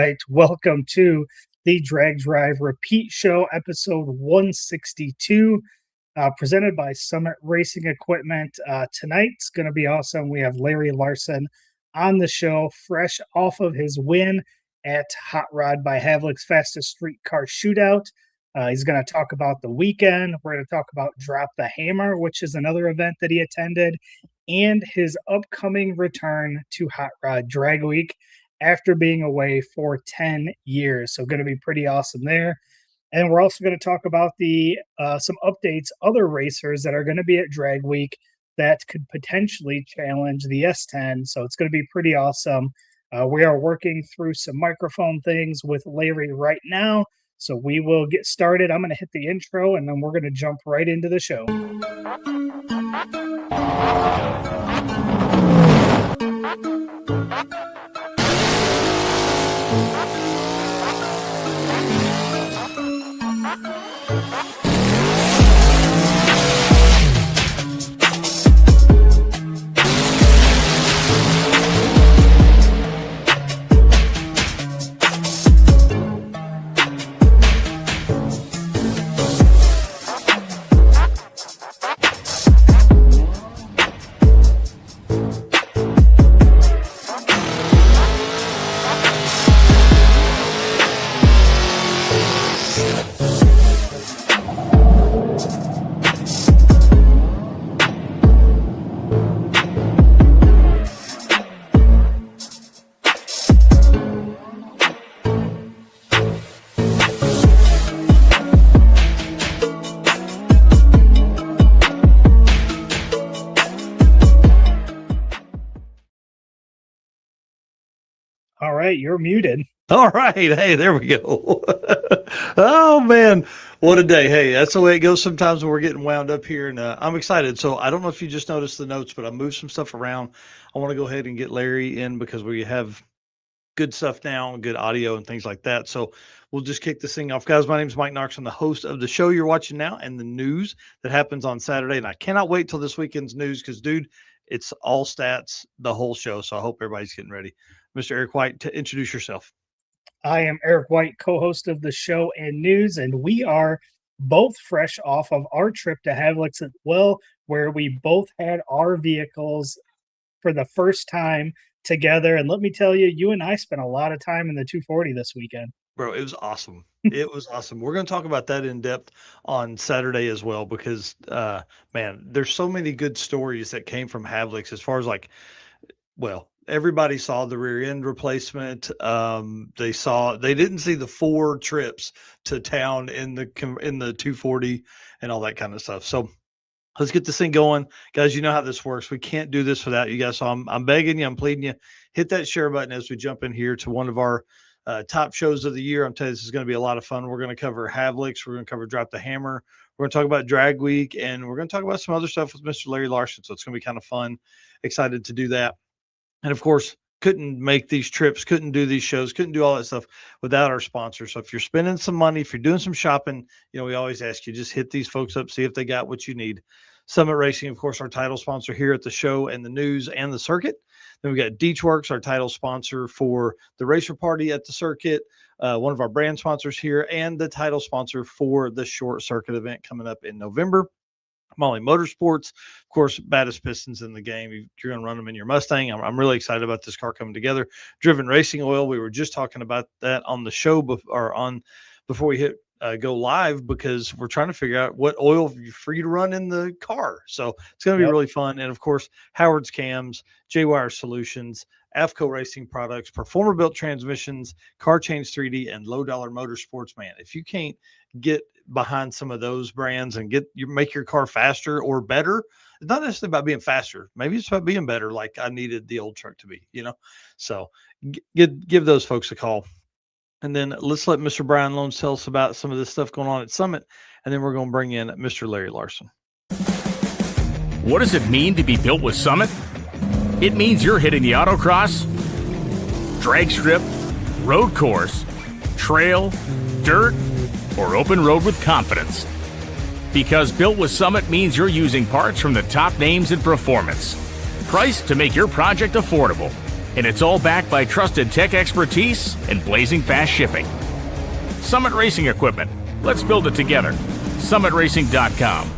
right, welcome to the Drag Drive Repeat Show, episode 162, presented by Summit Racing Equipment. Tonight's going to be awesome. We have Larry Larson on the show, fresh off of his win at Hot Rod by Havlik's Fastest Street Car Shootout. He's going to talk about the weekend. We're going to talk about Drop the Hammer, which is another event that he attended, and his upcoming return to Hot Rod Drag Week after being away for 10 years. So going to be pretty awesome there. And we're also going to talk about some updates, other racers that are going to be at Drag Week that could potentially challenge the S10. So it's going to be pretty awesome. We are working through some microphone things with Larry right now. So we will get started. I'm going to hit the intro, and then we're going to jump right into the show. All right, you're muted. All right. Hey, there we go. Oh, man. What a day. Hey, that's the way it goes sometimes when we're getting wound up here, and I'm excited. So I don't know if you just noticed the notes, but I moved some stuff around. I want to go ahead and get Larry in because we have good stuff now, good audio and things like that. So we'll just kick this thing off. Guys, my name is Mike Knox. I'm the host of the show you're watching now and the news that happens on Saturday. And I cannot wait till this weekend's news because, dude, it's all stats, the whole show. So I hope everybody's getting ready. Mr. Eric White, to introduce yourself. I am Eric White, co-host of the show and news, and we are both fresh off of our trip to Havlik's as well, where we both had our vehicles for the first time together. And let me tell you, you and I spent a lot of time in the 240 this weekend. Bro, it was awesome. It was awesome. We're going to talk about that in depth on Saturday as well because, man, there's so many good stories that came from Havlik's as far as everybody saw the rear end replacement. They didn't see the 4 trips to town in the 240 and all that kind of stuff. So let's get this thing going, guys. You know how this works. We can't do this without you guys. So I'm begging you, I'm pleading you, hit that share button as we jump in here to one of our top shows of the year. I'm telling you, this is going to be a lot of fun. We're going to cover Havlik's. We're going to cover Drop the Hammer. We're going to talk about Drag Week, and we're going to talk about some other stuff with Mr. Larry Larson. So it's going to be kind of fun. Excited to do that. And of course, couldn't make these trips, couldn't do these shows, couldn't do all that stuff without our sponsors. So if you're spending some money, if you're doing some shopping, we always ask you, just hit these folks up, see if they got what you need. Summit Racing, of course, our title sponsor here at the show and the news and the circuit. Then we got Deechworks, our title sponsor for the racer party at the circuit, one of our brand sponsors here, and the title sponsor for the short circuit event coming up in November. Molly Motorsports, of course, baddest pistons in the game. You're going to run them in your Mustang. I'm really excited about this car coming together. Driven Racing Oil, we were just talking about that on the show before we hit go live because we're trying to figure out what oil for you to run in the car. So it's going to be really fun. And of course, Howard's Cams, J-Wire Solutions, AFCO Racing Products, Performer Built Transmissions, Car Change 3D, and Low Dollar Motorsports. Man, if you can't get behind some of those brands and make your car faster or better, it's not necessarily about being faster. Maybe it's about being better, like I needed the old truck to be, So give those folks a call. And then let's let Mr. Brian Loans tell us about some of this stuff going on at Summit. And then we're going to bring in Mr. Larry Larson. What does it mean to be built with Summit? It means you're hitting the autocross, drag strip, road course, trail, dirt, or open road with confidence. Because built with Summit means you're using parts from the top names in performance. Priced to make your project affordable. And it's all backed by trusted tech expertise and blazing fast shipping. Summit Racing Equipment. Let's build it together. SummitRacing.com.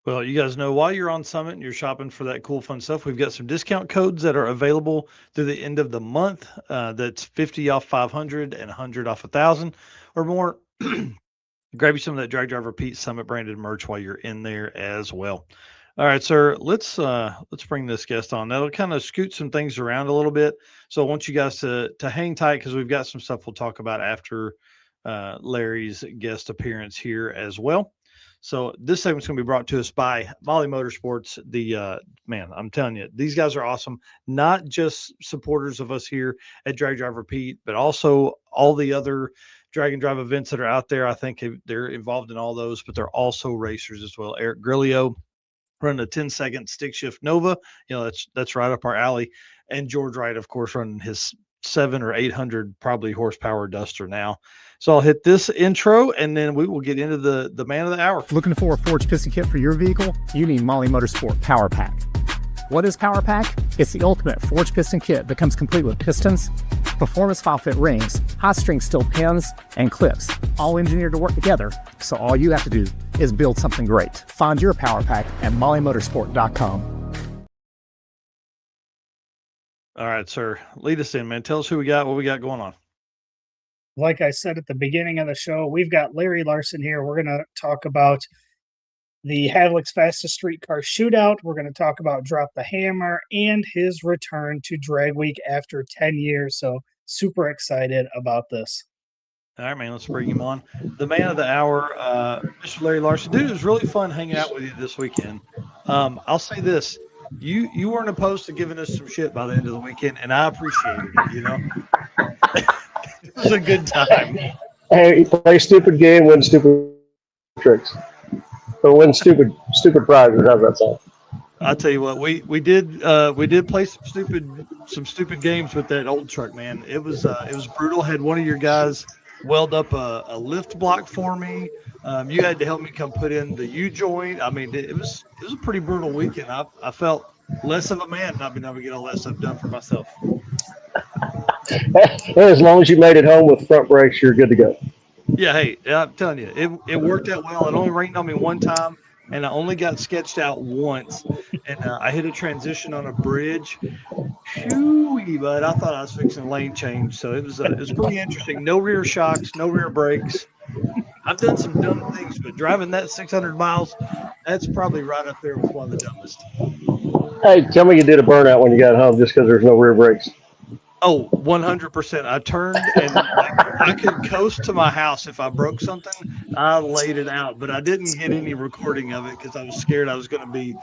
Well, you guys know while you're on Summit and you're shopping for that cool, fun stuff, we've got some discount codes that are available through the end of the month. That's 50 off 500 and 100 off 1,000 or more. Grab you some of that Drag Driver Pete Summit branded merch while you're in there as well. All right, sir, let's bring this guest on. That'll kind of scoot some things around a little bit. So I want you guys to hang tight because we've got some stuff we'll talk about after Larry's guest appearance here as well. So this segment's going to be brought to us by Molly Motorsports. Man, I'm telling you, these guys are awesome. Not just supporters of us here at Drag Driver Pete, but also all the other drag and drive events that are out there. I think they're involved in all those, but they're also racers as well. Eric Grillio running a 10-second stick shift Nova. You know, that's right up our alley. And George Wright, of course, running his 700 or 800 probably horsepower Duster now. So I'll hit this intro and then we will get into the man of the hour. Looking for a forged piston kit for your vehicle? You need Molly Motorsport Power Pack. What is Power Pack? It's the ultimate forged piston kit that comes complete with pistons, performance file fit rings, hot string steel pins, and clips, all engineered to work together. So all you have to do is build something great. Find your Power Pack at mollymotorsport.com. All right, sir. Lead us in, man. Tell us who we got, what we got going on. Like I said at the beginning of the show, we've got Larry Larson here. We're going to talk about the Havlik's Fastest Street Car Shootout. We're going to talk about Drop the Hammer and his return to Drag Week after 10 years. So super excited about this. All right, man, let's bring him on. The man of the hour, Mr. Larry Larson. Dude, it was really fun hanging out with you this weekend. I'll say this. You weren't opposed to giving us some shit by the end of the weekend, and I appreciated it, you know. It was a good time. Hey, play stupid game, win stupid tricks. Or win stupid prizes. How's that sound? I'll tell you what, we did play some stupid games with that old truck, man. It was brutal. Had one of your guys weld up a lift block for me. You had to help me come put in the U-joint. I mean, it was a pretty brutal weekend. I felt less of a man not being able to get all that stuff done for myself. As long as you made it home with front brakes, you're good to go. Yeah, hey, I'm telling you, it worked out well. It only rained on me one time, and I only got sketched out once. And I hit a transition on a bridge. Shooey, but I thought I was fixing lane change. So it was pretty interesting. No rear shocks, no rear brakes. I've done some dumb things, but driving that 600 miles, that's probably right up there with one of the dumbest. Hey, tell me you did a burnout when you got home just because there's no rear brakes. Oh, 100%. I turned and I could coast to my house if I broke something. I laid it out, but I didn't get any recording of it because I was scared I was going to be,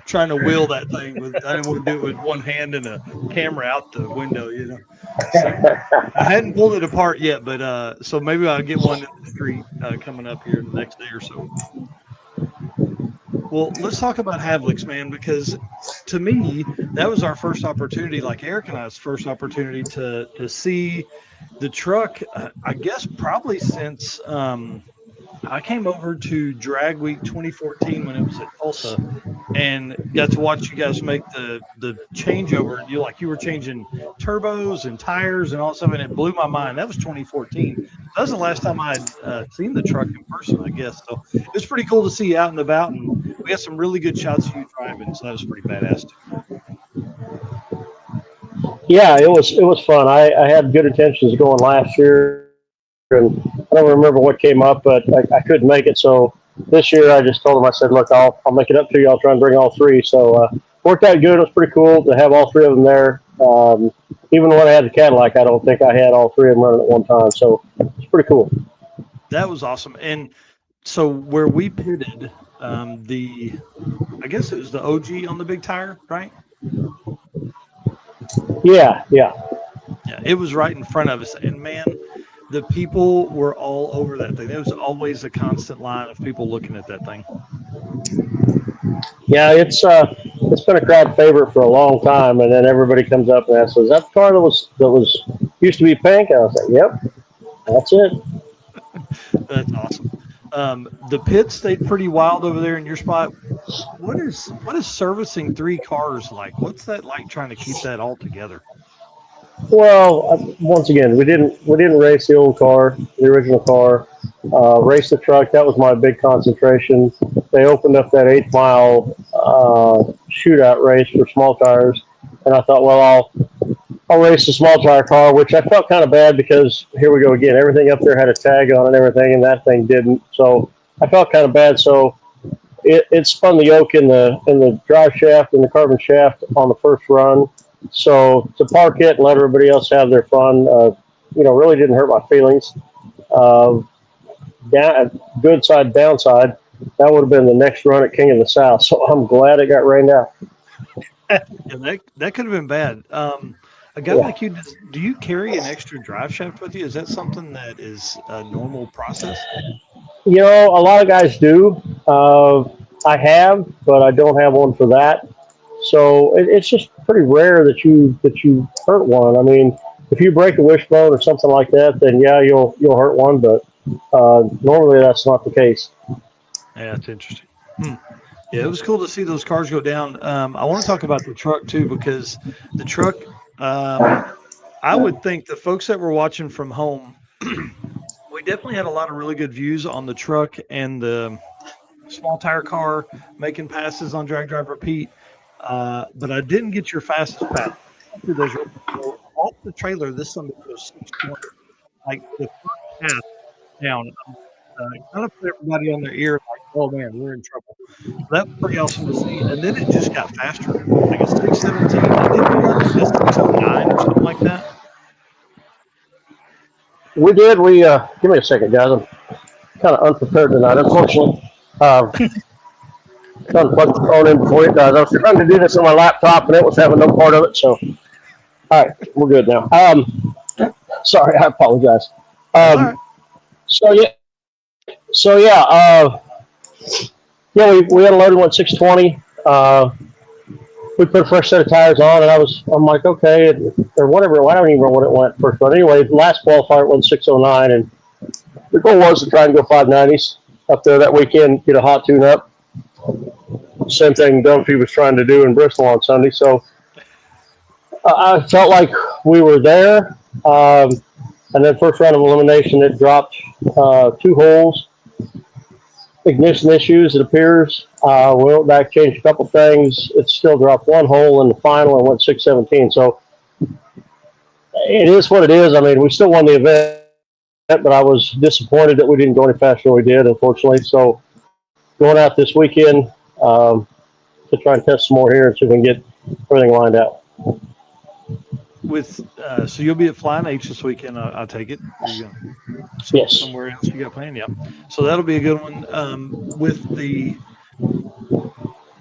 trying to wheel that thing. I didn't want to do it with one hand and a camera out the window, So I hadn't pulled it apart yet, but so maybe I'll get one in the street coming up here the next day or so. Well, let's talk about Havlik's, man, because to me, that was our first opportunity, like Eric and I's first opportunity to see the truck, I guess probably since I came over to Drag Week 2014 when it was at Tulsa and got to watch you guys make the changeover. You were changing turbos and tires and all that stuff, and it blew my mind. That was 2014. That was the last time I had seen the truck in person, I guess. So it was pretty cool to see you out and about, and we got some really good shots of you driving, so that was pretty badass too. Yeah, it was fun. I had good intentions going last year, and I don't remember what came up, but I couldn't make it. So this year I just told them, I said, look, I'll make it up to you. I'll try and bring all three. So worked out good. It was pretty cool to have all three of them there. Even when I had the Cadillac, I don't think I had all three of them running at one time. So it's pretty cool. That was awesome. And so where we pitted, I guess it was the OG on the big tire, right? Yeah. Yeah, it was right in front of us. And, man, the people were all over that thing. There was always a constant line of people looking at that thing. Yeah, it's been a crowd favorite for a long time, and then everybody comes up and asks, "Is that the car that was used to be pink?" And I was like, "Yep, that's it." That's awesome. The pit stayed pretty wild over there in your spot. What is servicing 3 cars like? What's that like trying to keep that all together? Well, once again, we didn't race the old car, the original car. Race the truck. That was my big concentration. They opened up that 8 mile shootout race for small tires, and I thought, well, I'll race the small tire car, which I felt kind of bad because here we go again. Everything up there had a tag on and everything, and that thing didn't. So I felt kind of bad. So it spun the yoke in the drive shaft and the carbon shaft on the first run. So to park it and let everybody else have their fun, really didn't hurt my feelings. Good side, downside, that would have been the next run at King of the South. So I'm glad it got rained out. Yeah, that could have been bad. A guy like you, do you carry an extra drive shaft with you? Is that something that is a normal process? A lot of guys do. I have, but I don't have one for that. So it's just pretty rare that you hurt one. I mean, if you break a wishbone or something like that, then yeah, you'll hurt one. But normally that's not the case. Yeah, that's interesting. Yeah, it was cool to see those cars go down. I want to talk about the truck too, because the truck, I would think the folks that were watching from home, we definitely had a lot of really good views on the truck and the small tire car making passes on drag drive repeat. But I didn't get your fastest pass. Off the trailer, this Sunday goes 620. Like the first half down, kind of put everybody on their ear, like, oh man, we're in trouble. So that was pretty awesome to see. And then it just got faster, like a 617. And did we run like a 609 or something like that? We did. Give me a second, guys. I'm kind of unprepared tonight, unfortunately. Unplug the phone in before it does. I was trying to do this on my laptop, and it was having no part of it. So, all right, we're good now. Sorry, I apologize. Right. We had a loaded one 620. We put a fresh set of tires on, and I'm like, okay, or whatever. I don't even know what it went first, but anyway, last qualifier it went 609, and the goal was to try and go 590s up there that weekend, get a hot tune up. Same thing Dunphy was trying to do in Bristol on Sunday. So I felt like we were there. And then first round of elimination, it dropped 2 holes. Ignition issues, it appears. We went back, changed a couple things. It still dropped 1 hole in the final and went 617. So it is what it is. I mean, we still won the event, but I was disappointed that we didn't go any faster than we did, unfortunately. So going out this weekend to try and test some more here and see if we can get everything lined out. So you'll be at Flying H this weekend, I take it? Yes. Somewhere else you got planned, yeah. So that'll be a good one.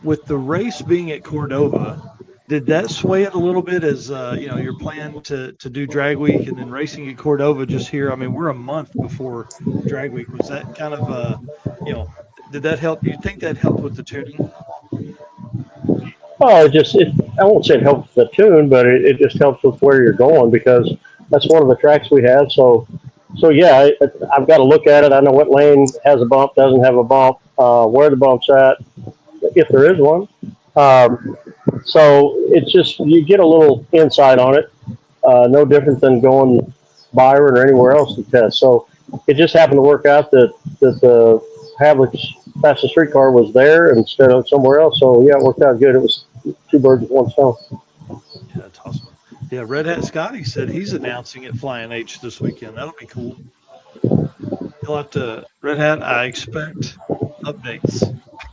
With the race being at Cordova, did that sway it a little bit as your plan to do drag week and then racing at Cordova just here? I mean, we're a month before drag week. Was that kind of did that help? Do you think that helped with the tuning? Oh, I won't say it helps the tune, but it just helps with where you're going because that's one of the tracks we have. So yeah, I've got to look at it. I know what lane has a bump, doesn't have a bump, where the bump's at, if there is one. So it's just, you get a little insight on it. No different than going Byron or anywhere else to test. So it just happened to work out that the Havlik's fastest street car was there instead of somewhere else. So yeah, it worked out good. It was 2 birds with 1 stone. Yeah, that's awesome. Yeah, Red Hat Scotty said he's announcing at Flying H this weekend. That'll be cool. You'll have to, Red Hat, I expect updates.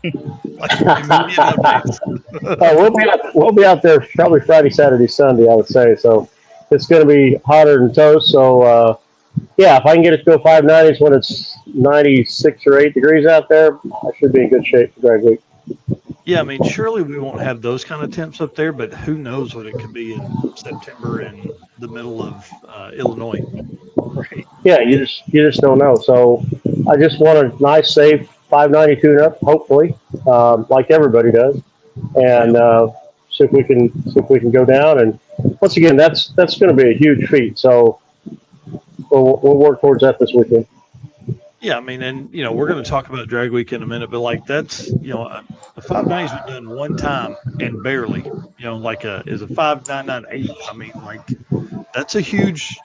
Like immediate updates. We'll be out there probably Friday, Saturday, Sunday, I would say. So it's going to be hotter than toast. So yeah, if I can get it to go 590s when it's 96 or 8 degrees out there, I should be in good shape for drag week. Yeah, I mean, surely we won't have those kind of temps up there, but who knows what it could be in September in the middle of Illinois. Right. Yeah, you just don't know. So I just want a nice, safe 590 tune-up, hopefully, like everybody does, and see if we can go down. And once again, that's going to be a huge feat. So we'll work towards that this weekend. Yeah, I mean, and we're going to talk about drag week in a minute, but like that's a 590's been done one time and barely. Like is a 5.998. I mean, like that's a huge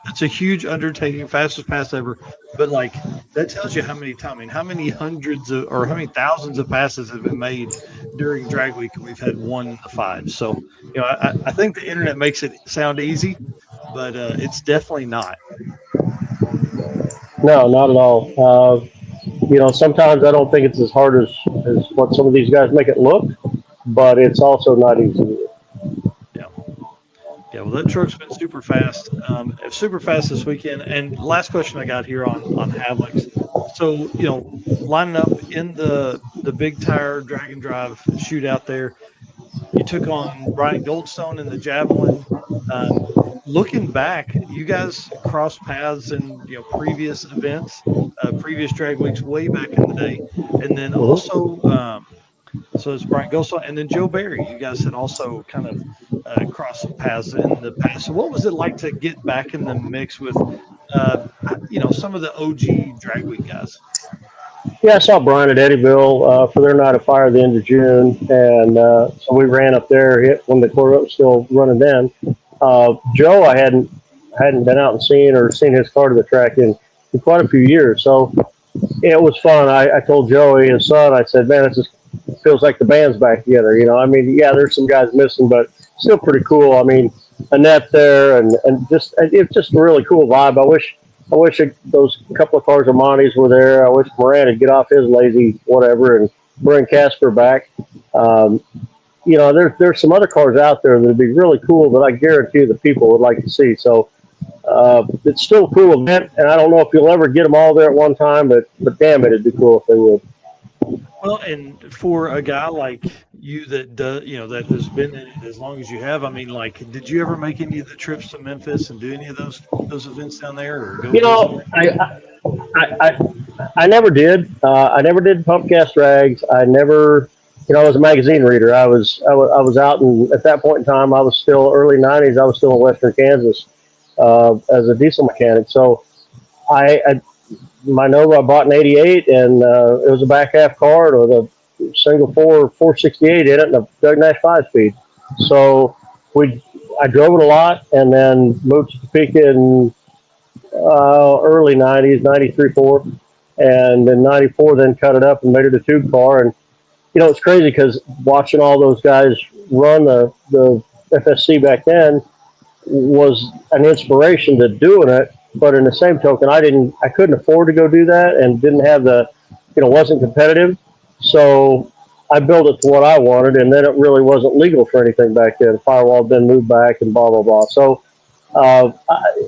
undertaking, fastest pass ever. But like that tells you how many times, I mean, how many hundreds of or how many thousands of passes have been made during drag week, and we've had one in the 5. So I think the internet makes it sound easy, but it's definitely not. No, not at all. Sometimes I don't think it's as hard as what some of these guys make it look, but it's also not easy. Yeah. Yeah, well, that truck's been super fast, super fast this weekend. And last question I got here on Havlik's. So, lining up in the big tire drag and drive shootout there, you took on Brian Goldstone in the javelin. Looking back, you guys crossed paths in previous events, previous drag weeks way back in the day, and then also. So it's Brian Goldstone and then Joe Barry. You guys had also kind of crossed some paths in the past. So what was it like to get back in the mix with, some of the OG drag week guys? Yeah, I saw Brian at Eddyville for their night of fire at the end of June, and so we ran up there when the Corvette was still running then. Joe, I hadn't been out and seen his car to the track in quite a few years, so it was fun. I told Joey, his son, I said, man, it just feels like the band's back together. I mean, yeah, there's some guys missing, but still pretty cool. I mean, Annette there, and just it's just a really cool vibe. I wish those couple of cars of Monty's were there. I wish Moran would get off his lazy whatever and bring Casper back. There's some other cars out there that would be really cool that I guarantee the people would like to see. So it's still a cool event, and I don't know if you'll ever get them all there at one time, but damn it, it'd be cool if they would. Well, and for a guy like you that does, that has been in it as long as you have, I mean, like, did you ever make any of the trips to Memphis and do any of those events down there? Or I never did. I never did pump gas drags. I never, I was a magazine reader. I was out, and at that point in time, I was still early '90s. I was still in Western Kansas as a diesel mechanic. So my Nova I bought in '88, and it was a back half car with a single 468 in it and a Doug Nash 5-speed. So I drove it a lot, and then moved to Topeka in early '90s, '93, '4, and in '94 then cut it up and made it a tube car. And it's crazy because watching all those guys run the FSC back then was an inspiration to doing it. But in the same token, I couldn't afford to go do that, and didn't have wasn't competitive. So I built it to what I wanted, and then it really wasn't legal for anything back then. The firewall had been moved back and blah, blah, blah. So,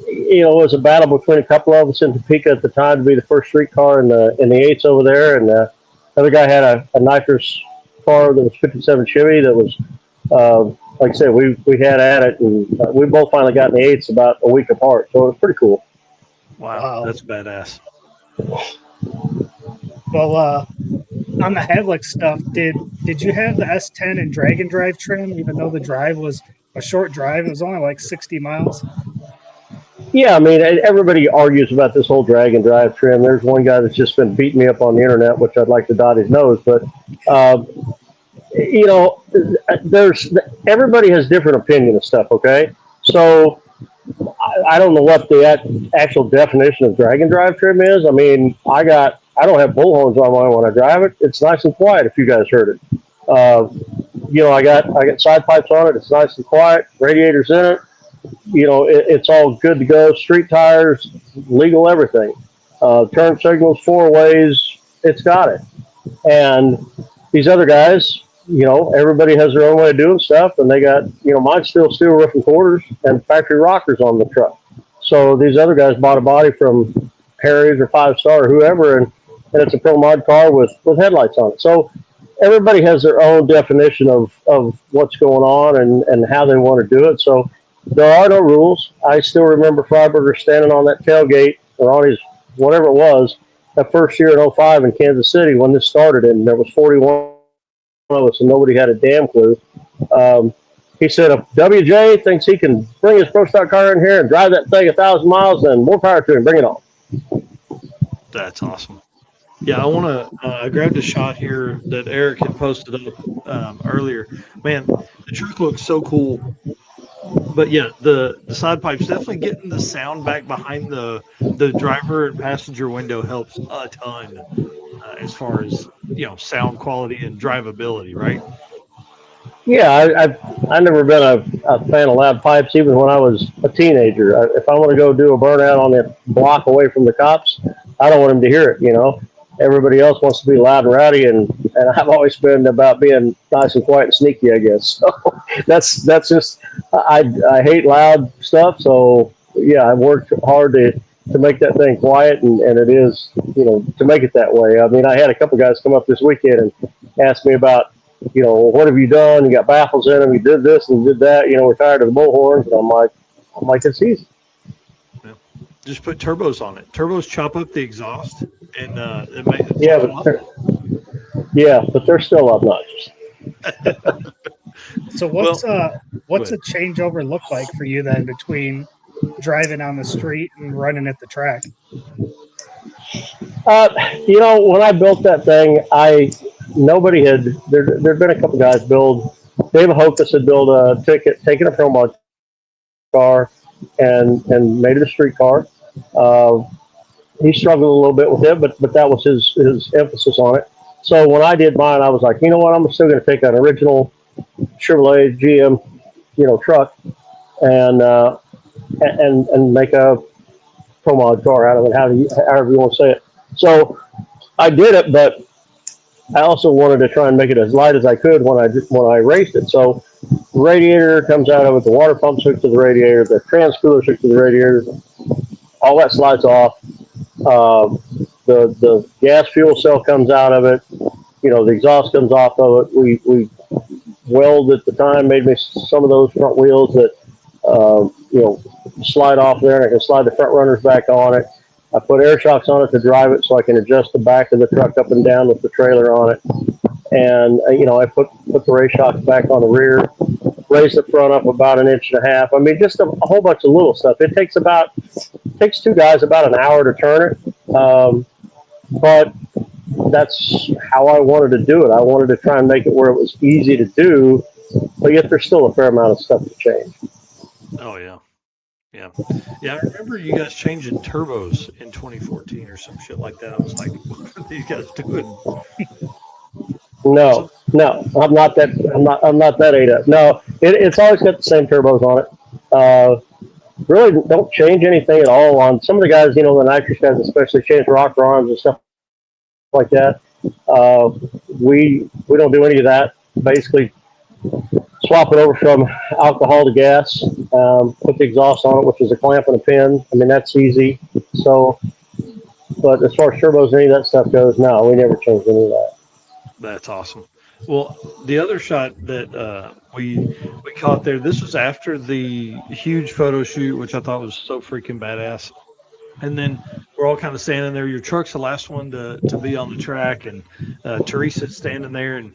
it was a battle between a couple of us in Topeka at the time to be the first street car in the 8s over there. And the other guy had a nitrous car that was 57 Chevy that was, like I said, we had at it, and we both finally got in the 8s about a week apart. So it was pretty cool. Wow. That's badass. Well, on the Havlik stuff, did you have the S10 and drag and drive trim, even though the drive was a short drive? It was only like 60 miles. Yeah, I mean, everybody argues about this whole drag and drive trim. There's one guy that's just been beating me up on the internet, which I'd like to dot his nose. But, everybody has different opinion of stuff, okay? So I don't know what the actual definition of drag and drive trim is. I mean, I don't have bullhorns on mine when I drive it. It's nice and quiet, if you guys heard it. I got side pipes on it. It's nice and quiet. Radiators in it. It's all good to go. Street tires, legal everything. Turn signals, 4 ways. It's got it. And these other guys, everybody has their own way of doing stuff, and they got, mine's still steel roof and quarters and factory rockers on the truck. So these other guys bought a body from Harry's or 5-Star or whoever, and it's a pro mod car with headlights on it. So everybody has their own definition of what's going on and how they want to do it. So there are no rules. I still remember Freiberger standing on that tailgate or on his whatever it was that first year in '05 in Kansas City when this started, and there was 41 of us and nobody had a damn clue. He said, if WJ thinks he can bring his pro stock car in here and drive that thing 1,000 miles, then more power to him. Bring it on. That's awesome. Yeah, I want to. I grabbed a shot here that Eric had posted up earlier. Man, the truck looks so cool. But yeah, the side pipes definitely getting the sound back behind the driver and passenger window helps a ton as far as sound quality and drivability, right? Yeah, I've never been a fan of loud pipes, even when I was a teenager. If I want to go do a burnout on the block away from the cops, I don't want them to hear it. Everybody else wants to be loud and rowdy, and I've always been about being nice and quiet and sneaky, I guess. So that's just I hate loud stuff. So yeah, I've worked hard to make that thing quiet, and it is to make it that way. I mean, I had a couple guys come up this weekend and ask me about what have you done? You got baffles in them. You did this and did that. We're tired of the bullhorns. And I'm like, it's easy. Yeah. Just put turbos on it. Turbos chop up the exhaust, and it makes it Yeah, but they're still obnoxious. So what's a changeover look like for you then between driving on the street and running at the track? When I built that thing, nobody had there'd been a couple guys build. David Hocus had built taken a promo car and made it a street car. He struggled a little bit with it, but that was his emphasis on it. So when I did mine, I was like, you know what, I'm still going to take an original Chevrolet GM, truck, and make a pro mod car out of it, however you want to say it. So I did it, but I also wanted to try and make it as light as I could when I raced it. So the radiator comes out of it, the water pump hooks to the radiator, the trans cooler hooks to the radiator, all that slides off. The gas fuel cell comes out of it. The exhaust comes off of it. We weld at the time made me some of those front wheels that slide off there, and I can slide the front runners back on it. I put air shocks on it to drive it so I can adjust the back of the truck up and down with the trailer on it. And, I put the race shocks back on the rear, raise the front up about 1.5 inches. I mean, just a whole bunch of little stuff. It takes two guys about an hour to turn it. But that's how I wanted to do it. I wanted to try and make it where it was easy to do, but yet there's still a fair amount of stuff to change. Oh, yeah. Yeah. Yeah, I remember you guys changing turbos in 2014 or some shit like that. I was like, what are these guys doing? No, I'm not that ate up. No, it's always got the same turbos on it. Really don't change anything at all on some of the guys, the nitrous guys especially change rocker arms and stuff like that. We don't do any of that. Basically swap it over from alcohol to gas, put the exhaust on it, which is a clamp and a pin. I mean, that's easy. So, but as far as turbos and any of that stuff goes, no, we never changed any of that. That's awesome. Well, the other shot that we caught there, this was after the huge photo shoot, which I thought was so freaking badass. And then we're all kind of standing there. Your truck's the last one to be on the track, and Teresa's standing there, and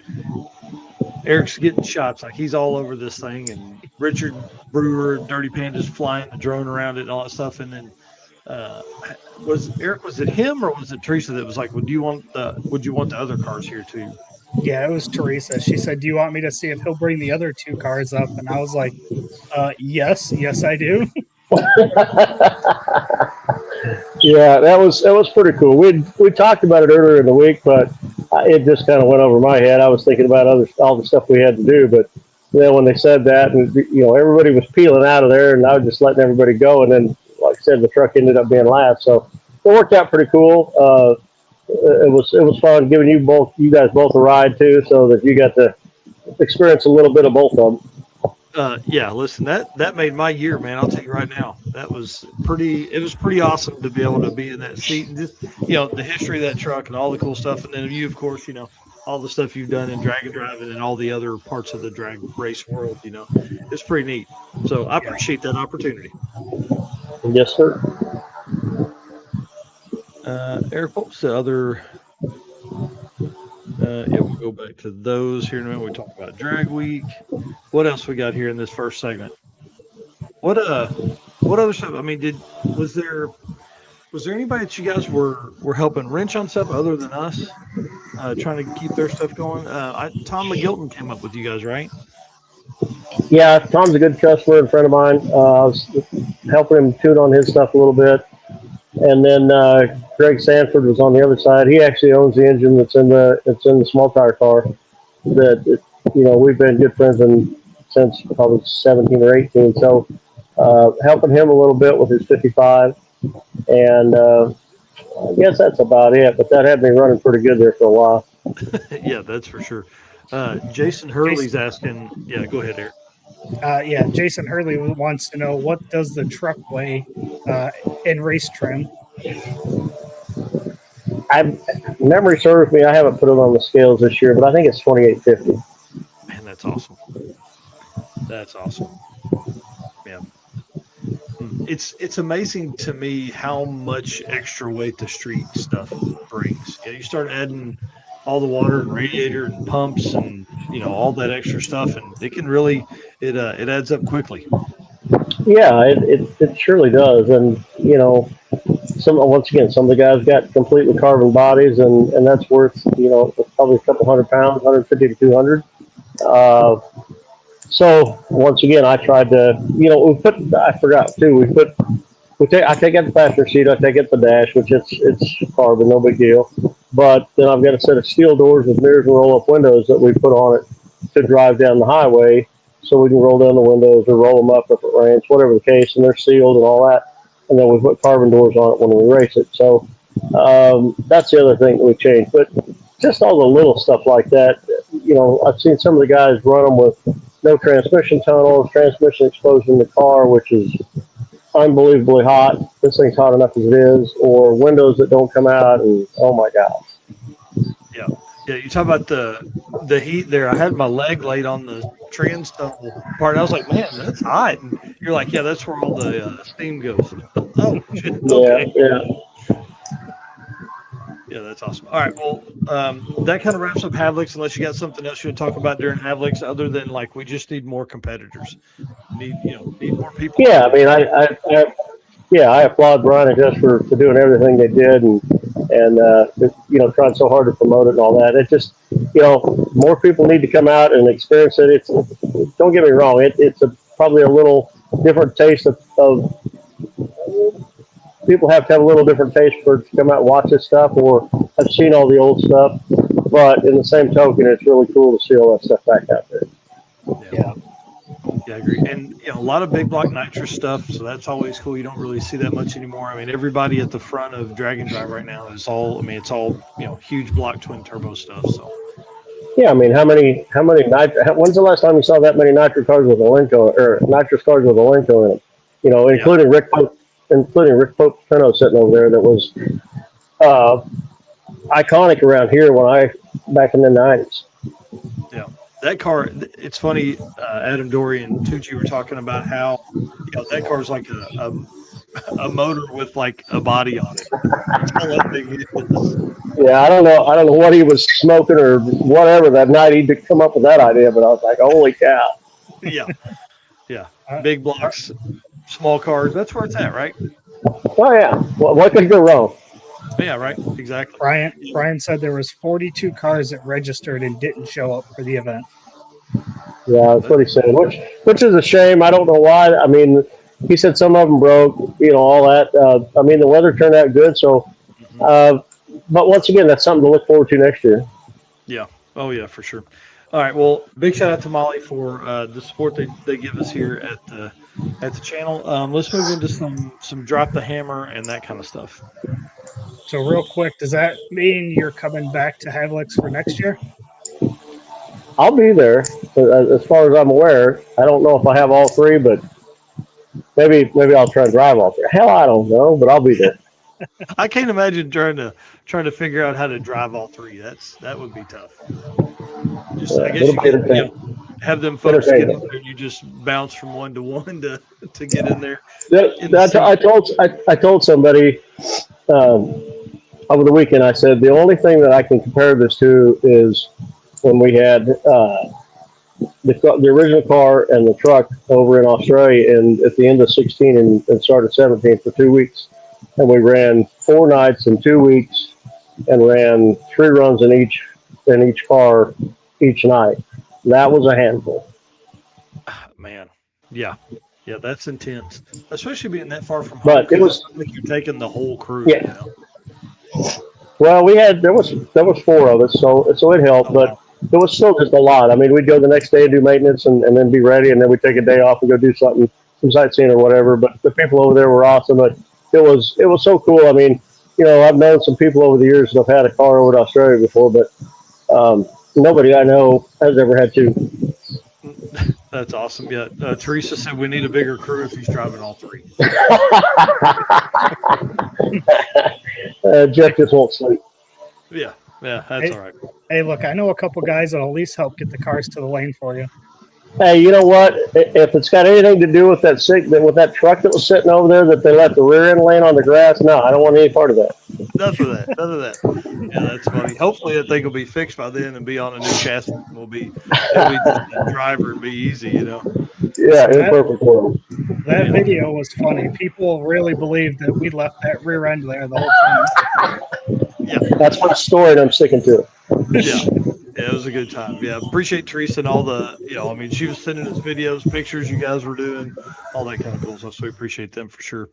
Eric's getting shots. Like, he's all over this thing, and Richard Brewer, Dirty Panda's flying the drone around it and all that stuff. And then was it him or was it Teresa that was like, would you want the other cars here too? Yeah, it was Teresa. She said, do you want me to see if he'll bring the other two cars up? And I was like, yes, I do. Yeah, that was pretty cool. We talked about it earlier in the week, but it just kind of went over my head. I was thinking about all the stuff we had to do, but then when they said that, and everybody was peeling out of there, and I was just letting everybody go, and then, like I said, the truck ended up being last, so it worked out pretty cool. It was fun giving you guys both a ride too, so that you got to experience a little bit of both of them. Yeah, listen, that made my year, man. I'll tell you right now, it was pretty awesome to be able to be in that seat and just, the history of that truck and all the cool stuff. And then you, of course, all the stuff you've done in drag and driving and all the other parts of the drag race world, it's pretty neat. So I appreciate that opportunity. Yes, sir. Eric, what was the other? We'll go back to those here in a minute. We talked about Drag Week. What else we got here in this first segment? What other stuff? I mean, was there Was there anybody that you guys were helping wrench on stuff other than us, trying to keep their stuff going? Tom McGilton came up with you guys, right? Yeah, Tom's a good customer and friend of mine. I was helping him tune on his stuff a little bit. And then Greg Sanford was on the other side. He actually owns the engine that's in the small tire car. We've been good friends since probably 17 or 18. So helping him a little bit with his 55, and I guess that's about it. But that had me running pretty good there for a while. Yeah, that's for sure. Jason Hurley's asking. Yeah, go ahead, Eric. Jason Hurley wants to know, what does the truck weigh in race trim? Memory serves me, I haven't put it on the scales this year, but I think it's 2850. Man, that's awesome. That's awesome. Yeah. It's amazing to me how much extra weight the street stuff brings. You start adding all the water and radiator and pumps and all that extra stuff, and it can really it adds up quickly. Yeah, it surely does, and some of the guys got completely carbon bodies, and that's worth probably a couple hundred pounds, 150 to 200. So once again, I tried to I forgot too. I take out the passenger seat, I take out the dash, which it's carbon, no big deal. But then I've got a set of steel doors with mirrors and roll up windows that we put on it to drive down the highway, so we can roll down the windows or roll them up if it rains, whatever the case, and they're sealed and all that. And then we put carbon doors on it when we race it. So that's the other thing that we changed. But just all the little stuff like that. I've seen some of the guys run them with no transmission tunnels, transmission explosion in the car, which is unbelievably hot. This thing's hot enough as it is, or windows that don't come out, and oh my gosh. Yeah. Yeah, you talk about the heat there. I had my leg laid on the trans tunnel part. I was like, man, that's hot. And you're like, yeah, that's where all the steam goes. Oh, shit. Okay. Yeah. Yeah, that's awesome. All right, well, that kind of wraps up Havlik's, unless you got something else you would talk about during Havlik's, other than we just need more competitors. Need more people. Yeah, I mean, I applaud Brian and Jess for doing everything they did, and trying so hard to promote it and all that. It just, more people need to come out and experience it. Don't get me wrong, it's probably a little different taste of people have to have a little different taste to come out and watch this stuff, or have seen all the old stuff. But in the same token, it's really cool to see all that stuff back out there. Yeah, I agree. And a lot of big block nitrous stuff, so that's always cool. You don't really see that much anymore. I mean, everybody at the front of Dragon Drive right now is all. I mean, it's all huge block twin turbo stuff. So. Yeah, I mean, how many when's the last time you saw that many nitrous cars with a Lenco, or nitrous cars with a Lenco in them? Including Rick Pope Pinto sitting over there, that was iconic around here back in the 90s. Yeah, that car. It's funny. Adam Dory and Tucci were talking about how that car's like a motor with a body on it. That's all that thing is. Yeah, I don't know what he was smoking or whatever that night he did come up with that idea, but I was like, holy cow. Yeah. Big blocks, small cars. That's where it's at, right? Oh yeah. What could go wrong? Yeah, right. Exactly. Brian said there was 42 cars that registered and didn't show up for the event. Yeah, that's what he said, which is a shame. I don't know why. I mean, he said some of them broke, all that. I mean, the weather turned out good, so. But once again, that's something to look forward to next year. Yeah. Oh yeah, for sure. All right. Well, big shout out to Molly for the support they give us here at the channel. Let's move into some drop the hammer and that kind of stuff. So real quick, does that mean you're coming back to Havlik's for next year? I'll be there, as far as I'm aware. I don't know if I have all three, but maybe I'll try and drive all three. Hell, I don't know, but I'll be there. I can't imagine trying to figure out how to drive all three. That would be tough. I guess you could have them folks get in there and you just bounce from one to one to get in there. I told somebody over the weekend, I said, the only thing that I can compare this to is when we had the original car and the truck over in Australia, and at the end of 16 and start of 17 for 2 weeks. and we ran 4 nights in 2 weeks, and ran 3 runs in each car each night. That was a handful. Man, yeah, that's intense, especially being that far from home. But it was like you're taking the whole crew. yeah. You know? Well, there was 4 of us, so it helped, Oh, but wow. it was still just a lot. I mean, we'd go the next day and do maintenance, and then be ready, and then we'd take a day off and go do something, some sightseeing or whatever. But the people over there were awesome. But it was so cool. I mean, I've known some people over the years that have had a car over to Australia before, but nobody I know has ever had 2. That's awesome. Yeah, Teresa said we need a bigger crew if he's driving all 3. Jeff just won't sleep. Yeah, that's all right. Hey, look, I know a couple guys that'll at least help get the cars to the lane for you. Hey, you know what? If it's got anything to do with that truck that was sitting over there that they left the rear end laying on the grass, no, I don't want any part of that. None of that. Yeah, that's funny. Hopefully that thing will be fixed by then and be on a new chassis. It'll be the driver and be easy, Yeah, So in perfect world. that video was funny. People really believed that we left that rear end there the whole time. Yeah, that's my story, and I'm sticking to it. Yeah, it was a good time. Yeah, appreciate Teresa and all the, I mean, she was sending us videos, pictures you guys were doing, all that kind of cool stuff. So we appreciate them for sure.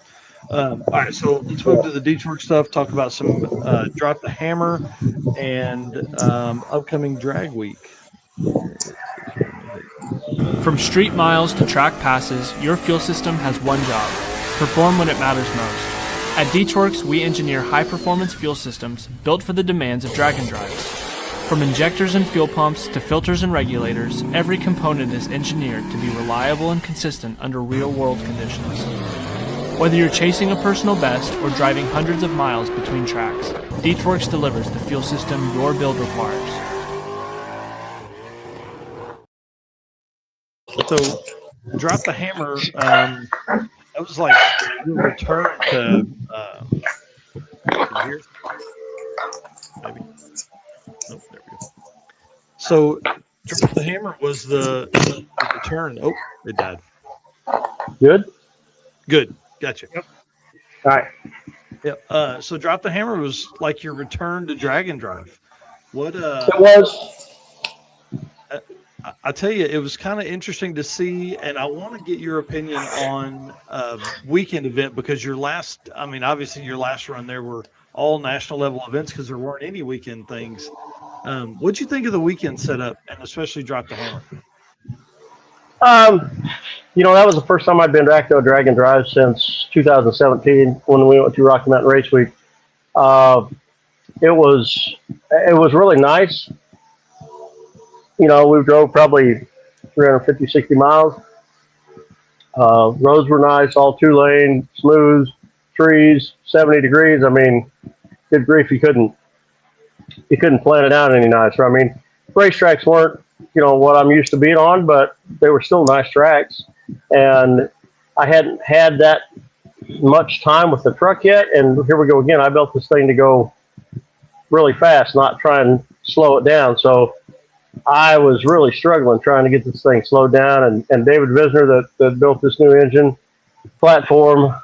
All right, so let's move to the D-Torque stuff. Talk about some Drop the Hammer and upcoming drag week. From street miles to track passes, your fuel system has one job: perform when it matters most. At D-Torques, we engineer high-performance fuel systems built for the demands of drag and drives. From injectors and fuel pumps to filters and regulators, every component is engineered to be reliable and consistent under real-world conditions. Whether you're chasing a personal best or driving hundreds of miles between tracks, D-Torques delivers the fuel system your build requires. So, Drop the Hammer, that was like your return to, can you hear? Maybe. Oh, there we go. So, Drop the Hammer was the return. Oh, it died. Good. Gotcha. Yep. All right. Yep. So, Drop the Hammer was like your return to drag and drive. What? It was. I tell you, it was kind of interesting to see, and I want to get your opinion on weekend event, because obviously your last run there were all national level events because there weren't any weekend things. What'd you think of the weekend setup, and especially Drop the Hammer? That was the first time I'd been back to a drag and drive since 2017 when we went to Rocky Mountain Race Week. It was really nice. We drove probably 350, 60 miles. Roads were nice, all 2-lane, smooth, trees, 70 degrees. I mean, good grief, you couldn't plan it out any nicer. I mean, racetracks weren't, what I'm used to being on, but they were still nice tracks. And I hadn't had that much time with the truck yet. And here we go again. I built this thing to go really fast, not try and slow it down. So I was really struggling trying to get this thing slowed down. And David Visner that built this new engine platform,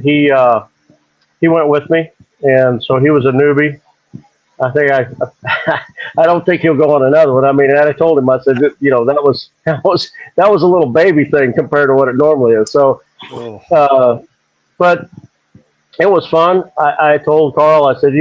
he went with me. And so he was a newbie. I think I don't think he'll go on another one. I mean, I told him, I said, that was a little baby thing compared to what it normally is. So, but it was fun. I told Carl, I said,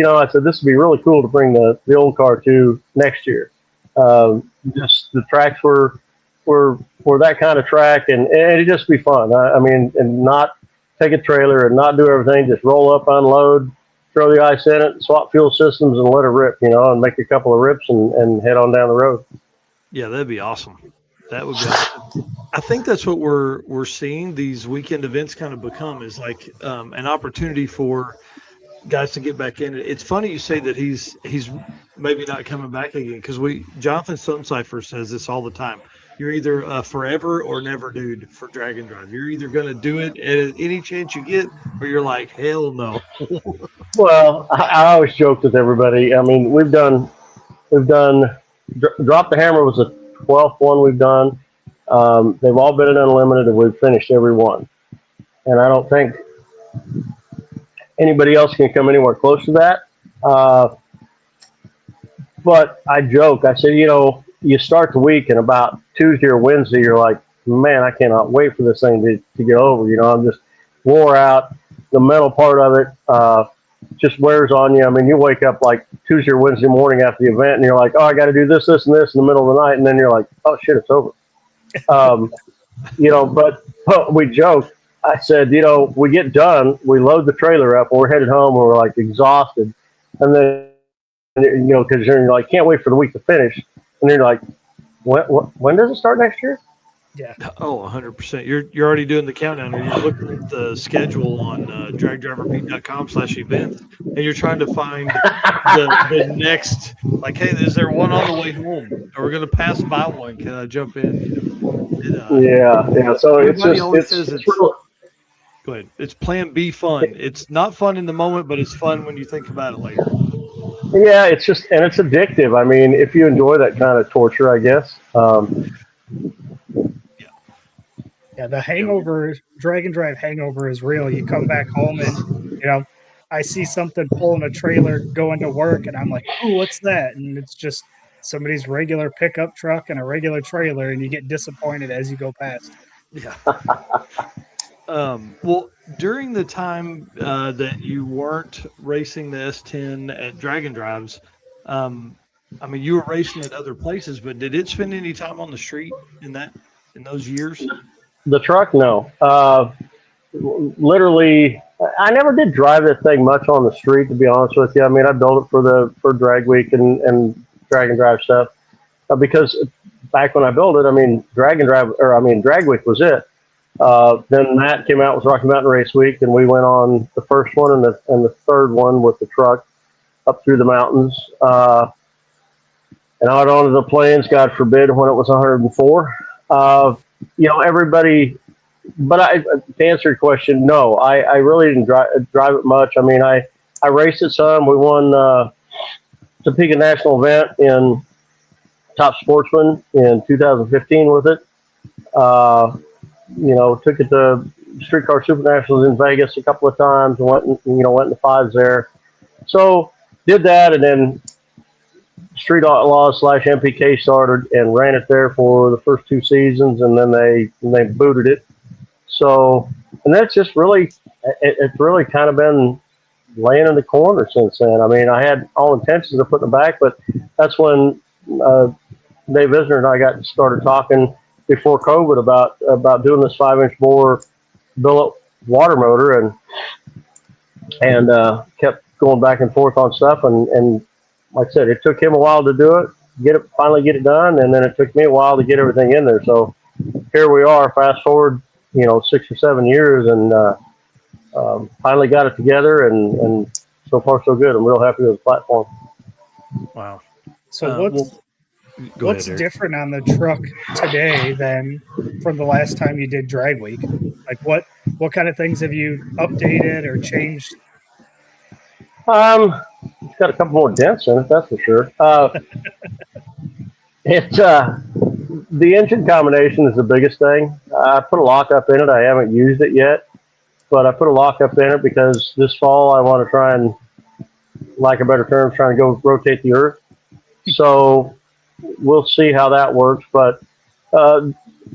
this would be really cool to bring the old car to next year. Just the tracks were that kind of track, and it'd just be fun. I mean, and not take a trailer and not do everything, just roll up, unload, throw the ice in it, swap fuel systems, and let it rip, and make a couple of rips and head on down the road. Yeah, that'd be awesome. That would be awesome. I think that's what we're seeing these weekend events kind of become, is like an opportunity for guys to get back in it. It's funny you say that he's maybe not coming back again, because Jonathan Stonecipher says this all the time. You're either a forever or never dude for drag and drive. You're either going to do it at any chance you get, or you're like, hell no. Well, I always joke with everybody. I mean, we've done Drop the Hammer was the 12th one we've done. They've all been at Unlimited, and we've finished every one. And I don't think anybody else can come anywhere close to that. But I joke. I said, you start the week and about Tuesday or Wednesday, you're like, man, I cannot wait for this thing to get over. I'm just wore out. The mental part of it just wears on you. I mean, you wake up like Tuesday or Wednesday morning after the event, and you're like, oh, I got to do this, this, and this in the middle of the night, and then you're like, oh shit, it's over. But we joke. I said, we get done, we load the trailer up, and we're headed home, and we're like exhausted, and then because you're like, can't wait for the week to finish, and then you're like, when does it start next year? Yeah. Oh, 100%. You're already doing the countdown. You're looking at the schedule on dragdriverbeat.com/events, and you're trying to find the next. Like, hey, is there one on the way home? Or we're gonna pass by one? Can I jump in? Yeah. So everybody always says it's real. Go ahead. It's Plan B fun. It's not fun in the moment, but it's fun when you think about it later. Yeah, it's addictive. I mean, if you enjoy that kind of torture, I guess. Yeah, the hangover, drag and drive hangover is real. You come back home and, I see something pulling a trailer going to work and I'm like, oh, what's that? And it's just somebody's regular pickup truck and a regular trailer, and you get disappointed as you go past. Yeah. Well, during the time that you weren't racing the S10 at Dragon Drives, you were racing at other places, but did it spend any time on the street in those years? The truck, no. Literally, I never did drive that thing much on the street, to be honest with you. I mean, I built it for Drag Week and Drag and Drive stuff because back when I built it, Drag Week was it. Then Matt came out with Rocky Mountain Race Week, and we went on the first one and the third one with the truck up through the mountains and out onto the plains. God forbid when it was 104. Everybody. But to answer your question, no, I really didn't drive it much. I mean, I raced it some. We won Topeka National Event in Top Sportsman in 2015 with it. Took it to Streetcar Super Nationals in Vegas a couple of times and went in the fives there. So did that, and then Street Outlaws / MPK started and ran it there for the first 2 seasons, and then they booted it. So, and that's just really, it's really kind of been laying in the corner since then. I mean, I had all intentions of putting it back, but that's when Dave Isner and I started talking before COVID about doing this 5-inch bore billet water motor, and kept going back and forth on stuff. And like I said, it took him a while to do it, finally get it done, and then it took me a while to get everything in there. So here we are, fast forward, 6 or 7 years, and finally got it together, and so far so good. I'm real happy with the platform. Wow. So what's different on the truck today than from the last time you did Drag Week? Like what kind of things have you updated or changed? It's got a couple more dents in it, that's for sure. The engine combination is the biggest thing. I put a lockup in it. I haven't used it yet, but I put a lockup in it because this fall I want to try and, like a better term, trying to go rotate the earth. So we'll see how that works. But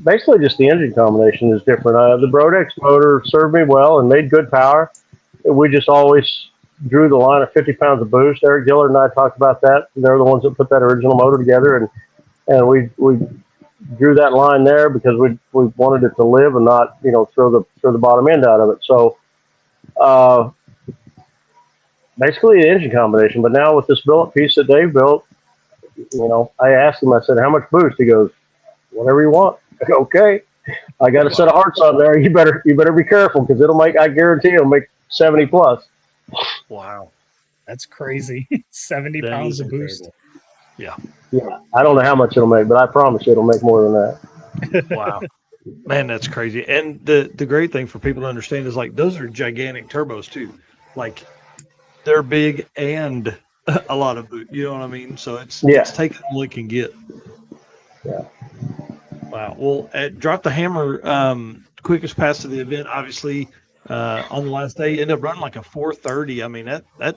basically just the engine combination is different. The Brodex motor served me well and made good power. We just always drew the line of 50 pounds of boost. Eric Gillard and I talked about that. They're the ones that put that original motor together, and we drew that line there because we wanted it to live and not throw the bottom end out of it. So basically the engine combination. But now with this billet piece that Dave built, I asked him, I said, how much boost? He goes, whatever you want. I go, okay. I got a set of hearts on there. You better be careful because I guarantee it'll make 70 plus. Wow. That's crazy. 70 pounds of boost. Yeah. I don't know how much it'll make, but I promise you it'll make more than that. Wow. Man, that's crazy. And the great thing for people to understand is like those are gigantic turbos too. Like they're big and a lot of boot. You know what I mean? So it's taking all it can get. Yeah. Wow. Well, at Drop the Hammer, quickest pass to the event, obviously, on the last day. Ended up running like a 4:30. I mean, that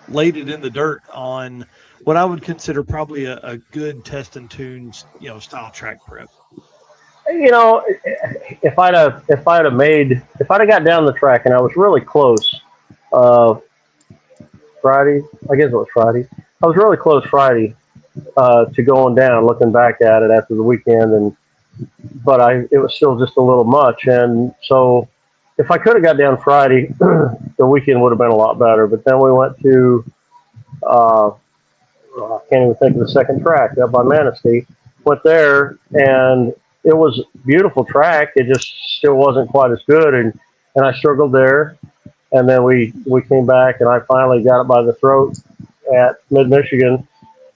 laid it in the dirt on what I would consider probably a good test and tunes, style track prep. If I'd have got down the track and I was really close, Friday, I guess it was Friday. I was really close Friday to going down. Looking back at it after the weekend, but it was still just a little much. And so, if I could have got down Friday, the weekend would have been a lot better. But then we went to I can't even think of the second track up by Manistee. Went there, and it was a beautiful track. It just still wasn't quite as good, and I struggled there. And then we came back, and I finally got it by the throat at Mid Michigan,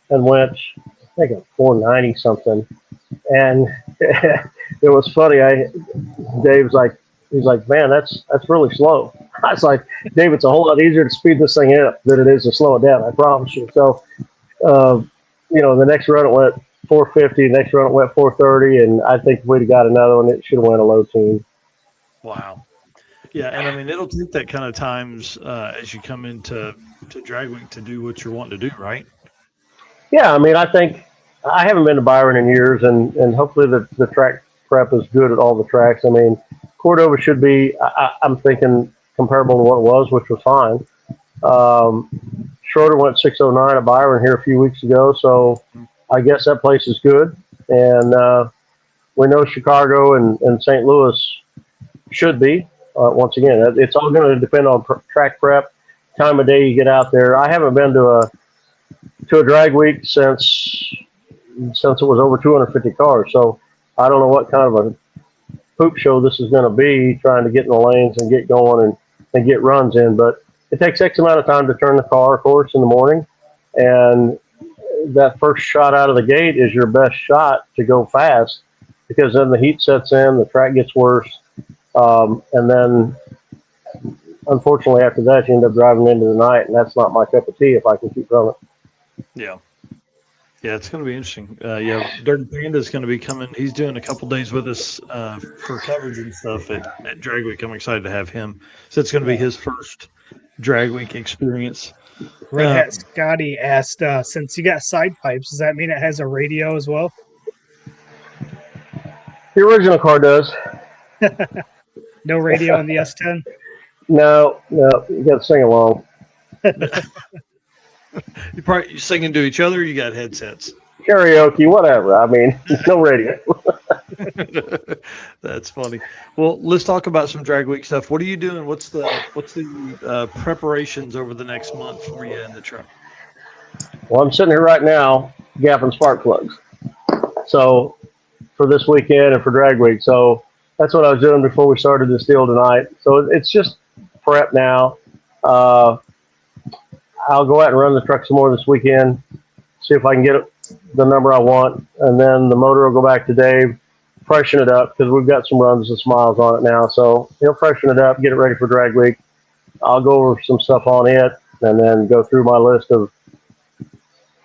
and went, I think, 490 something. And it was funny. Dave's like, he's like, man, that's really slow. I was like, Dave, it's a whole lot easier to speed this thing up than it is to slow it down. I promise you. So, the next run it went 450. The next run it went 430, and I think if we'd have got another one, it should have went a low team. Wow. Yeah, and I mean, it'll take that kind of times as you come into drag week to do what you're wanting to do, right? Yeah, I mean, I think I haven't been to Byron in years, and hopefully the track prep is good at all the tracks. I mean, Cordova should be, I'm thinking, comparable to what it was, which was fine. Schroeder went 609 at Byron here a few weeks ago, so I guess that place is good. And we know Chicago and St. Louis should be. Once again, it's all going to depend on track prep, time of day you get out there. I haven't been to a drag week since it was over 250 cars, so I don't know what kind of a poop show this is going to be, trying to get in the lanes and get going and get runs in. But it takes X amount of time to turn the car, of course, in the morning, and that first shot out of the gate is your best shot to go fast, because then the heat sets in, the track gets worse. And then, unfortunately, after that, you end up driving into the night, and that's not my cup of tea if I can keep running. Yeah. Yeah, it's going to be interesting. Dirty Panda is going to be coming. He's doing a couple days with us for coverage and stuff at Drag Week. I'm excited to have him. So it's going to be his first Drag Week experience. Red Hat Scotty asked, since you got side pipes, does that mean it has a radio as well? The original car does. No radio in the S10? No, you got to sing along. You singing to each other, or you got headsets? Karaoke, whatever. I mean, no radio. That's funny. Well, let's talk about some drag week stuff. What are you doing? What's the preparations over the next month for you in the truck? Well, I'm sitting here right now gapping spark plugs. So for this weekend and for drag week. So that's what I was doing before we started this deal tonight. So it's just prep now. I'll go out and run the truck some more this weekend, see if I can get the number I want, and then the motor will go back to Dave, freshen it up, because we've got some runs and smiles on it now. So he'll freshen it up, get it ready for drag week. I'll go over some stuff on it, and then go through my list of,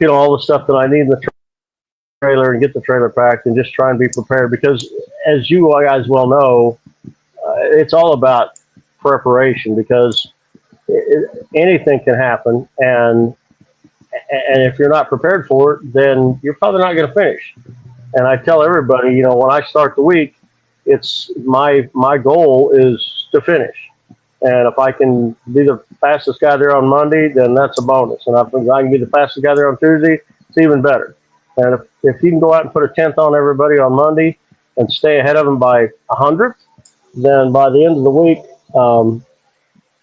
all the stuff that I need in the trailer, and get the trailer packed, and just try and be prepared, because as you guys well know, it's all about preparation, because anything can happen, and if you're not prepared for it, then you're probably not going to finish. And I tell everybody, when I start the week, it's my goal is to finish. And if I can be the fastest guy there on Monday, then that's a bonus. And if I can be the fastest guy there on Tuesday, it's even better. And if you can go out and put a 10th on everybody on Monday and stay ahead of them by 100th, then by the end of the week,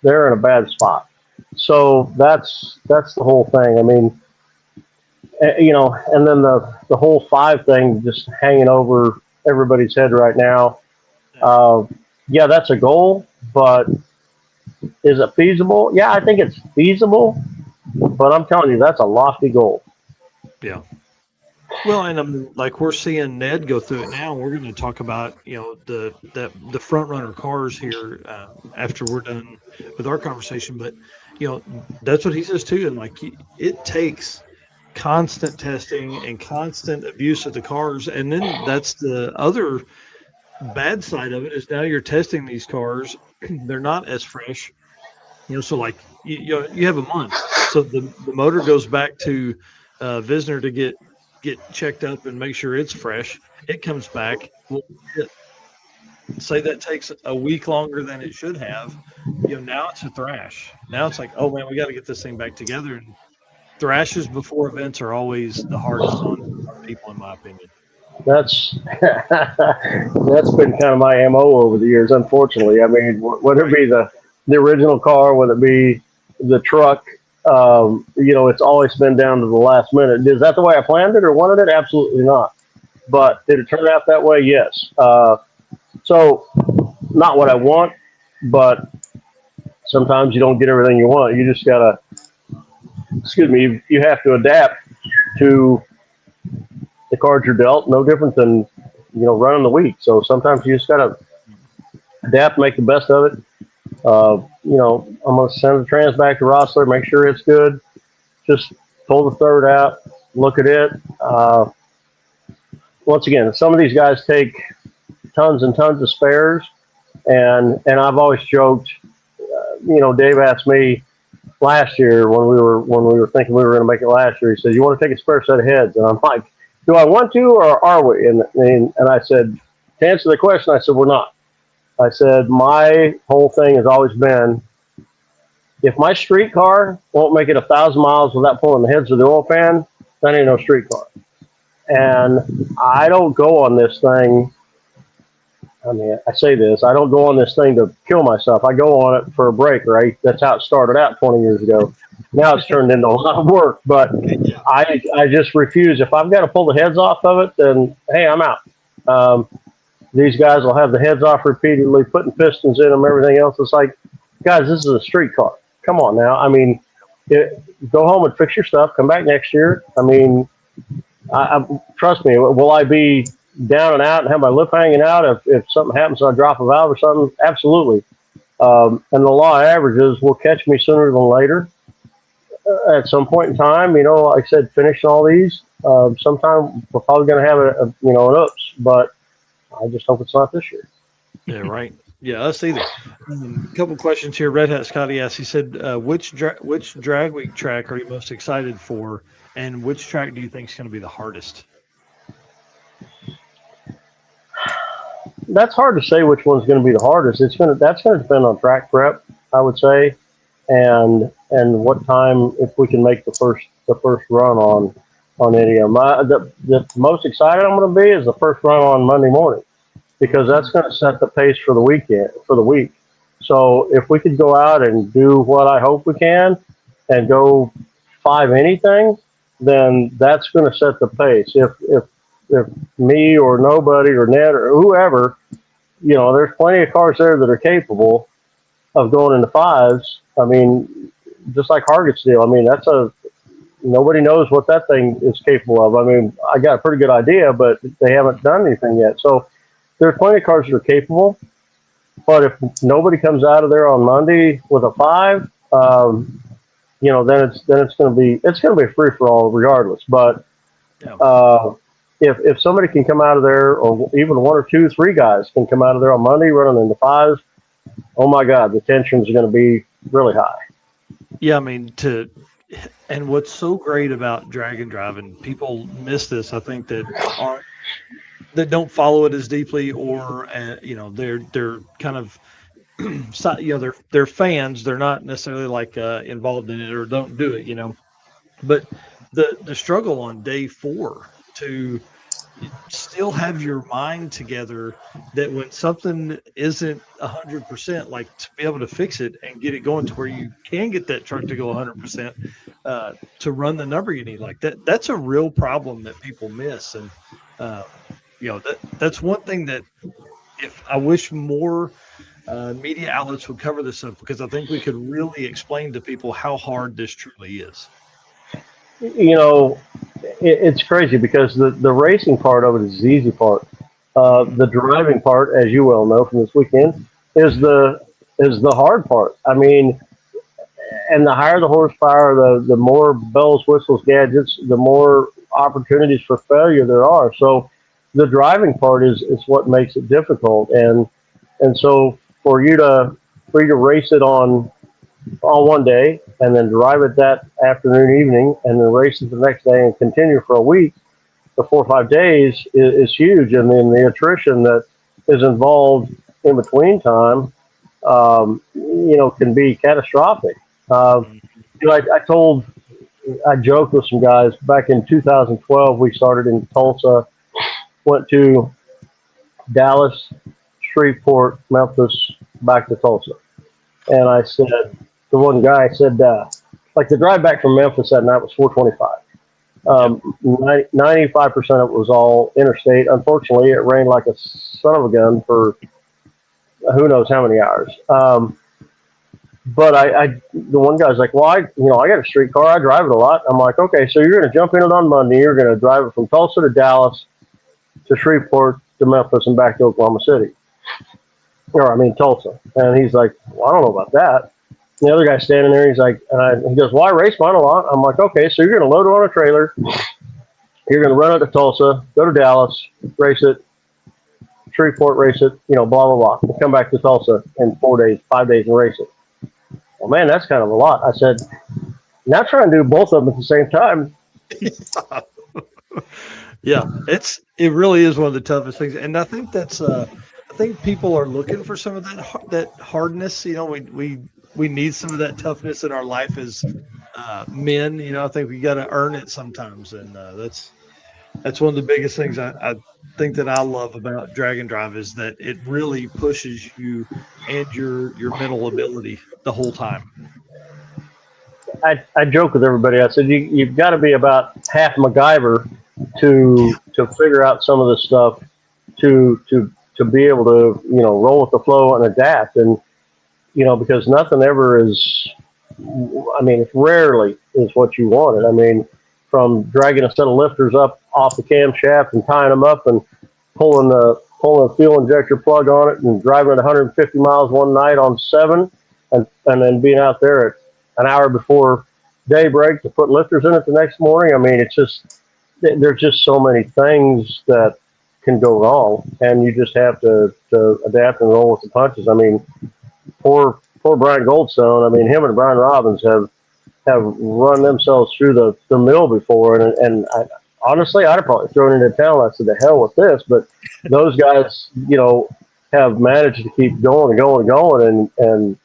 they're in a bad spot. So that's the whole thing. I mean, and then the whole 5 thing just hanging over everybody's head right now. Yeah, that's a goal, but is it feasible? Yeah, I think it's feasible, but I'm telling you, that's a lofty goal. Yeah. Well, and like we're seeing Ned go through it now. We're going to talk about the front runner cars here after we're done with our conversation. But that's what he says too. And like it takes constant testing and constant abuse of the cars, and then that's the other bad side of it is now you're testing these cars. They're not as fresh, so like you have a month. So the motor goes back to Visner to get checked up and make sure it's fresh. It comes back. Well, say that takes a week longer than it should have. Now it's a thrash. Now it's like, oh man, we got to get this thing back together. And thrashes before events are always the hardest on people, in my opinion. That's that's been kind of my MO over the years, unfortunately. I mean, whether it be the original car, whether it be the truck, it's always been down to the last minute. Is that the way I planned it or wanted it? Absolutely not. But did it turn out that way? Yes. So not what I want, but sometimes you don't get everything you want. You just gotta, you have to adapt to the cards you're dealt. No different than running the week. So sometimes you just gotta adapt, make the best of it. I'm gonna send the trans back to Rossler, make sure it's good. Just pull the third out, look at it. Once again, some of these guys take tons and tons of spares, and I've always joked. Dave asked me last year when we were thinking we were going to make it last year. He said, "You want to take a spare set of heads?" And I'm like, "Do I want to, or are we?" And I said, to answer the question, I said, "We're not." I said, my whole thing has always been, if my street car won't make it 1,000 miles without pulling the heads of the oil pan, that ain't no street car. And I don't go on this thing. I mean, I say this, I don't go on this thing to kill myself. I go on it for a break, right? That's how it started out 20 years ago. Now it's turned into a lot of work, but I just refuse. If I've got to pull the heads off of it, then hey, I'm out. These guys will have the heads off repeatedly, putting pistons in them, everything else. It's like, guys, this is a street car. Come on now. I mean, go home and fix your stuff. Come back next year. I mean, trust me, will I be down and out and have my lip hanging out if something happens and I drop a valve or something? Absolutely. And the law of averages will catch me sooner than later. At some point in time, like I said, finishing all these, sometime we're probably going to have an oops, but I just hope it's not this year. Yeah, right. Yeah, us either. A couple questions here. Red Hat Scotty asked, he said, which drag week track are you most excited for, and which track do you think is going to be the hardest? That's hard to say which one's going to be the hardest. That's going to depend on track prep, I would say, and what time, if we can make the first run on any of them. The most excited I'm going to be is the first run on Monday morning, because that's going to set the pace for the week. So if we could go out and do what I hope we can and go 5 anything, then that's going to set the pace. If me or nobody or Ned or whoever, there's plenty of cars there that are capable of going into 5s. I mean, just like Hargett's deal. I mean, nobody knows what that thing is capable of. I mean, I got a pretty good idea, but they haven't done anything yet. So there's plenty of cars that are capable. But if nobody comes out of there on Monday with a 5, then it's going to be a free for all regardless. But if somebody can come out of there, or even 1 or 2, 3 guys can come out of there on Monday running into 5s, oh my God, the tensions are going to be really high. Yeah, I mean, and what's so great about drag and drive, and people miss this, I think, that don't follow it as deeply, or they're kind of they're fans. They're not necessarily like involved in it or don't do it, But the struggle on day 4 to still have your mind together, that when something isn't 100%, like to be able to fix it and get it going to where you can get that truck to go 100%, to run the number you need, like that's a real problem that people miss. And that's one thing that if I wish more media outlets would cover this up, because I think we could really explain to people how hard this truly is. It's crazy because the racing part of it is the easy part. The driving part, as you well know from this weekend, is the hard part. I mean, and the higher the horsepower, the more bells, whistles, gadgets, the more opportunities for failure there are. So the driving part is what makes it difficult. And so for you to race it on one day and then drive it that afternoon, evening, and then race it the next day and continue for a week, the 4 or 5 days is huge. And then the attrition that is involved in between time, can be catastrophic. I joked with some guys back in 2012. We started in Tulsa, went to Dallas, Shreveport, Memphis, back to Tulsa. And I said, the one guy said, like the drive back from Memphis that night was 425. 95% of it was all interstate. Unfortunately, it rained like a son of a gun for who knows how many hours. But the one guy's like, well, I got a street car. I drive it a lot. I'm like, okay, so you're going to jump in it on Monday. You're going to drive it from Tulsa to Dallas to Shreveport to Memphis and back to Oklahoma City. Tulsa. And he's like, well, I don't know about that. And the other guy's standing there. He's like, he goes, well, I race mine a lot. I'm like, okay, so you're going to load it on a trailer. You're going to run it to Tulsa, go to Dallas, race it, Shreveport, race it, blah, blah, blah. And come back to Tulsa in 4 days, 5 days and race it. Well, man, that's kind of a lot. I said, now try and do both of them at the same time. Yeah, it really is one of the toughest things. And I think I think people are looking for some of that hardness. We need some of that toughness in our life as men. I think we got to earn it sometimes, and that's one of the biggest things I think that I love about Drag and Drive is that it really pushes you and your mental ability the whole time. I joke with everybody. I said you've got to be about half MacGyver to figure out some of this stuff to be able to roll with the flow and adapt. And because nothing ever is, it rarely is what you wanted. From dragging a set of lifters up off the camshaft and tying them up and pulling a fuel injector plug on it and driving at 150 miles one night on 7 and then being out there at an hour before daybreak to put lifters in it the next morning. It's just, there's just so many things that can go wrong, and you just have to adapt and roll with the punches. Poor Brian Goldstone. Him and Brian Robbins have run themselves through the mill before, and honestly, I'd have probably thrown it in town. I said, the hell with this. But those guys, have managed to keep going and going and going, and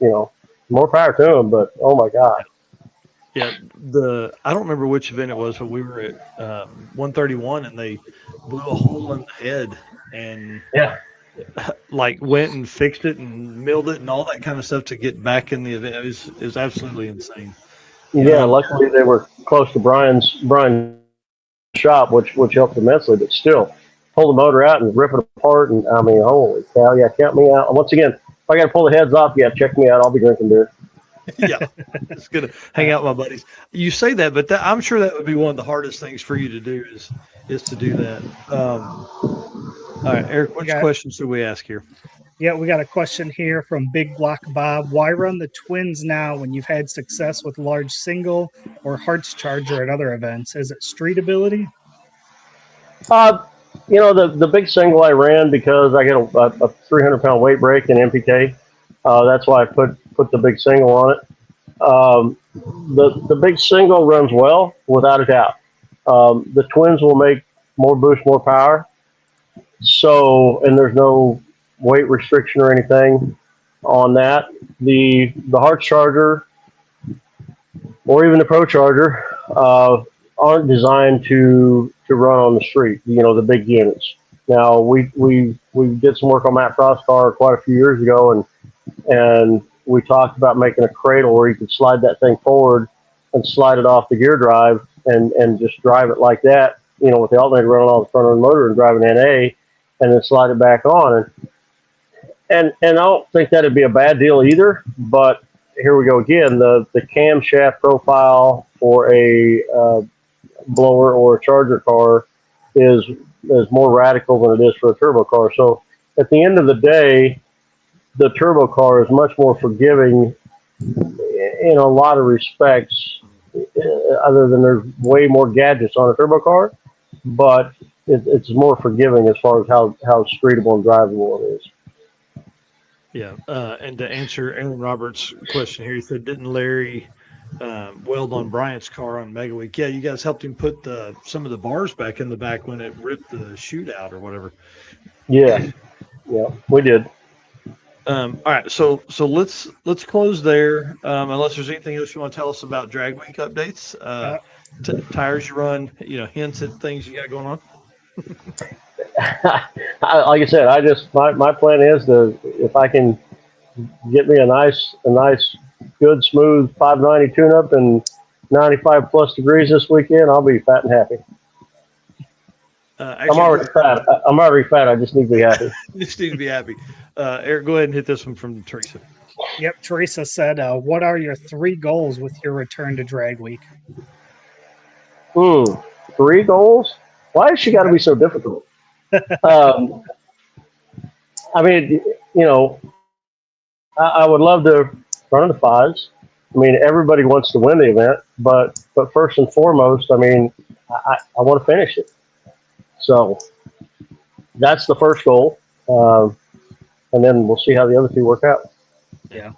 more power to them. But oh my God. Yeah, I don't remember which event it was, but we were at 131 and they blew a hole in the head and went and fixed it and milled it and all that kind of stuff to get back in the event. It was absolutely insane. Yeah, luckily they were close to Brian's shop, which helped immensely. But still, pull the motor out and rip it apart, and holy cow! Yeah, count me out. Once again, if I got to pull the heads off, check me out. I'll be drinking beer. Yeah, it's good to hang out with my buddies. You say that, but I'm sure that would be one of the hardest things for you to do is to do that. All right, Eric, which questions do we ask here? Yeah, we got a question here from Big Block Bob. Why run the twins now when you've had success with large single or Hearts Charger at other events? Is it street ability? The big single I ran because I get a 300-pound weight break in MPK. That's why I put the big single on it. The big single runs well, without a doubt. The twins will make more boost, more power. So, and there's no weight restriction or anything on that. The Hearts Charger or even the Pro Charger aren't designed to run on the street. The big units. Now we did some work on Matt Frost's car quite a few years ago, and we talked about making a cradle where you could slide that thing forward and slide it off the gear drive and just drive it like that, with the alternator running on the front of the motor and driving NA and then slide it back on. And I don't think that'd be a bad deal either, but here we go again. The camshaft profile for a blower or a charger car is more radical than it is for a turbo car. So at the end of the day, the turbo car is much more forgiving in a lot of respects, other than there's way more gadgets on a turbo car. But it's more forgiving as far as how streetable and drivable it is. Yeah. And to answer Aaron Roberts' question here, he said, didn't Larry weld on Bryant's car on Mega Week? Yeah, you guys helped him put some of the bars back in the back when it ripped the shootout or whatever. Yeah, we did. All right, so let's close there. Unless there's anything else you want to tell us about Drag Week updates, tires you run, hints at things you got going on. Like I said, my plan is if I can get me a nice good smooth 590 tune up and 95 plus degrees this weekend, I'll be fat and happy. Actually, I'm already fat. I just need to be happy. Just need to be happy. Eric, go ahead and hit this one from Teresa. Yep, Teresa said, what are your 3 goals with your return to Drag Week? 3 goals? Why has she got to be so difficult? I mean, I would love to run in the 5s. I mean, everybody wants to win the event, but first and foremost, I mean, I want to finish it. So that's the first goal, and then we'll see how the other 2 work out. Yeah.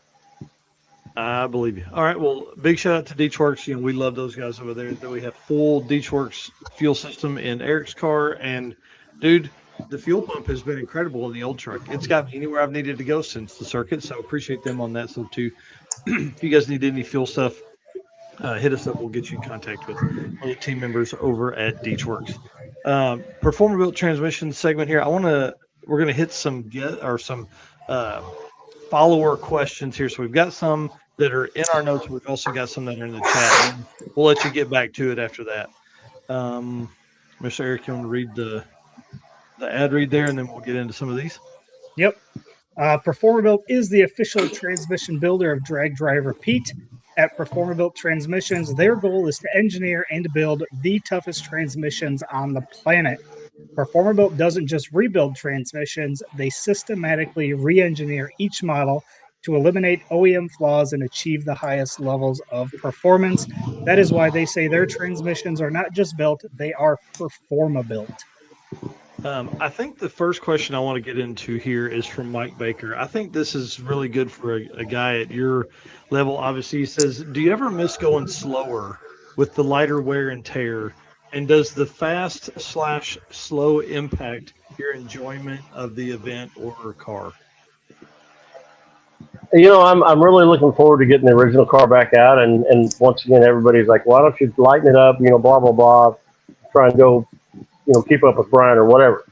I believe you. All right. Well, big shout out to Deechworks. We love those guys over there. That we have full Deechworks fuel system in Eric's car, and dude, the fuel pump has been incredible in the old truck. It's got me anywhere I've needed to go since the circuit. So appreciate them on that stuff too. If you guys need any fuel stuff, hit us up. We'll get you in contact with one of the team members over at Deechworks. Performer built transmission segment here. We're gonna hit some follower questions here. So we've got some that are in our notes. We've also got some that are in the chat. We'll let you get back to it after that. Mr. Eric, you want to read the ad read there, and then we'll get into some of these? Yep. Performer Built is the official transmission builder of Drag Drive Repeat. At Performer Built Transmissions, their goal is to engineer and build the toughest transmissions on the planet. Performer Built doesn't just rebuild transmissions, they systematically re-engineer each model to eliminate OEM flaws and achieve the highest levels of performance. That is why they say their transmissions are not just built, they are Performa-built. I think the first question I want to get into here is from Mike Baker. I think this is really good for a guy at your level. Obviously, he says, do you ever miss going slower with the lighter wear and tear? And does the fast/slow impact your enjoyment of the event or car? I'm really looking forward to getting the original car back out. And once again, everybody's like, why don't you lighten it up, blah, blah, blah, try and go, keep up with Brian or whatever.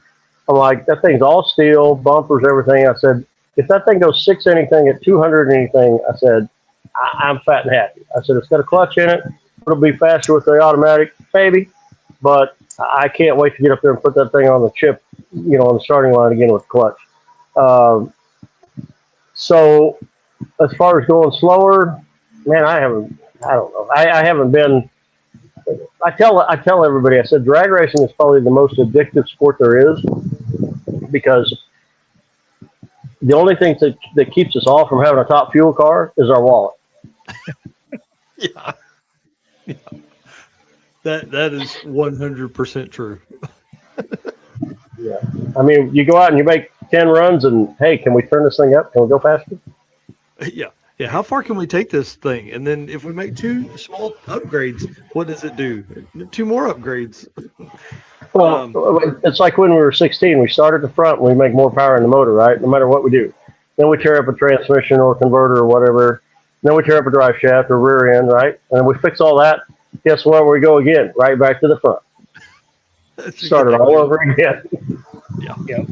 I'm like, that thing's all steel, bumpers, everything. I said, if that thing goes 6 anything at 200 anything, I said, I'm fat and happy. I said, it's got a clutch in it. It'll be faster with the automatic, baby. But I can't wait to get up there and put that thing on the chip, on the starting line again with the clutch. So as far as going slower, man, I don't know. I haven't been. I tell everybody, I said, drag racing is probably the most addictive sport there is, because the only thing that keeps us all from having a top fuel car is our wallet. Yeah. That is 100% true. Yeah. I mean, you go out and you make 10 runs and, hey, can we turn this thing up? Can we go faster? Yeah. Yeah. How far can we take this thing? And then if we make 2 small upgrades, what does it do? 2 more upgrades. Well, it's like when we were 16, we start at the front and we make more power in the motor, right? No matter what we do. Then we tear up a transmission or converter or whatever. Then we tear up a drive shaft or rear end, right? And then we fix all that. Guess where we go again? Right back to the front. Start it all over again. Yeah. Yep.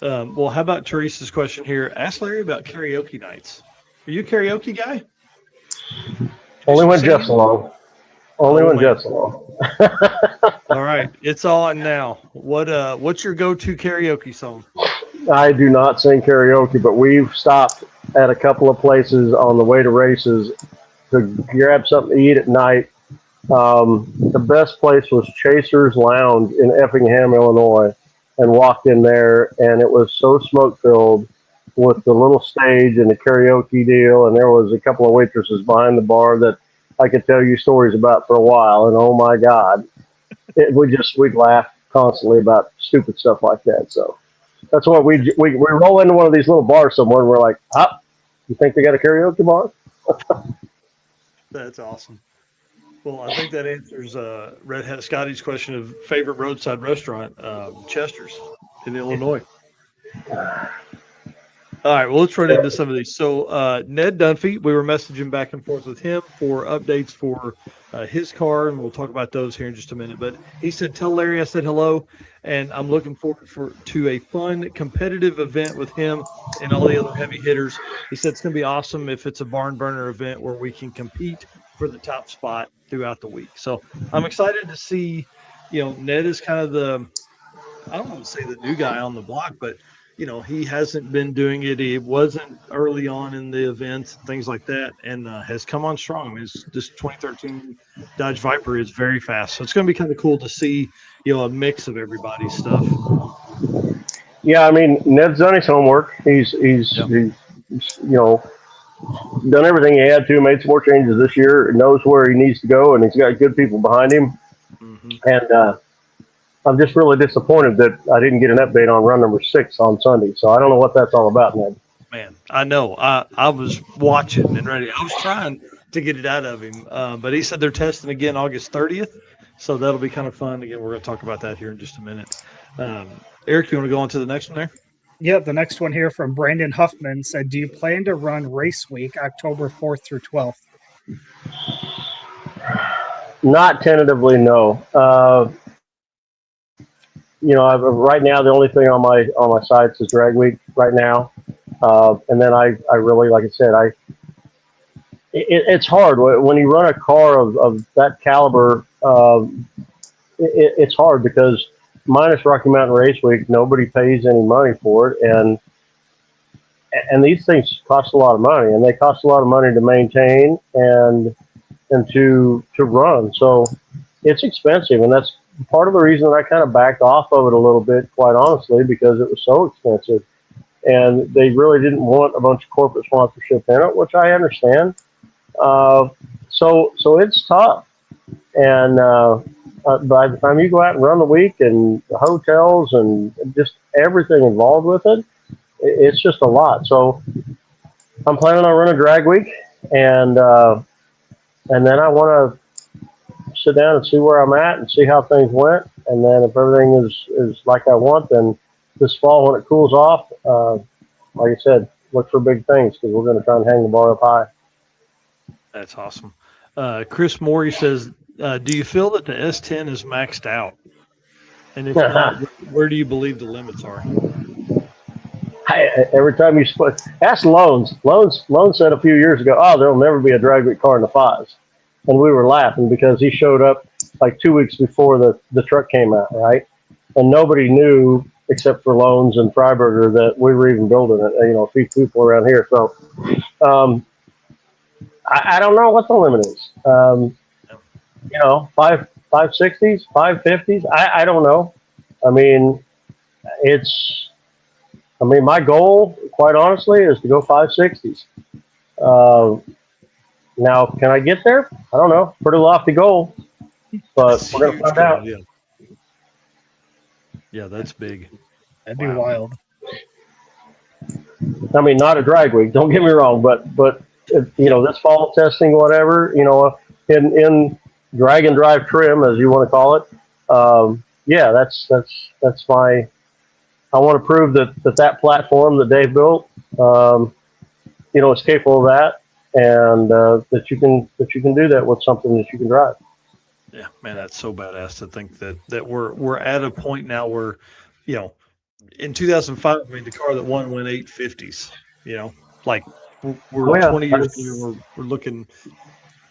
Well, how about Teresa's question here? Ask Larry about karaoke nights. Are you a karaoke guy? Only when Jeff's along. Only when Jeff's along. All right, it's on now. What's your go-to karaoke song? I do not sing karaoke, but we've stopped at a couple of places on the way to races to grab something to eat at night. The best place was Chaser's Lounge in Effingham, Illinois, and walked in there, and it was so smoke-filled with the little stage and the karaoke deal, and there was a couple of waitresses behind the bar that I could tell you stories about for a while, and oh my God, we'd laugh constantly about stupid stuff like that. So that's what we roll into one of these little bars somewhere, and we're like, you think they got a karaoke bar? That's awesome. Well, I think that answers Red Hat Scotty's question of favorite roadside restaurant, Chester's in Illinois. All right, well, let's run into some of these. So Ned Dunphy, we were messaging back and forth with him for updates for his car, and we'll talk about those here in just a minute. But he said, tell Larry I said hello, and I'm looking forward to a fun, competitive event with him and all the other heavy hitters. He said it's going to be awesome if it's a barn burner event where we can compete for the top spot throughout the week. So I'm excited to see, Ned is kind of I don't want to say the new guy on the block, but he hasn't been doing it. He wasn't early on in the events, things like that, and has come on strong. This 2013 Dodge Viper is very fast, so it's going to be kind of cool to see, a mix of everybody's stuff. Yeah, I mean, Ned's done his homework. He's done everything he had to, made some more changes this year, knows where he needs to go, and he's got good people behind him. Mm-hmm. And I'm just really disappointed that I didn't get an update on run number 6 on Sunday. So I don't know what that's all about, Ned. Man, I know. I was watching and ready. I was trying to get it out of him, but he said they're testing again August 30th. So that'll be kind of fun. Again, we're going to talk about that here in just a minute. Eric, you want to go on to the next one there? Yep, the next one here from Brandon Huffman said, do you plan to run race week October 4th through 12th? Not tentatively, no. Right now the only thing on my sites is drag week right now, and then I really, like I said, it's hard when you run a car of that caliber. It's hard because minus Rocky Mountain Race Week, nobody pays any money for it, and these things cost a lot of money, and they cost a lot of money to maintain and to run. So it's expensive, and that's part of the reason that I kind of backed off of it a little bit, quite honestly, because it was so expensive, and they really didn't want a bunch of corporate sponsorship in it, which I understand. So it's tough, and by the time you go out and run the week and the hotels and just everything involved with it, it's just a lot. So I'm planning on running drag week, and then I want to sit down and see where I'm at and see how things went. And then if everything is like I want, then this fall when it cools off, like I said, look for big things because we're going to try and hang the bar up high. That's awesome. Chris Morey says, do you feel that the S10 is maxed out? And if not, where do you believe the limits are? Every time you split, ask Loans. Loans said a few years ago, there'll never be a drag week car in the 5s. And we were laughing because he showed up like 2 weeks before the truck came out, right? And nobody knew except for Loans and Freiberger that we were even building it, a few people around here. So I don't know what the limit is. 560s, 550s. I don't know. I mean, my goal, quite honestly, is to go 560s. Now, can I get there? I don't know. Pretty lofty goal, but we're going to find out. Yeah, that's big. That'd be wild. I mean, not a drag week. Don't get me wrong, but this fall testing, whatever, in drag and drive trim, as you want to call it. Yeah, that's my. I want to prove that platform that Dave built, is capable of that, and that you can do that with something that you can drive. Yeah, man, that's so badass to think that we're at a point now where, in 2005, I mean, the car that won went 850s. Like we're 20 years later, we're looking,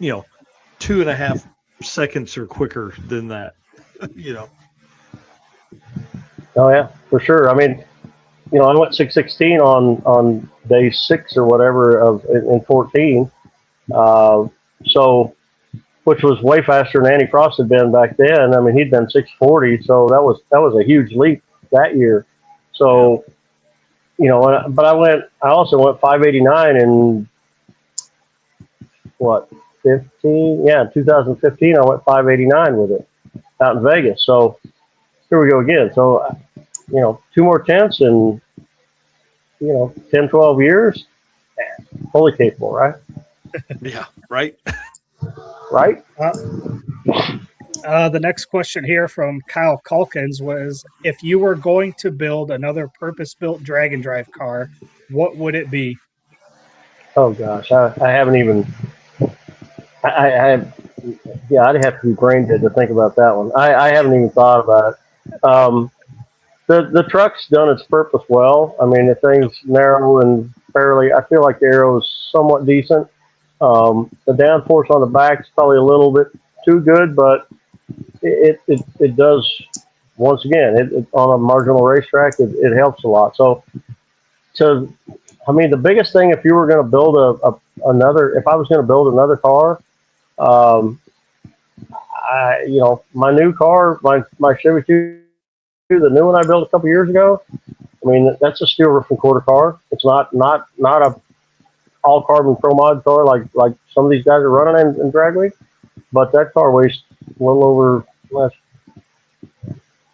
2.5 seconds or quicker than that. Oh yeah, for sure. I mean, I went 616 on day 6 or whatever in 14. So, which was way faster than Andy Frost had been back then. I mean, he'd been 640, so that was a huge leap that year. So, but I also went 589 in what, 15? Yeah, 2015 I went 589 with it. out in Vegas. So here we go again. So, 2 more tents in, 10, 12 years, fully capable, right? Yeah, right. Right? The next question here from Kyle Calkins was, if you were going to build another purpose-built drag and drive car, what would it be? Oh gosh, I haven't even. I'd have to be brain dead to think about that one. I haven't even thought about it. The truck's done its purpose well. I mean, the thing's narrow and fairly. I feel like the aero is somewhat decent. The downforce on the back is probably a little bit too good, but it does. Once again, on a marginal racetrack, it helps a lot. So, the biggest thing, if you were going to build if I was going to build another car, my new car, my Chevy 2, the new one I built a couple years ago. I mean, that's a steel roof and quarter car. It's not a all carbon pro mod car like some of these guys are running in drag week, but that car weighs a little over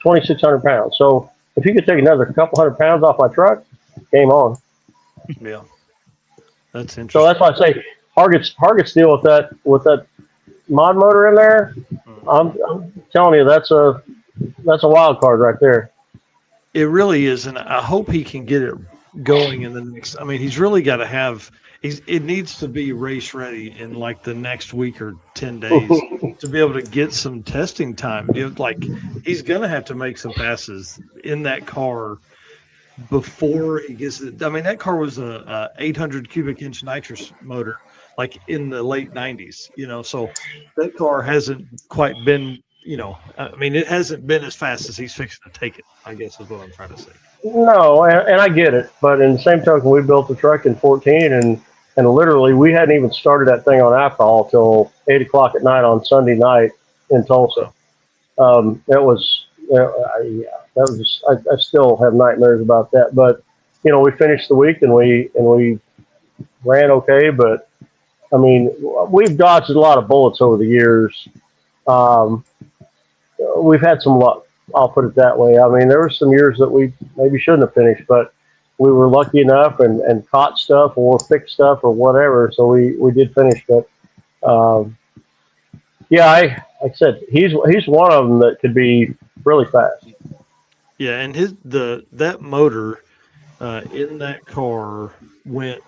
2,600 pounds. So if you could take another couple hundred pounds off my truck, game on. Yeah, that's interesting. So that's why I say Hargett steel with that mod motor in there. I'm telling you, that's a wild card right there. It really is, and I hope he can get it going in the next. I mean, he's really got to have. It needs to be race ready in like the next week or 10 days to be able to get some testing time. He's going to have to make some passes in that car before he gets it. I mean, that car was a 800 cubic inch nitrous motor, like in the late 90s. So that car hasn't quite been. I mean, it hasn't been as fast as he's fixing to take it, I guess is what I'm trying to say. No, and I get it. But in the same token, we built the truck in 14, and literally we hadn't even started that thing on alcohol till 8 o'clock at night on Sunday night in Tulsa. It was, that was just, I still have nightmares about that. But, we finished the week and we ran okay. But, I mean, we've dodged a lot of bullets over the years. We've had some luck. I'll put it that way. I mean, there were some years that we maybe shouldn't have finished, but we were lucky enough and caught stuff or fixed stuff or whatever. So we did finish. But like I said, he's one of them that could be really fast. Yeah, and that motor in that car went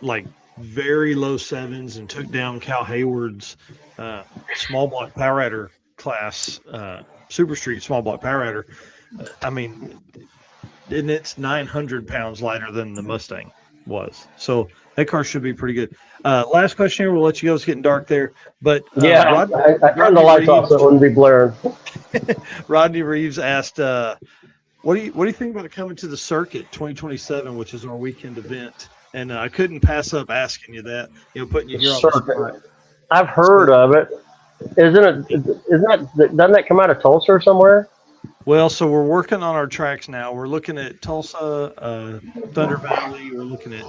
like very low sevens and took down Cal Hayward's small block power adder class Super Street small block power adder. I mean, and it's 900 pounds lighter than the Mustang was. So that car should be pretty good. Last question here. We'll let you go. It's getting dark there. But I turned the lights off so it wouldn't be blaring. Rodney Reeves asked, what do you think about coming to the circuit 2027, which is our weekend event? And I couldn't pass up asking you that, putting you here on the spot. I've heard of it. Doesn't that come out of Tulsa or somewhere? Well, so we're working on our tracks now. We're looking at Tulsa, Thunder Valley. We're looking at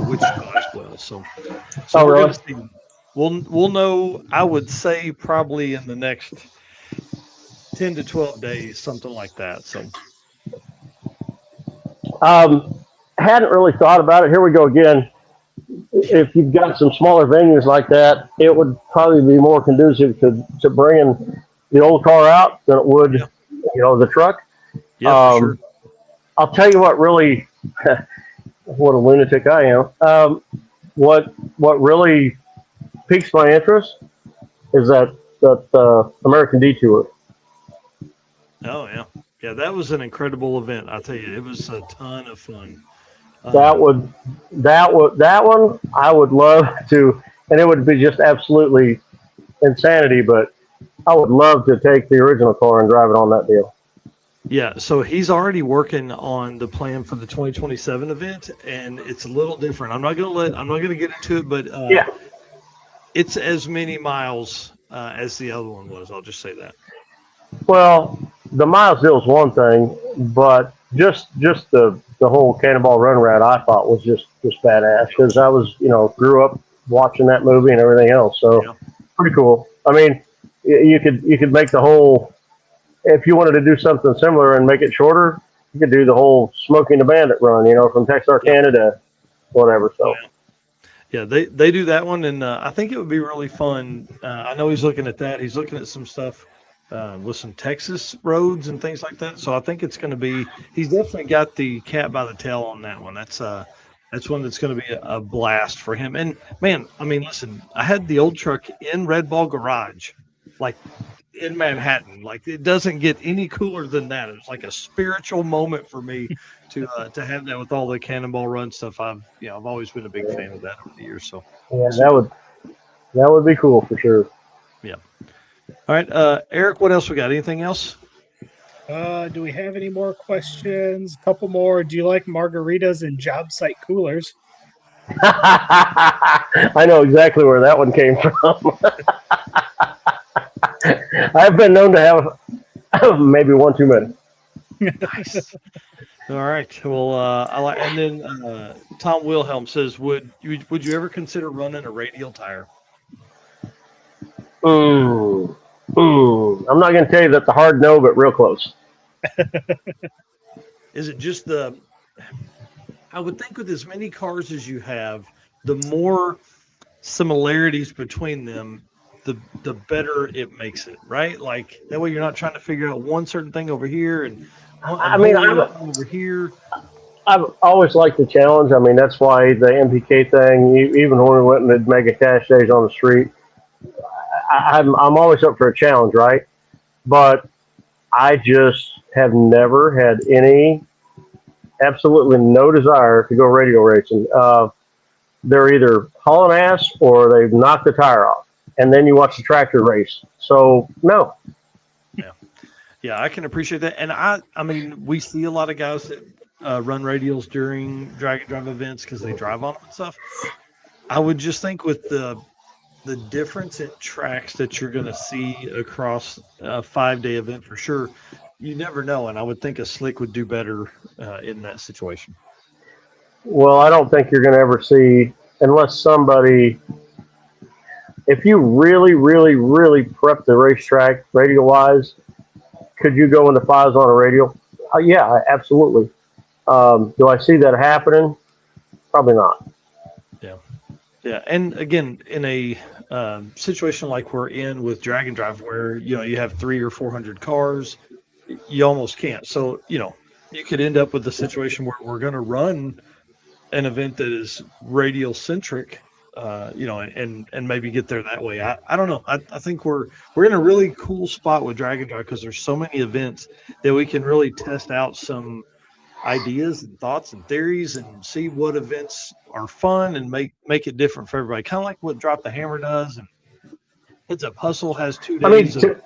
Wichita as well. So we're going to see. We'll know. I would say probably in the next 10 to 12 days, something like that. So, hadn't really thought about it. Here we go again. If you've got some smaller venues like that, it would probably be more conducive to bringing the old car out than it would, the truck. Yeah, for sure. I'll tell you what really, what a lunatic I am. What really piques my interest is that American Detour. Oh yeah, that was an incredible event. I'll tell you, it was a ton of fun. That one I would love to, and it would be just absolutely insanity. But I would love to take the original car and drive it on that deal. Yeah, so he's already working on the plan for the 2027 event, and it's a little different. I'm not gonna get into it, but it's as many miles as the other one was. I'll just say that. Well, the miles deal is one thing, but just the whole Cannonball Run route I thought was just badass because I was grew up watching that movie and everything else. So pretty cool. I mean, you could make the whole, if you wanted to do something similar and make it shorter, you could do the whole Smoking the Bandit run, from Texarkana to whatever. So. Yeah, they do that one, and I think it would be really fun. I know he's looking at that. He's looking at some stuff with some Texas roads and things like that. So I think it's going to be. He's definitely got the cat by the tail on that one. That's one that's going to be a blast for him. And man, I mean, listen, I had the old truck in Red Ball Garage, like in Manhattan. Like it doesn't get any cooler than that. It's like a spiritual moment for me to have that with all the Cannonball Run stuff. I've always been a big fan of that over the years. So yeah, that would be cool for sure. Yeah. All right, Eric, what else we got? Anything else? Do we have any more questions? A couple more. Do you like margaritas and job site coolers? I know exactly where that one came from. I've been known to have maybe one too many. Nice. All right. Well, I like. And then Tom Wilhelm says, would you ever consider running a radial tire? I'm not going to tell you that's a hard no, but real close. Is it just I would think with as many cars as you have, the more similarities between them, the better it makes it, right? Like that way you're not trying to figure out one certain thing over here and over here. I've always liked the challenge. I mean, that's why the MPK thing, even when we went and did mega cash days on the street, I'm always up for a challenge, right? But I just have never had absolutely no desire to go radial racing. They're either hauling ass or they've knocked the tire off, and then you watch the tractor race. So no. Yeah, I can appreciate that, and I mean, we see a lot of guys that run radials during drag and drive events because they drive on them and stuff. I would just think with the difference in tracks that you're going to see across a 5-day event for sure, you never know, and I would think a slick would do better in that situation. Well, I don't think you're going to ever see, unless somebody, if you really, really, really prep the racetrack radial-wise, could you go into fives on a radial? Yeah, absolutely. Do I see that happening? Probably not. Yeah, and again, in a situation like we're in with drag and drive, where you have 300 or 400 cars, you almost can't. So you could end up with a situation where we're going to run an event that is radial centric, and maybe get there that way. I don't know. I think we're in a really cool spot with drag and drive because there's so many events that we can really test out some ideas and thoughts and theories and see what events are fun and make it different for everybody. Kind of like what Drop the Hammer does, and Heads Up Hustle has 2 days of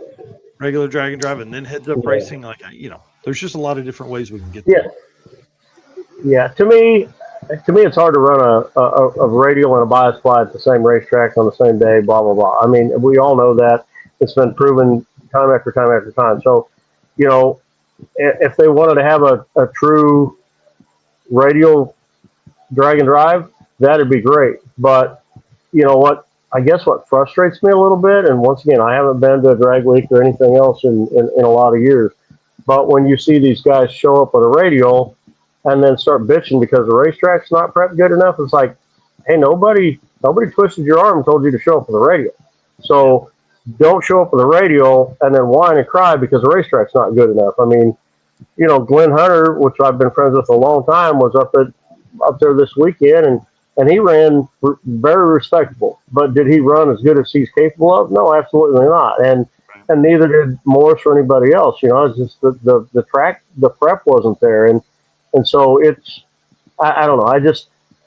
regular drag and drive and then Heads Up racing. Like there's just a lot of different ways we can get there. Yeah. To me, it's hard to run a radial and a bias fly at the same racetrack on the same day. Blah blah blah. I mean, we all know that it's been proven time after time after time. So, if they wanted to have a true radial drag and drive, that'd be great. But you know what? I guess what frustrates me a little bit, and once again, I haven't been to a drag week or anything else in a lot of years. But when you see these guys show up with a radial and then start bitching because the racetrack's not prepped good enough, it's like, hey, nobody twisted your arm and told you to show up with a radial. So don't show up with a radial and then whine and cry because the racetrack's not good enough. I mean, Glenn Hunter, which I've been friends with a long time, was up there this weekend, and he ran very respectable. But did he run as good as he's capable of? No, absolutely not. And neither did Morris or anybody else. It's just the track, the prep wasn't there, and so it's I don't know.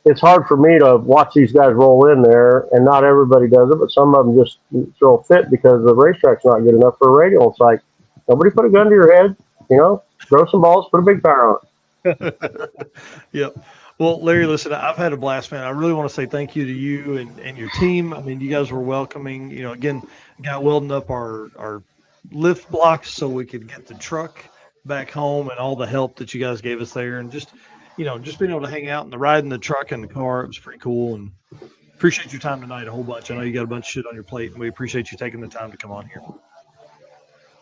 It's hard for me to watch these guys roll in there, and not everybody does it, but some of them just throw a fit because the racetrack's not good enough for a radial. It's like, nobody put a gun to your head, throw some balls, put a big tire on it. Yep. Well, Larry, listen, I've had a blast, man. I really want to say thank you to you and your team. I mean, you guys were welcoming. Again, got welding up our lift blocks so we could get the truck back home, and all the help that you guys gave us there, and just being able to hang out and the ride in the truck and the car, it was pretty cool. And appreciate your time tonight a whole bunch. I know you got a bunch of shit on your plate, and we appreciate you taking the time to come on here.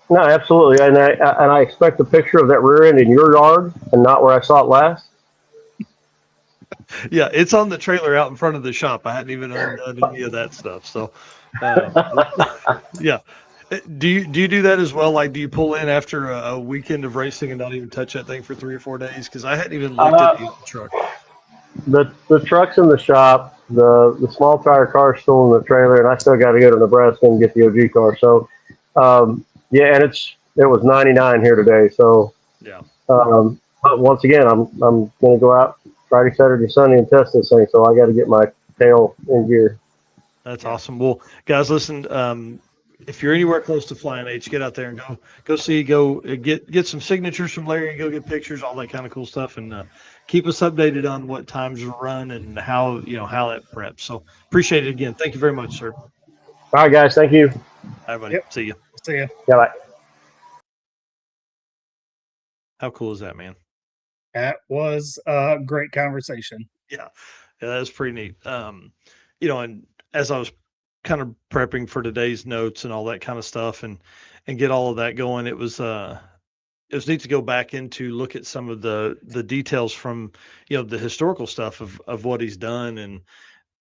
No, absolutely, and I expect a picture of that rear end in your yard and not where I saw it last. Yeah, it's on the trailer out in front of the shop. I hadn't even undone any of that stuff. So, yeah. Do you do that as well? Like, do you pull in after a weekend of racing and not even touch that thing for 3 or 4 days? Because I hadn't even looked at the truck. The truck's in the shop. The small tire car's still in the trailer, and I still got to go to Nebraska and get the OG car. So, yeah, and it was 99 here today. So, Yeah. But once again, I'm going to go out Friday, Saturday, Sunday and test this thing. So I got to get my tail in gear. That's awesome. Well, guys, listen. If you're anywhere close to Flying H, get out there and go get some signatures from Larry and go get pictures, all that kind of cool stuff, and keep us updated on what times run and how that preps. So appreciate it again. Thank you very much, sir. All right, guys. Thank you. All right, buddy. Yep. See you. See ya. Yeah, bye. How cool is that, man? That was a great conversation. Yeah, that's pretty neat. And as I was kind of prepping for today's notes and all that kind of stuff, and get all of that going, it was neat to go back into look at some of the details from the historical stuff of what he's done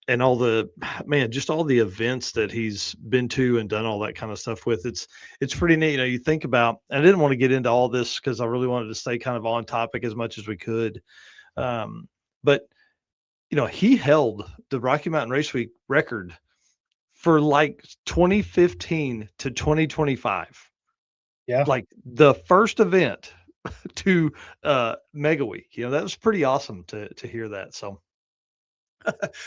and all the just all the events that he's been to and done all that kind of stuff with. It's pretty neat. You think about, and I didn't want to get into all this because I really wanted to stay kind of on topic as much as we could. But he held the Rocky Mountain Race Week record for like 2015 to 2025. Yeah. Like the first event to Mega Week. That was pretty awesome to hear that. So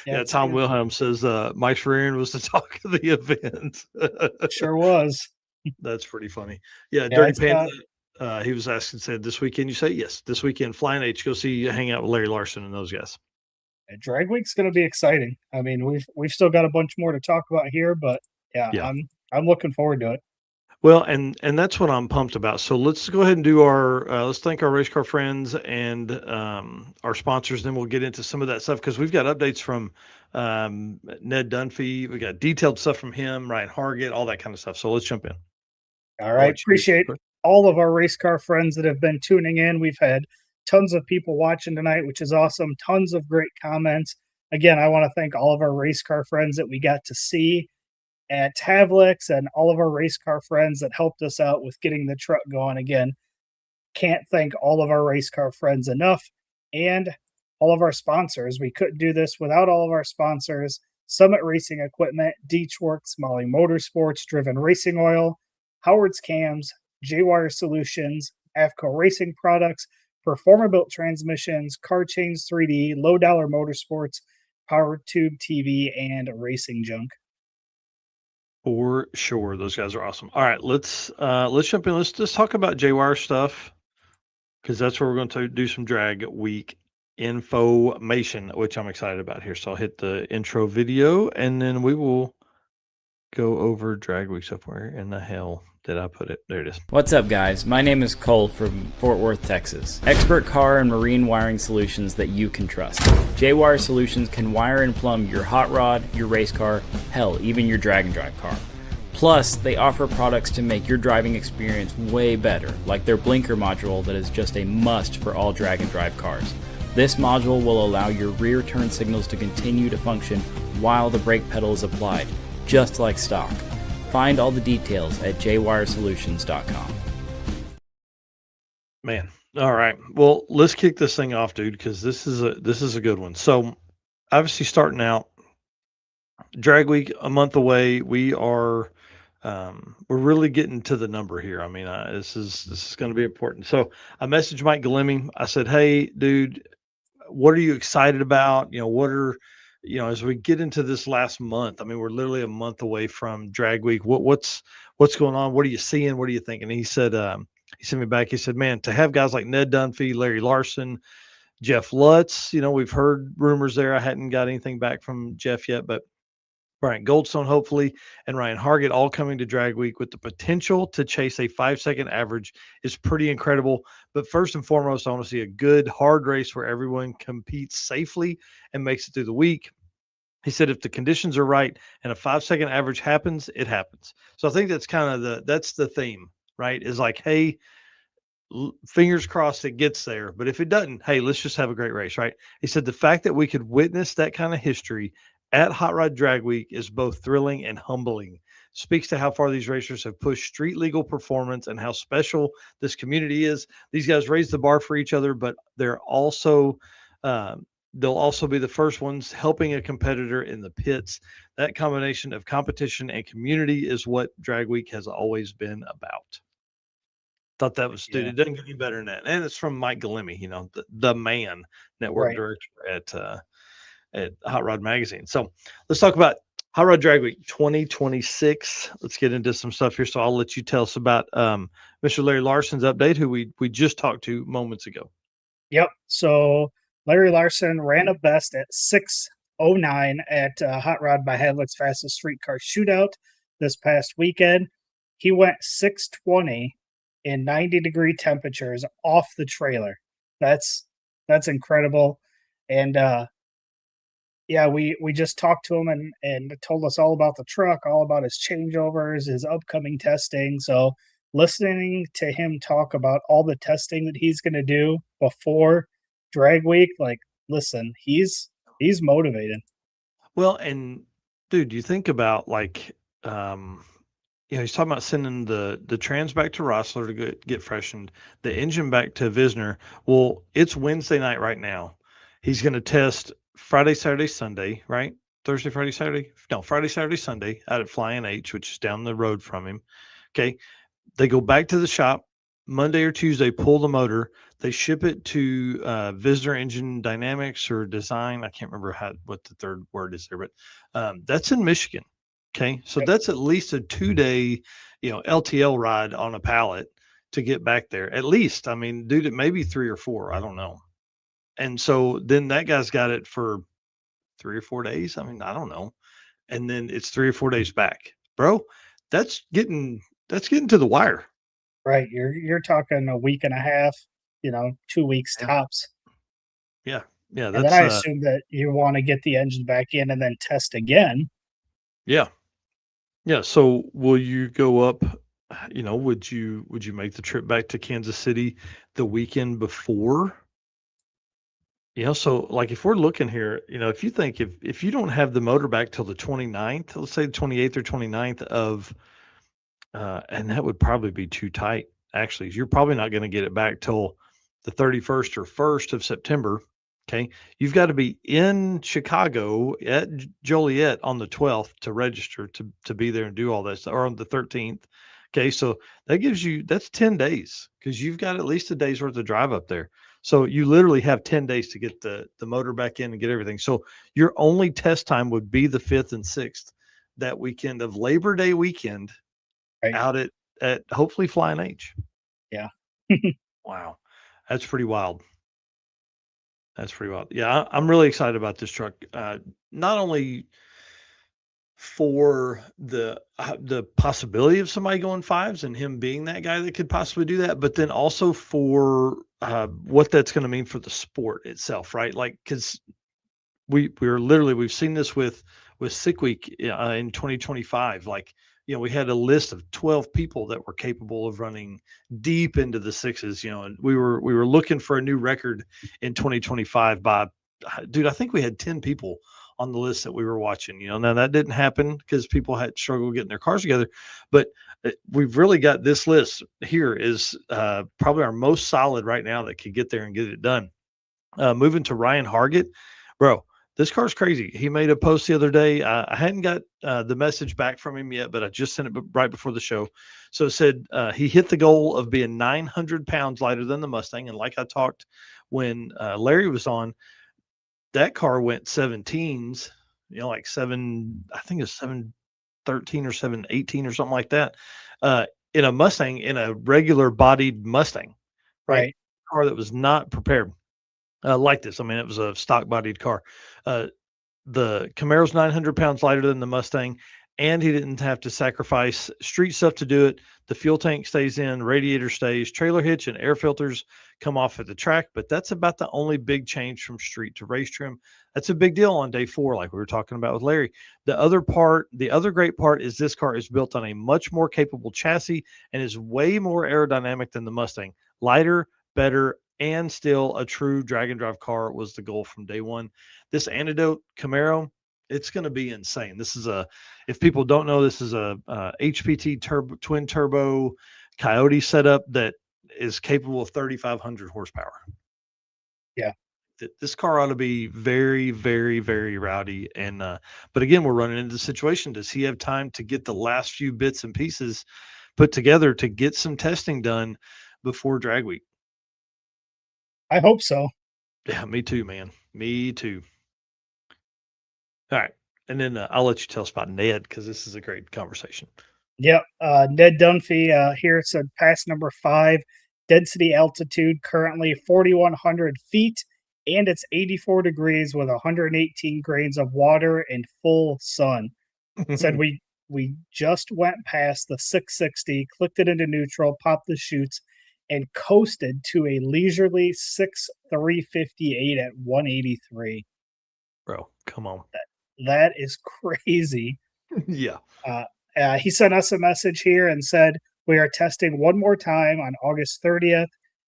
yeah, Tom Wilhelm says Mike Ferrarian was the talk of the event. Sure was. That's pretty funny. Yeah, Dirty Panda, he was asking, said this weekend, you say yes, this weekend, Flying H, go hang out with Larry Larson and those guys. Drag Week's going to be exciting. I mean, we've still got a bunch more to talk about here, but yeah. I'm looking forward to it. Well, and that's what I'm pumped about. So let's go ahead and do our let's thank our race car friends and our sponsors. Then we'll get into some of that stuff because we've got updates from Ned Dunphy. We got detailed stuff from him, Ryan Hargett, all that kind of stuff. So let's jump in. All right. Appreciate all of our race car friends that have been tuning in. We've had tons of people watching tonight, which is awesome. Tons of great comments. Again, I want to thank all of our race car friends that we got to see at Havlik's and all of our race car friends that helped us out with getting the truck going. Again, can't thank all of our race car friends enough, and all of our sponsors. We couldn't do this without all of our sponsors: Summit Racing Equipment, Deechworks, Molly Motorsports, Driven Racing Oil, Howard's Cams, J-Wire Solutions, AFCO Racing Products, Performer Built Transmissions, Car Chains 3D, Low Dollar Motorsports, Power Tube TV, and Racing Junk. For sure, those guys are awesome. All right, let's jump in. Let's just talk about J-Wire stuff because that's where we're going to do some Drag Week information, which I'm excited about here. So I'll hit the intro video, and then we will go over Drag Week stuff. Where in the hell did I put it? There it is. What's up, guys? My name is Cole from Fort Worth, Texas. Expert car and marine wiring solutions that you can trust. J-Wire Solutions can wire and plumb your hot rod, your race car, hell, even your drag and drive car. Plus, they offer products to make your driving experience way better, like their blinker module that is just a must for all drag and drive cars. This module will allow your rear turn signals to continue to function while the brake pedal is applied, just like stock. Find all the details at jwiresolutions.com. Man, all right. Well, let's kick this thing off, dude, because this is a good one. So, obviously, starting out, Drag Week a month away. We are we're really getting to the number here. I mean, this is going to be important. So, I messaged Mike Galemi. I said, "Hey, dude, what are you excited about? What are as we get into this last month, I mean, we're literally a month away from Drag Week. What's going on? What are you seeing? What are you thinking?" He said, he sent me back. He said, "Man, to have guys like Ned Dunphy, Larry Larson, Jeff Lutz, we've heard rumors there. I hadn't got anything back from Jeff yet, but Brian Goldstone, hopefully, and Ryan Hargett all coming to Drag Week with the potential to chase a 5-second average is pretty incredible. But first and foremost, I want to see a good, hard race where everyone competes safely and makes it through the week. He said if the conditions are right and a 5-second average happens, it happens. So I think that's kind of that's the theme, right? Is like, hey, fingers crossed it gets there. But if it doesn't, hey, let's just have a great race, right? He said the fact that we could witness that kind of history at Hot Rod Drag Week is both thrilling and humbling. Speaks to how far these racers have pushed street legal performance and how special this community is. These guys raise the bar for each other, but they're also they'll also be the first ones helping a competitor in the pits. That combination of competition and community is what Drag Week has always been about. Thought that was, dude, Yeah. it doesn't get any better than that. And it's from Mike Galemi, the man, network Right. director at Hot Rod Magazine. So let's talk about Hot Rod Drag Week 2026. Let's get into some stuff here. So I'll let you tell us about Mr. Larry Larson's update, who we just talked to moments ago. Yep. So Larry Larson ran a best at 6:09 at Hot Rod by Havlik's fastest streetcar shootout this past weekend. He went 6:20 in 90-degree temperatures off the trailer. That's incredible. And yeah, we just talked to him and told us all about the truck, all about his changeovers, his upcoming testing. So listening to him talk about all the testing that he's going to do before Drag Week, like, listen, he's motivated. Well, and dude, you think about like, he's talking about sending the trans back to Rossler to get freshened, the engine back to Visner. Well, it's Wednesday night right now. He's going to test Friday, Saturday, Sunday, right? Thursday, Friday, Saturday? No, Friday, Saturday, Sunday out at Flying H, which is down the road from him. Okay. They go back to the shop Monday or Tuesday, pull the motor. They ship it to Visner Engine Dynamics or Design. I can't remember what the third word is there, but that's in Michigan. Okay. So that's at least a 2-day, LTL ride on a pallet to get back there. At least, I mean, dude, it may be 3 or 4. I don't know. And so then that guy's got it for 3 or 4 days. I mean, I don't know. And then it's 3 or 4 days back, bro. That's getting to the wire. Right. You're talking a week and a half, 2 weeks tops. Yeah. And then I assume that you want to get the engine back in and then test again. Yeah. Yeah. So will you go up, would you make the trip back to Kansas City the weekend before? So like if we're looking here, if you think if you don't have the motor back till the 29th, let's say the 28th or 29th of and that would probably be too tight. Actually, you're probably not going to get it back till the 31st or 1st of September. Okay. You've got to be in Chicago at Joliet on the 12th to register to be there and do all this, or on the 13th. Okay. So that's 10 days because you've got at least a day's worth of drive up there. So you literally have 10 days to get the motor back in and get everything. So your only test time would be the 5th and 6th, that weekend of Labor Day weekend, right, out at hopefully Flying H. Yeah. Wow. That's pretty wild. Yeah, I'm really excited about this truck. Not only for the possibility of somebody going 5s and him being that guy that could possibly do that, but then also for what that's going to mean for the sport itself, right? Like, because we've seen this with Sick Week in 2025. Like, we had a list of 12 people that were capable of running deep into the 6s, and we were looking for a new record in 2025 by, dude, I think we had 10 people on the list that we were watching. Now that didn't happen because people had struggled getting their cars together, but we've really got this list here is probably our most solid right now that could get there and get it done. Moving to Ryan Hargett, bro. This car's crazy. He made a post the other day. I hadn't got the message back from him yet, but I just sent it right before the show. So it said he hit the goal of being 900 pounds lighter than the Mustang. And like I talked when Larry was on, that car went 17s, like I think it was 713 or 718 or something like that, in a Mustang, in a regular bodied Mustang, right? Car that was not prepared. Like this. I mean, it was a stock bodied car. The Camaro's 900 pounds lighter than the Mustang, and he didn't have to sacrifice street stuff to do it. The fuel tank stays in, radiator stays, trailer hitch and air filters come off at the track, but that's about the only big change from street to race trim. That's a big deal on day 4, like we were talking about with Larry. The other great part is this car is built on a much more capable chassis and is way more aerodynamic than the Mustang. Lighter, better, and still a true drag and drive car was the goal from day one. This Antidote Camaro, it's going to be insane. This is if people don't know, this is a HPT twin turbo Coyote setup that is capable of 3,500 horsepower. Yeah. This car ought to be very, very, very rowdy. And, but again, we're running into the situation. Does he have time to get the last few bits and pieces put together to get some testing done before drag week? I hope so. Yeah, me too, man. Me too. All right. And then I'll let you tell us about Ned, because this is a great conversation. Yep. Ned Dunphy here said pass number 5, density altitude currently 4,100 feet, and it's 84 degrees with 118 grains of water and full sun. Said we just went past the 660, clicked it into neutral, popped the chutes, and coasted to a leisurely 6,358 at 183. Bro, come on. That is crazy. Yeah. He sent us a message here and said, we are testing one more time on August 30th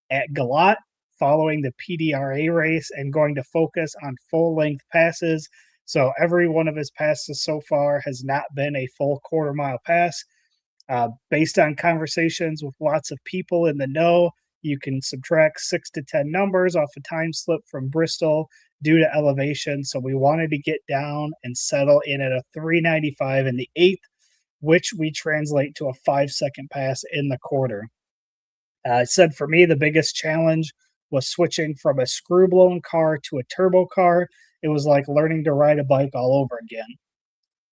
at Galat following the PDRA race and going to focus on full-length passes. So every one of his passes so far has not been a full quarter-mile pass. Based on conversations with lots of people in the know, you can subtract 6 to 10 numbers off a time slip from Bristol due to elevation. So we wanted to get down and settle in at a 395 in the 8th, which we translate to a 5-second pass in the quarter. I said for me, the biggest challenge was switching from a screw-blown car to a turbo car. It was like learning to ride a bike all over again.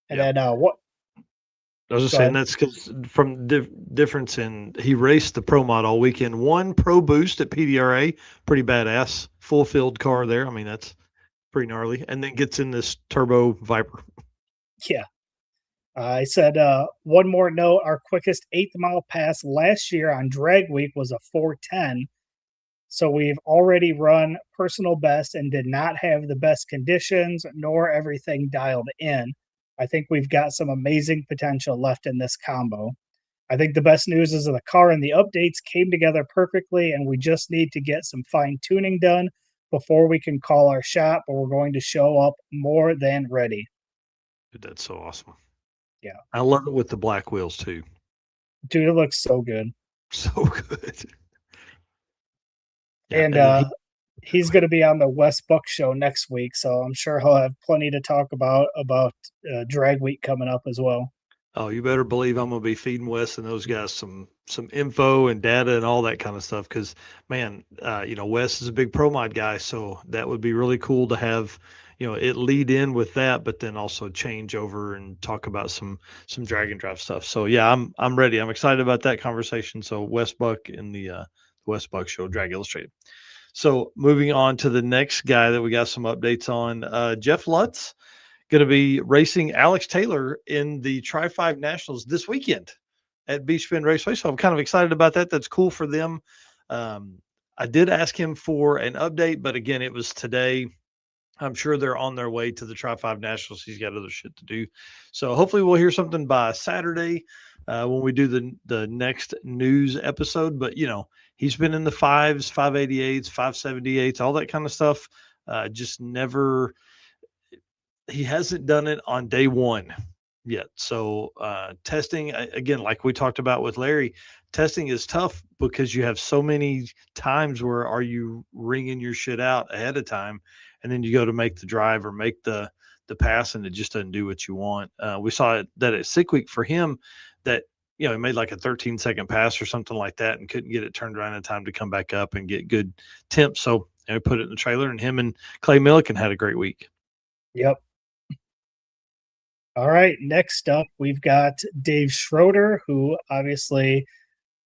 And then what? I was just saying that's because from difference in he raced the Pro Mod all weekend. One Pro Boost at PDRA, pretty badass, full field car there. I mean, that's pretty gnarly. And then gets in this Turbo Viper. Yeah. I said one more note, our quickest 8th mile pass last year on drag week was a 410. So we've already run personal best and did not have the best conditions nor everything dialed in. I think we've got some amazing potential left in this combo. I think the best news is that the car and the updates came together perfectly, and we just need to get some fine tuning done before we can call our shot, but we're going to show up more than ready. Dude, that's so awesome. Yeah. I love it with the black wheels too. Dude, it looks so good. So good. Yeah, and he's going to be on the Wes Buck show next week, so I'm sure he'll have plenty to talk about drag week coming up as well. Oh, you better believe I'm going to be feeding Wes and those guys some info and data and all that kind of stuff. Because, man, Wes is a big Pro Mod guy, so that would be really cool to have, it lead in with that, but then also change over and talk about some drag and drive stuff. So yeah, I'm ready. I'm excited about that conversation. So Wes Buck in the Wes Buck Show, Drag Illustrated. So moving on to the next guy that we got some updates on, Jeff Lutz. Going to be racing Alex Taylor in the Tri-5 Nationals this weekend at Beach Bend Raceway. So I'm kind of excited about that. That's cool for them. I did ask him for an update, but again, it was today. I'm sure they're on their way to the Tri-5 Nationals. He's got other shit to do. So hopefully we'll hear something by Saturday when we do the next news episode. But, he's been in the 5s, 588s, 578s, all that kind of stuff. Just never – he hasn't done it on day one yet. So testing, again, like we talked about with Larry, testing is tough because you have so many times where are you ringing your shit out ahead of time, and then you go to make the drive or make the pass and it just doesn't do what you want. We saw that at Sick Week for him that, he made like a 13-second pass or something like that and couldn't get it turned around in time to come back up and get good temps. So put it in the trailer, and him and Clay Milliken had a great week. Yep. All right, next up, we've got Dave Schroeder, who obviously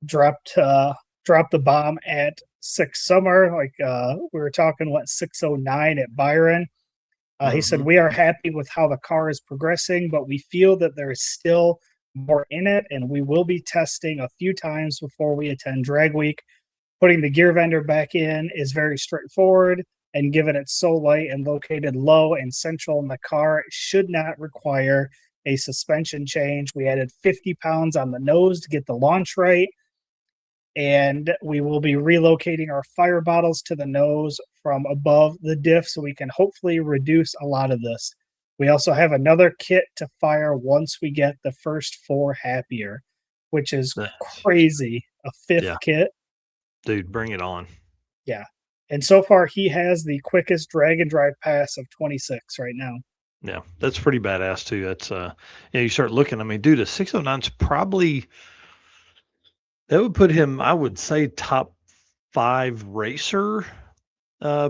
dropped the bomb at Six Summer. Like we were talking, 609 at Byron. He said, "We are happy with how the car is progressing, but we feel that there is still more in it, and we will be testing a few times before we attend Drag Week. Putting the gear vendor back in is very straightforward, and given it's so light and located low and central in the car, it should not require a suspension change. We added 50 pounds on the nose to get the launch right, and we will be relocating our fire bottles to the nose from above the diff so we can hopefully reduce a lot of this. We also have another kit to fire once we get the first 4 happier, which is crazy. A 5th kit. Dude, bring it on. Yeah. And so far, he has the quickest drag and drive pass of 26 right now. Yeah, that's pretty badass too. That's you start looking. I mean, dude, a 609's probably, that would put him, I would say, top 5 racer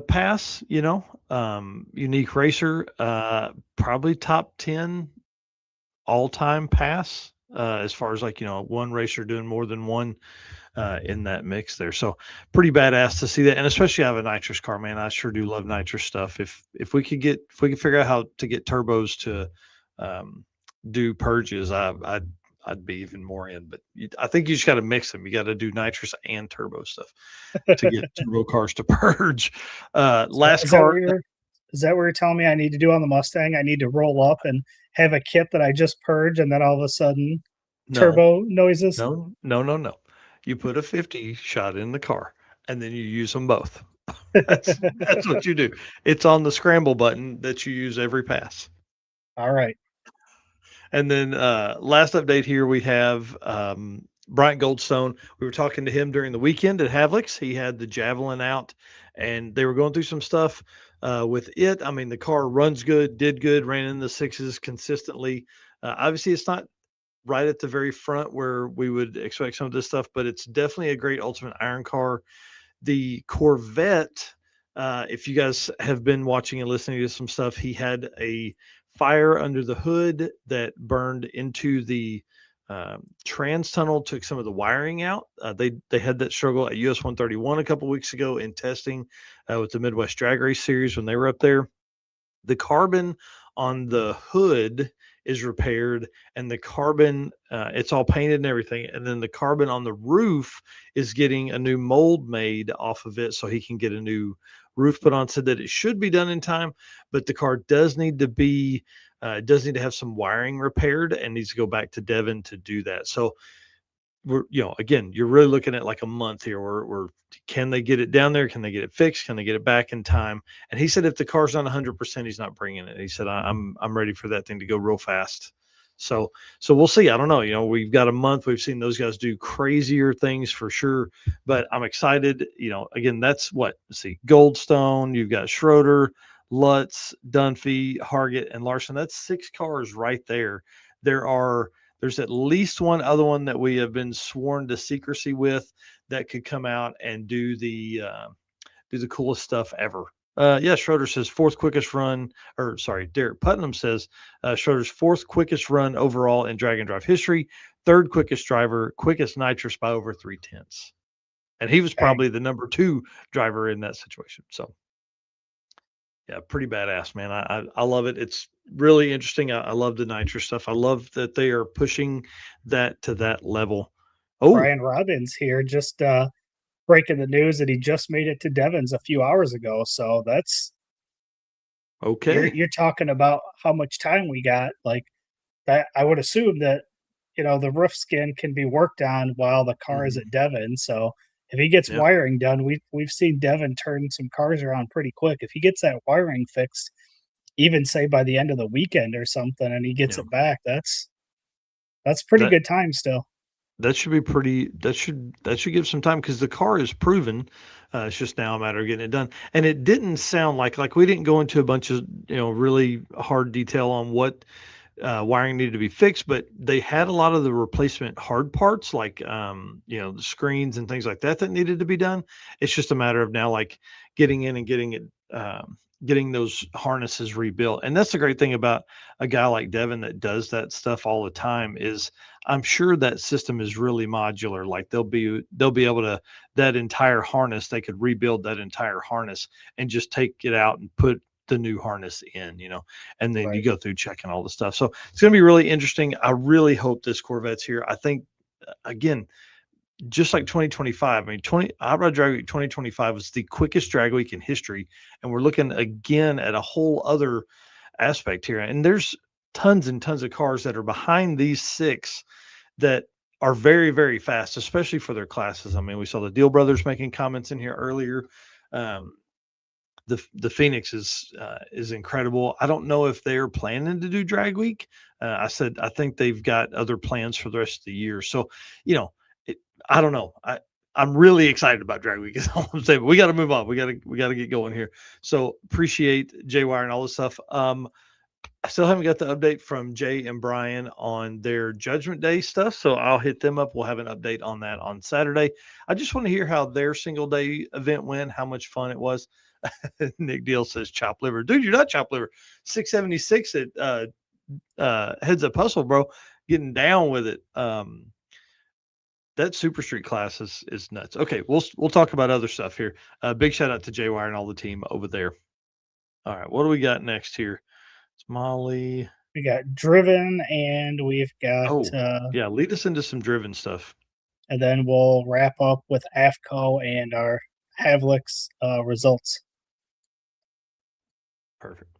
pass. Unique racer, probably top 10 all time pass as far as one racer doing more than one in that mix there. So pretty badass to see that, and especially I have a nitrous car, man. I sure do love nitrous stuff. If we could figure out how to get turbos to do purges, I'd be even more in. But I think you just got to mix them. You got to do nitrous and turbo stuff to get turbo cars to purge. Last car. Is that what you're telling me I need to do on the Mustang? I need to roll up and have a kit that I just purge, and then all of a sudden turbo noises? No. You put a 50 shot in the car, and then you use them both. That's what you do. It's on the scramble button that you use every pass. All right. And then last update here, we have Bryant Goldstone. We were talking to him during the weekend at Havlik's. He had the Javelin out, and they were going through some stuff with it. I mean, the car runs good, did good, ran in the 6s consistently. Obviously, it's not right at the very front where we would expect some of this stuff, but it's definitely a great ultimate iron car. The Corvette, if you guys have been watching and listening to some stuff, he had a fire under the hood that burned into the trans tunnel, took some of the wiring out. They had that struggle at US 131 a couple weeks ago in testing with the Midwest Drag Race Series when they were up there. The carbon on the hood is repaired, and the carbon, it's all painted and everything. And then the carbon on the roof is getting a new mold made off of it so he can get a new roof put on. Said that it should be done in time, but the car does need to have some wiring repaired and needs to go back to Devon to do that. So we're, again, you're really looking at like a month here where can they get it down there? Can they get it fixed? Can they get it back in time? And he said, if the car's not 100%, he's not bringing it. He said, I'm ready for that thing to go real fast. So we'll see. I don't know. We've got a month. We've seen those guys do crazier things for sure, but I'm excited. Again, that's let's see, Goldstone, you've got Schroeder, Lutz, Dunphy, Hargett, and Larson. That's 6 cars right there. There's at least one other one that we have been sworn to secrecy with that could come out and do the coolest stuff ever. Schroeder says 4th quickest run, or sorry, Derek Putnam says Schroeder's 4th quickest run overall in drag and drive history, 3rd quickest driver, quickest nitrous by over 3/10. And he was probably the number 2 driver in that situation. So yeah, pretty badass, man. I love it. It's really interesting. I love the nitrous stuff. I love that they are pushing that to that level. Brian Robbins here just breaking the news that he just made it to Devon's a few hours ago. So that's okay. You're talking about how much time we got. Like that, I would assume that the roof skin can be worked on while the car is at Devon. So if he gets wiring done, we've seen Devon turn some cars around pretty quick. If he gets that wiring fixed, even say by the end of the weekend or something, and he gets it back, that's pretty good time still. That should be pretty. That should give some time because the car is proven. It's just now a matter of getting it done. And it didn't sound like we didn't go into a bunch of really hard detail on what wiring needed to be fixed, but they had a lot of the replacement hard parts like the screens and things like that needed to be done. It's just a matter of now getting in and getting it getting those harnesses rebuilt. And that's the great thing about a guy like Devon that does that stuff all the time is I'm sure that system is really modular. Like they'll be able to, that entire harness, they could rebuild that entire harness and just take it out and put the new harness in, and then Right. you go through checking all the stuff. So it's going to be really interesting. I really hope this Corvette's here. I think, again, just like 2025, I mean, Hot Rod Drag Week 2025 was the quickest drag week in history. And we're looking again at a whole other aspect here. And there's tons and tons of cars that are behind these 6 that are very, very fast, especially for their classes. I mean, we saw the Deal Brothers making comments in here earlier. The Phoenix is incredible. I don't know if they're planning to do drag week. I said I think they've got other plans for the rest of the year. So, I don't know. I'm really excited about drag week. Is all I'm saying. But we got to move on. We got to get going here. So appreciate J-Wire and all this stuff. I still haven't got the update from Jay and Brian on their Judgment Day stuff, so I'll hit them up. We'll have an update on that on Saturday. I just want to hear how their single day event went, how much fun it was. Nick Deal says chop liver. Dude, you're not chop liver. 676 at Heads Up Hustle, bro. Getting down with it. That Super Street class is nuts. Okay, we'll talk about other stuff here. Big shout out to J-Wire and all the team over there. All right, what do we got next here? It's Molly. We got Driven, and we've got yeah, lead us into some Driven stuff. And then we'll wrap up with AFCO and our Havlik's results. Perfect.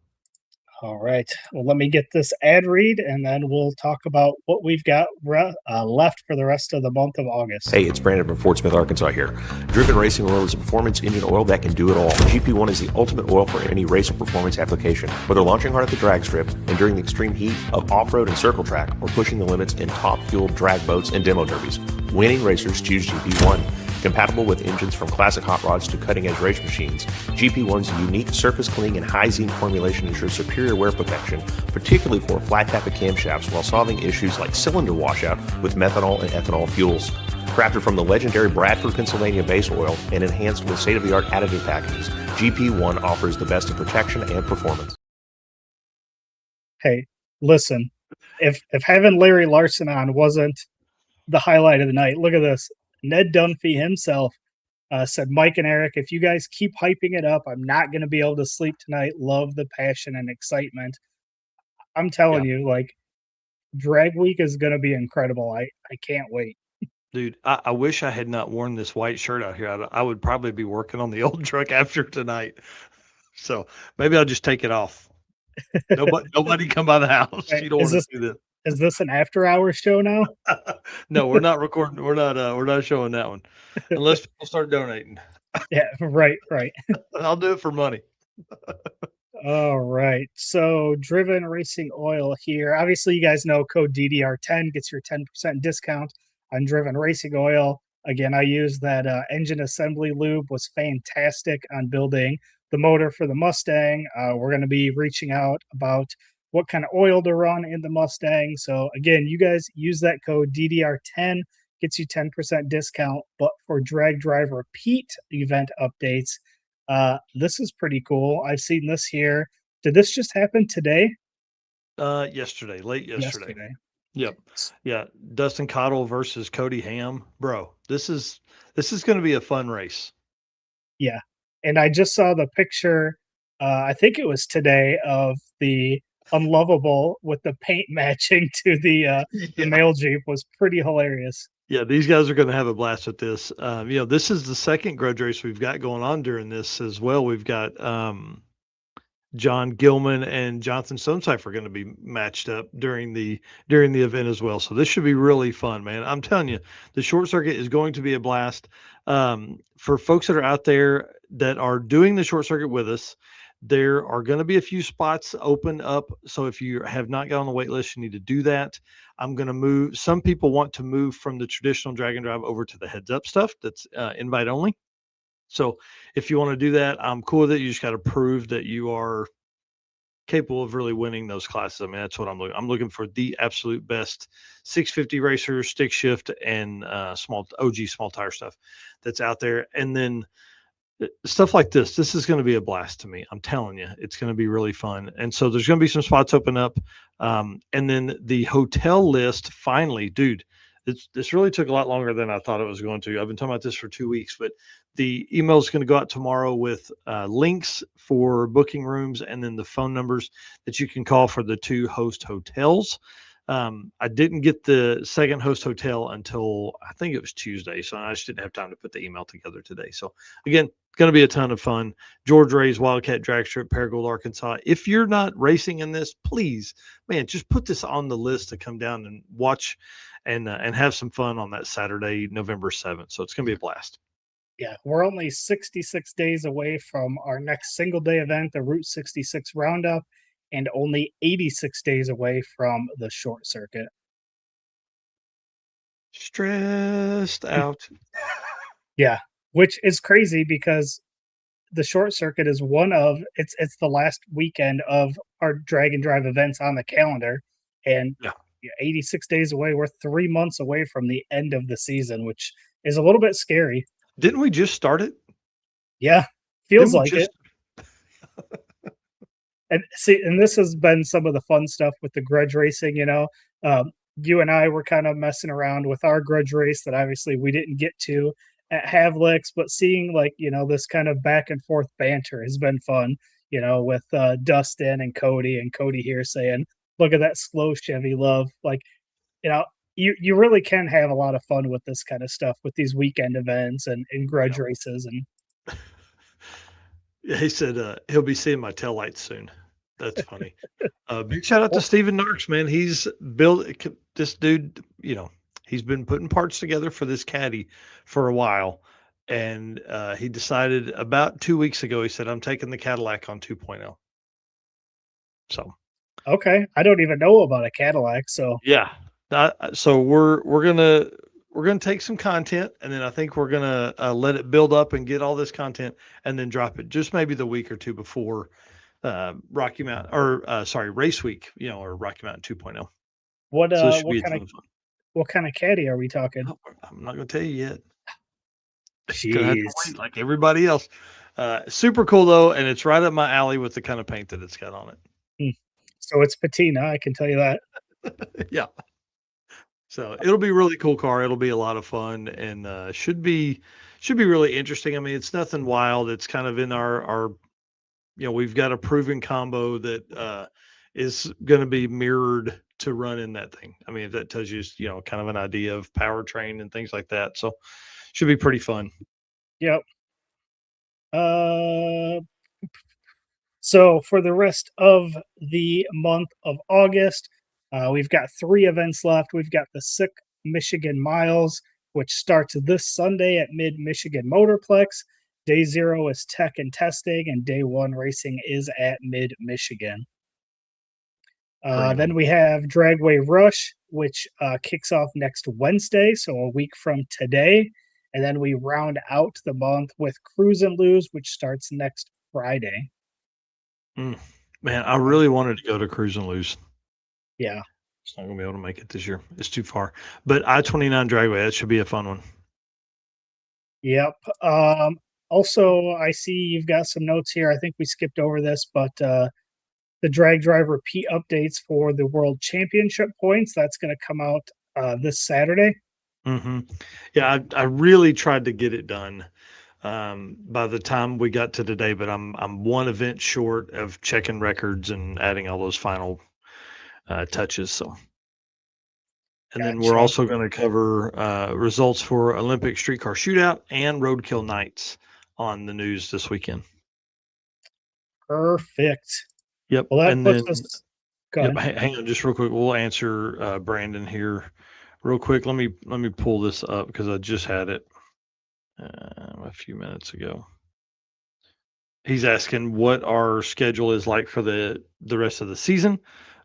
All right. Well, let me get this ad read, and then we'll talk about what we've got left for the rest of the month of August. Hey, it's Brandon from Fort Smith, Arkansas here. Driven Racing Oil is a performance engine oil that can do it all. GP1 is the ultimate oil for any race or performance application. Whether launching hard at the drag strip, enduring the extreme heat of off-road and circle track, or pushing the limits in top-fueled drag boats and demo derbies, winning racers choose GP1. Compatible with engines from classic hot rods to cutting-edge race machines, GP1's unique surface cleaning and high zinc formulation ensures superior wear protection, particularly for flat tappet camshafts, while solving issues like cylinder washout with methanol and ethanol fuels. Crafted from the legendary Bradford, Pennsylvania base oil and enhanced with state-of-the-art additive packages, GP1 offers the best in protection and performance. Hey, listen, if having Larry Larson on wasn't the highlight of the night, look at this. Ned Dunphy himself said, Mike and Eric, if you guys keep hyping it up, I'm not going to be able to sleep tonight. Love the passion and excitement. I'm telling you, like, drag week is going to be incredible. I can't wait. Dude, I wish I had not worn this white shirt out here. I would probably be working on the old truck after tonight. So maybe I'll just take it off. Nobody come by the house. You don't want to do this. Is this an after-hours show now? No, we're not recording. We're not showing that one unless people start donating. Yeah, right. I'll do it for money. All right. So, Driven Racing Oil here. Obviously, you guys know code DDR10 gets your 10% discount on Driven Racing Oil. Again, I used that engine assembly lube. Was fantastic on building the motor for the Mustang. We're going to be reaching out about what kind of oil to run in the Mustang. So again, you guys use that code DDR10, gets you 10% discount. But for Drag Drive Repeat event updates, this is pretty cool. I've seen this here. Did this just happen today? Yesterday, late yesterday. Yep. Yeah. Dustin Cottle versus Cody Ham. Bro, this is going to be a fun race. Yeah. And I just saw the picture, I think it was today, of the Unlovable with the paint matching to the male Jeep. Was pretty hilarious. Yeah, these guys are going to have a blast with this. This is the second grudge race we've got going on during this as well. We've got John Gilman and Jonathan Stonecipher are going to be matched up during the event as well. So this should be really fun, man. I'm telling you, the short circuit is going to be a blast. For folks that are out there that are doing the short circuit with us, there are going to be a few spots open up. So if you have not got on the wait list, you need to do that. I'm going to move. Some people want to move from the traditional drag and drive over to the heads up stuff. That's invite only. So if you want to do that, I'm cool with it. You just got to prove that you are capable of really winning those classes. I mean, that's what I'm looking. I'm looking for the absolute best 650 racer, stick shift, and small tire stuff that's out there. And then stuff like this is going to be a blast to me. I'm telling you, it's going to be really fun. And so there's going to be some spots open up. And then the hotel list, finally, dude, This really took a lot longer than I thought it was going to. I've been talking about this for 2 weeks, but the email is going to go out tomorrow with links for booking rooms and then the phone numbers that you can call for the 2 host hotels. I didn't get the second host hotel until I think it was Tuesday, so I just didn't have time to put the email together today. So again, it's going to be a ton of fun. George Ray's Wildcat Drag Strip, Paragould, Arkansas. If you're not racing in this, please, man, just put this on the list to come down and watch and have some fun on that Saturday, November 7th. So it's going to be a blast. Yeah, we're only 66 days away from our next single day event, the Route 66 Roundup, and only 86 days away from the short circuit. Stressed out. Yeah, which is crazy because the short circuit is one of it's the last weekend of our drag and drive events on the calendar, and Yeah. 86 days away. We're 3 months away from the end of the season, which is a little bit scary. Didn't we just start it? Yeah, feels Didn't we like just- it. And see, and this has been some of the fun stuff with the grudge racing. You and I were kind of messing around with our grudge race that obviously we didn't get to at Havlik's, but seeing this kind of back and forth banter has been fun. With Dustin and Cody here saying, "Look at that slow Chevy love." You really can have a lot of fun with this kind of stuff with these weekend events and grudge races and. He said he'll be seeing my taillights soon. That's funny. Big shout out to Steven Narks, man. He's built this dude, he's been putting parts together for this caddy for a while. And he decided about 2 weeks ago, he said, I'm taking the Cadillac on 2.0. So, Okay. I don't even know about a Cadillac. So, yeah. So we're gonna take some content, and then I think we're gonna let it build up and get all this content, and then drop it just maybe the week or two before Rocky Mountain Race Week, or Rocky Mountain 2.0. what So this should be what a ton kind of of fun. what kind of caddy are we talking? Oh, I'm not gonna tell you yet. Gonna have to Jeez. wait like everybody else. Super cool though, and it's right up my alley with the kind of paint that it's got on it. So it's patina, I can tell you that. Yeah. So it'll be a really cool car. It'll be a lot of fun, and should be really interesting. I mean, it's nothing wild. It's kind of in our we've got a proven combo that is going to be mirrored to run in that thing. I mean, if that tells you, kind of an idea of powertrain and things like that. So should be pretty fun. Yep. So for the rest of the month of August, we've got 3 events left. We've got the Sick Michigan Miles, which starts this Sunday at Mid-Michigan Motorplex. Day 0 is tech and testing, and day 1 racing is at Mid-Michigan. Then we have Dragway Rush, which kicks off next Wednesday, so a week from today. And then we round out the month with Cruise and Lose, which starts next Friday. Man, I really wanted to go to Cruise and Lose. Yeah. It's not going to be able to make it this year. It's too far. But I-29 Dragway, that should be a fun one. Yep. Also, I see you've got some notes here. I think we skipped over this, but the drag drive repeat updates for the World Championship points, that's going to come out this Saturday. Mm-hmm. Yeah, I really tried to get it done by the time we got to today, but I'm one event short of checking records and adding all those final touches. So, and then we're also going to cover results for Olympic Streetcar Shootout and Roadkill Nights on the news this weekend. Perfect. Yep. Well, that and puts then, us. Go ahead. hang on just real quick. We'll answer Brandon here real quick. Let me pull this up because I just had it a few minutes ago. He's asking what our schedule is like for the rest of the season.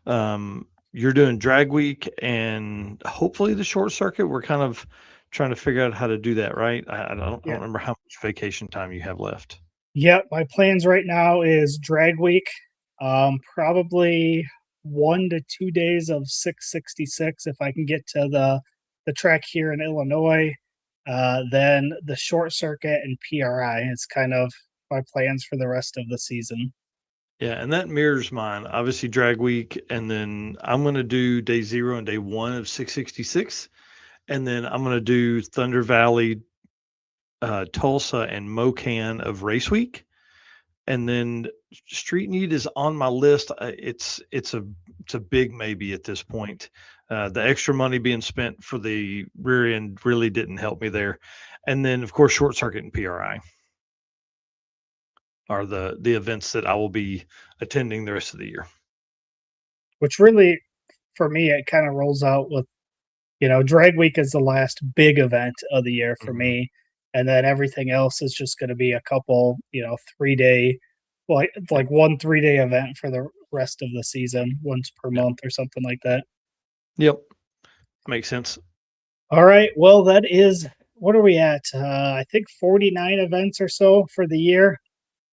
You're doing drag week and hopefully the short circuit. We're kind of trying to figure out how to do that, right? I don't remember how much vacation time you have left. Yep, my plans right now is drag week. Probably 1 to 2 days of 666 if I can get to the track here in Illinois. Then the short circuit and PRI is kind of my plans for the rest of the season. Yeah, and that mirrors mine. Obviously, drag week, and then I'm going to do day 0 and day 1 of 666, and then I'm going to do Thunder Valley, Tulsa, and Mocan of Race Week, and then Street Need is on my list. It's a big maybe at this point. The extra money being spent for the rear end really didn't help me there, and then of course Short Circuit and PRI are the events that I will be attending the rest of the year. Which really, for me, it kind of rolls out with, Drag Week is the last big event of the year for Mhm. me. And then everything else is just going to be a couple, 3-day, like 1 3-day event for the rest of the season, once per Yeah. month or something like that. Yep, makes sense. All right. Well, that is, what are we at? I think 49 events or so for the year.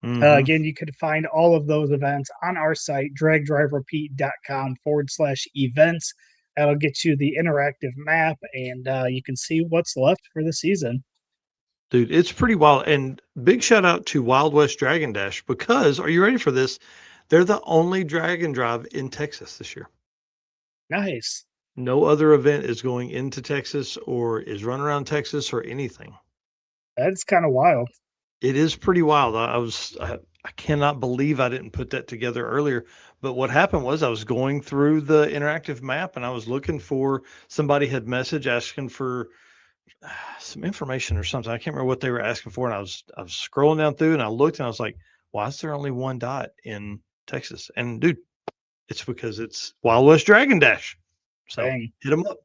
Mhm. Again, you can find all of those events on our site, dragdriverepeat.com/events. That'll get you the interactive map, and you can see what's left for the season. Dude, it's pretty wild. And big shout out to Wild West Dragon Dash because, are you ready for this? They're the only Dragon Drive in Texas this year. Nice. No other event is going into Texas or is run around Texas or anything. That's kind of wild. It is pretty wild. I cannot believe I didn't put that together earlier. But what happened was I was going through the interactive map and I was looking for somebody had messaged asking for some information or something. I can't remember what they were asking for. And I was scrolling down through and I looked and I was like, why is there only one dot in Texas? And dude, it's because it's Wild West Dragon Dash. So Dang. hit them up.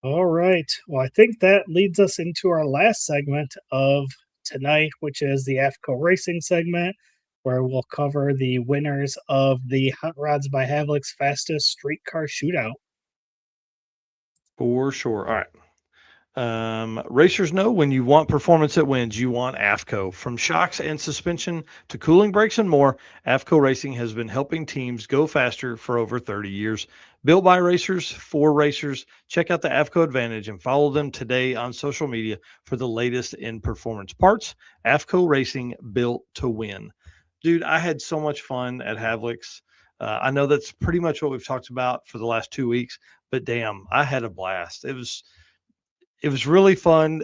All right. Well, I think that leads us into our last segment of tonight, which is the AFCO Racing segment, where we'll cover the winners of the Hot Rods by Havlik's Fastest Streetcar Shootout. For sure. All right. Racers know when you want performance that wins, you want AFCO. From shocks and suspension to cooling brakes and more, AFCO Racing has been helping teams go faster for over 30 years. Built by racers for racers, check out the AFCO Advantage and follow them today on social media for the latest in performance parts. AFCO Racing, built to win. Dude, I had so much fun at Havlik's. I know that's pretty much what we've talked about for the last 2 weeks, but damn, I had a blast. It was really fun.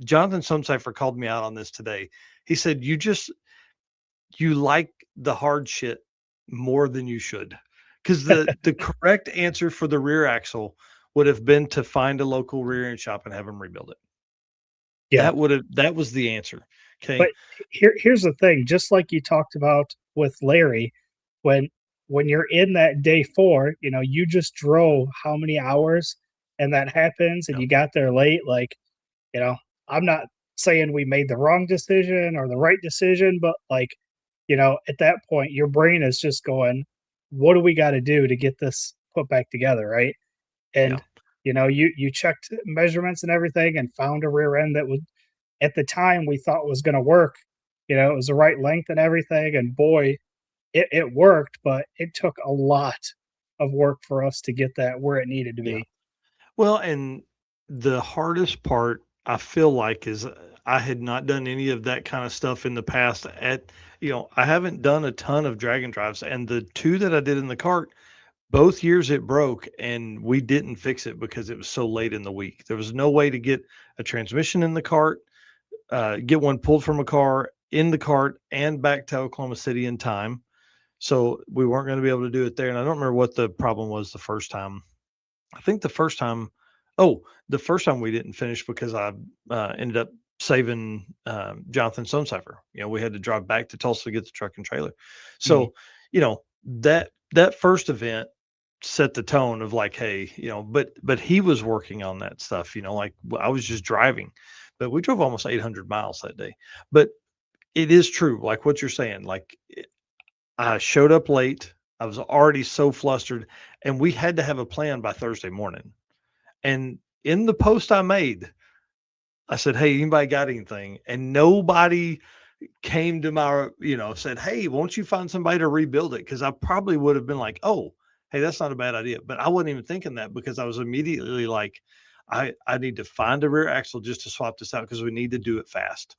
Jonathan Sumcipher called me out on this today. He said, you like the hard shit more than you should. Because the correct answer for the rear axle would have been to find a local rear end shop and have them rebuild it. Yeah. That was the answer. Okay. But here's the thing, just like you talked about with Larry, when you're in that day 4, you just drove how many hours and that happens and Yep. you got there late, like, I'm not saying we made the wrong decision or the right decision, but like, at that point your brain is just going, what do we got to do to get this put back together, right? Yeah. And you checked measurements and everything and found a rear end that would, at the time, we thought was going to work. It was the right length and everything, and boy, it worked, but it took a lot of work for us to get that where it needed to Yeah. be. Well, and the hardest part I feel like is I had not done any of that kind of stuff in the past. I haven't done a ton of Dragon Drives, and the two that I did in the cart, both years it broke, and we didn't fix it because it was so late in the week. There was no way to get a transmission in the cart, get one pulled from a car in the cart, and back to Oklahoma City in time. So we weren't going to be able to do it there. And I don't remember what the problem was the first time. I think the first time we didn't finish because I ended up saving Jonathan Sumcipher. We had to drive back to Tulsa to get the truck and trailer. So, that first event set the tone of like, hey, but he was working on that stuff, like I was just driving, but we drove almost 800 miles that day. But it is true, like what you're saying, like I showed up late. I was already so flustered, and we had to have a plan by Thursday morning. And in the post I made, I said, "Hey, anybody got anything?" And nobody came to my, said, "Hey, won't you find somebody to rebuild it?" Because I probably would have been like, "Oh, hey, that's not a bad idea." But I wasn't even thinking that because I was immediately like, I need to find a rear axle just to swap this out because we need to do it fast.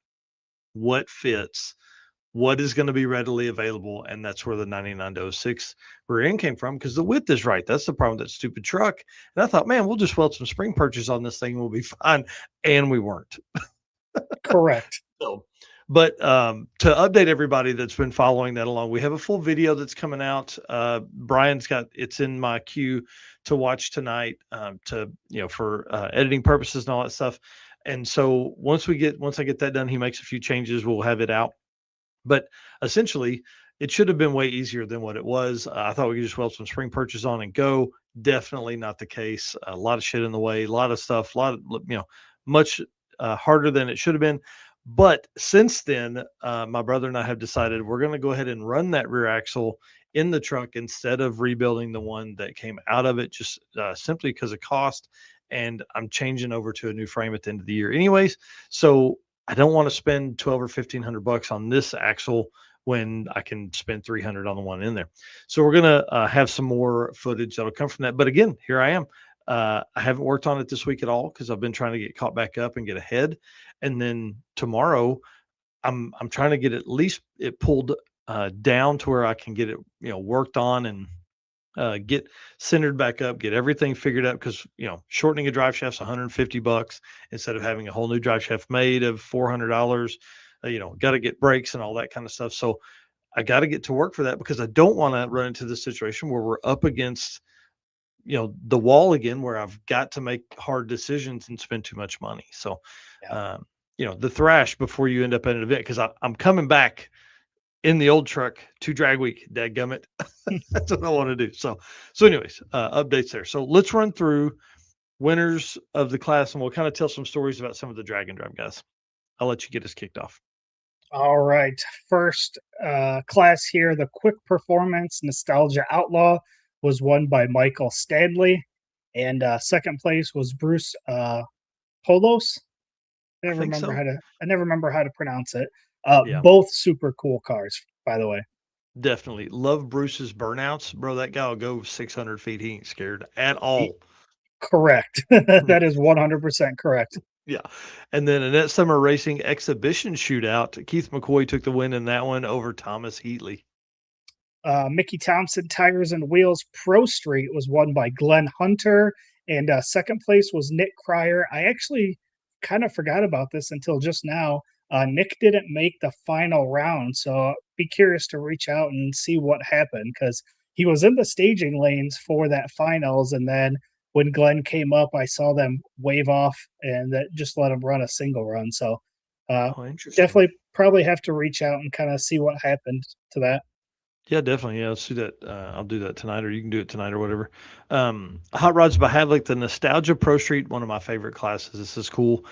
What fits? what is going to be readily available, and that's where the 99 to 06 rear end came from, because the width is right. That's the problem with that stupid truck. And I thought, man, we'll just weld some spring purchase on this thing and we'll be fine. And we weren't. Correct. So, but to update everybody that's been following that along, we have a full video that's coming out. Brian's got it's in my queue to watch tonight, to for editing purposes and all that stuff. And so once I get that done, he makes a few changes. We'll have it out. But essentially, it should have been way easier than what it was. I thought we could just weld some spring purchase on and go. Definitely not the case. A lot of shit in the way, a lot of stuff, a lot of much harder than it should have been. But since then, my brother and I have decided we're going to go ahead and run that rear axle in the truck instead of rebuilding the one that came out of it, just simply because of cost. And I'm changing over to a new frame at the end of the year, anyways. So I don't want to spend 12 or $1,500 on this axle when I can spend 300 on the one in there. So we're going to have some more footage that'll come from that. But again, here I am. I haven't worked on it this week at all because I've been trying to get caught back up and get ahead. And then tomorrow, I'm trying to get at least it pulled down to where I can get it worked on and get centered back up, get everything figured out, because shortening a drive shaft's $150 instead of having a whole new drive shaft made of $400. Got to get brakes and all that kind of stuff. So I got to get to work for that, because I don't want to run into the situation where we're up against the wall again, where I've got to make hard decisions and spend too much money. So the thrash before you end up at an event, because I'm coming back in the old truck to drag week, dadgummit. That's what I want to do. So anyways, updates there. So let's run through winners of the class, and we'll kind of tell some stories about some of the drag and drive guys. I'll let you get us kicked off. All right. First class here, the Quick Performance Nostalgia Outlaw was won by Michael Stanley. And second place was Bruce Polos. I never remember how to pronounce it. Both super cool cars, by the way. Definitely love Bruce's burnouts, bro. That guy will go 600 feet. He ain't scared at all. Correct. That is 100% correct. Yeah. And then Annette Summer Racing Exhibition Shootout. Keith McCoy took the win in that one over Thomas Heatley. Mickey Thompson Tires and Wheels Pro Street was won by Glenn Hunter. And second place was Nick Cryer. I actually kind of forgot about this until just now. Nick didn't make the final round, so be curious to reach out and see what happened, because he was in the staging lanes for that finals, and then when Glenn came up, I saw them wave off and that just let him run a single run. So definitely probably have to reach out and kind of see what happened to that. Yeah, definitely. Yeah, let's do that. I'll do that tonight, or you can do it tonight or whatever. Hot Rods by Havlik, the Nostalgia Pro Street, one of my favorite classes. This is cool.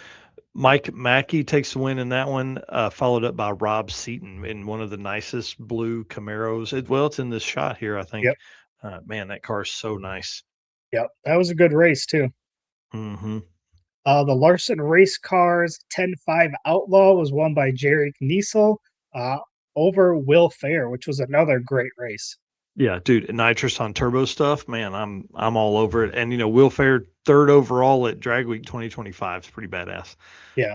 Mike Mackey takes the win in that one, followed up by Rob Seaton in one of the nicest blue Camaros. It's in this shot here, I think. Yep. Man, that car is so nice. Yep, that was a good race, too. Mm-hmm. The Larson Race Cars 10-5 Outlaw was won by Jerry Kniesel over Will Fair, which was another great race. Yeah, dude, nitrous on turbo stuff, man, I'm all over it. And Will Fair, third overall at Drag Week 2025 is pretty badass. Yeah.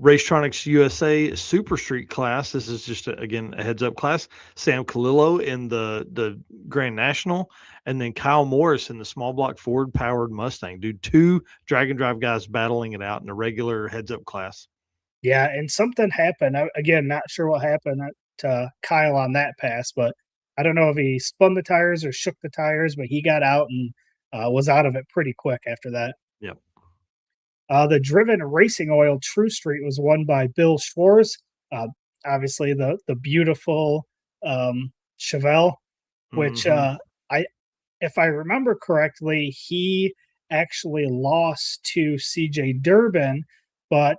Racetronics USA Super Street class. This is just again a heads up class. Sam Calillo in the Grand National, and then Kyle Morris in the small block Ford powered Mustang. Dude, two drag and drive guys battling it out in a regular heads up class. Yeah, and something happened. Again, not sure what happened to Kyle on that pass, but I don't know if he spun the tires or shook the tires, but he got out and was out of it pretty quick after that. Yep. The Driven Racing Oil True Street was won by Bill Schwartz. Obviously, the beautiful Chevelle, which if I remember correctly, he actually lost to CJ Durbin, but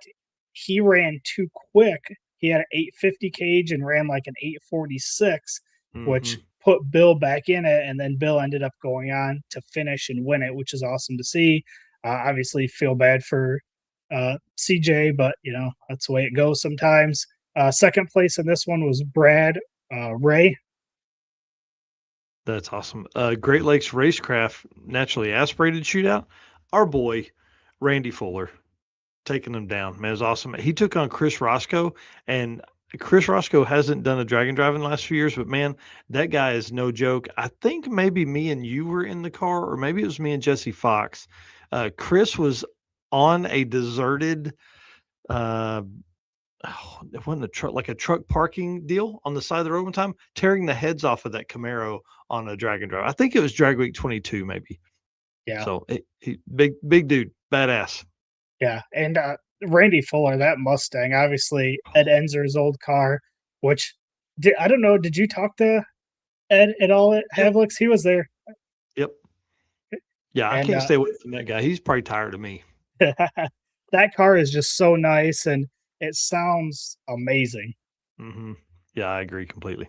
he ran too quick. He had an 850 cage and ran like an 846, which put Bill back in it, and then Bill ended up going on to finish and win it, which is awesome to see. Obviously, feel bad for CJ, but that's the way it goes sometimes. Second place in this one was Brad Ray. That's awesome. Great Lakes Racecraft Naturally Aspirated Shootout. Our boy Randy Fuller taking them down. Man, it was awesome. He took on Chris Roscoe, and Chris Roscoe hasn't done a drag and drive in the last few years, but man, that guy is no joke. I think maybe me and you were in the car, or maybe it was me and Jesse Fox. Chris was on a deserted, uh, it wasn't a truck, like a truck parking deal on the side of the road one time, tearing the heads off of that Camaro on a drag and drive. I think it was Drag Week 22, maybe. Yeah. So he big dude, badass. Yeah. And Randy Fuller, that Mustang, obviously Ed Enzer's old car, which I don't know. Did you talk to Ed at all at Havlik's? He was there. Yep. Yeah, I And, can't stay away from that guy. He's probably tired of me. that car is just so nice and it sounds amazing. Hmm. Yeah, I agree completely.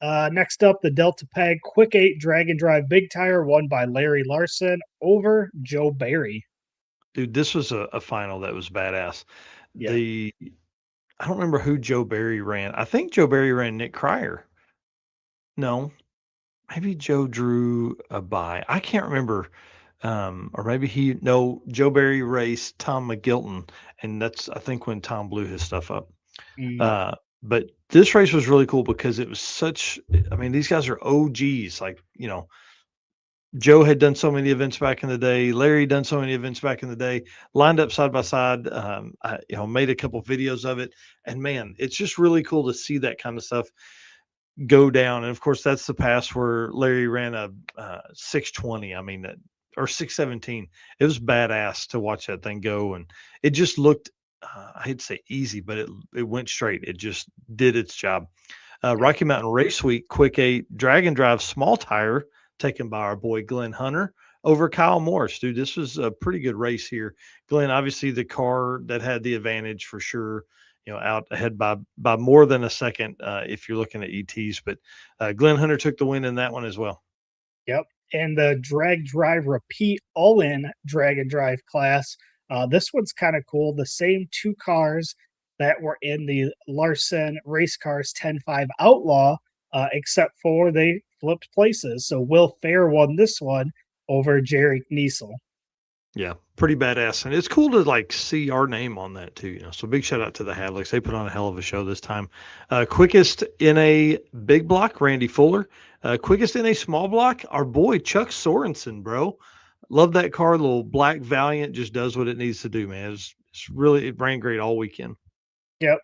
Next up, the Delta Pag Quick 8 Drag and Drive Big Tire, won by Larry Larson over Joe Barry. Dude, this was a final that was badass. Yeah. I don't remember who Joe Barry ran. I think Joe Barry ran Nick Cryer. No, maybe Joe drew a bye. I can't remember. Or maybe Joe Barry raced Tom McGilton, and that's I think when Tom blew his stuff up. But this race was really cool because it was I mean, these guys are OGs. Like, Joe had done so many events back in the day. Larry done so many events back in the day, lined up side by side. I, made a couple videos of it, and man, it's just really cool to see that kind of stuff go down. And of course, that's the pass where Larry ran a 620. I mean, or 617. It was badass to watch that thing go, and it just looked. I hate to say easy, but it went straight. It just did its job. Rocky Mountain Race Week Quick 8 Drag and Drive Small Tire, taken by our boy Glenn Hunter over Kyle Morris. Dude, this was a pretty good race here. Glenn, obviously the car that had the advantage for sure, out ahead by more than a second if you're looking at ETs. But Glenn Hunter took the win in that one as well. Yep. And the Drag Drive Repeat All-In Drag and Drive class. This one's kind of cool. The same two cars that were in the Larson Race Cars 10.5 Outlaw, except for they flipped places. So Will Fair won this one over Jerry Kniesel. Yeah, pretty badass. And it's cool to see our name on that too, So big shout out to the Havliks. They put on a hell of a show this time. Quickest in a big block, Randy Fuller. Quickest in a small block, our boy Chuck Sorensen, bro. Love that car. Little black Valiant, just does what it needs to do, man. It ran great all weekend. Yep.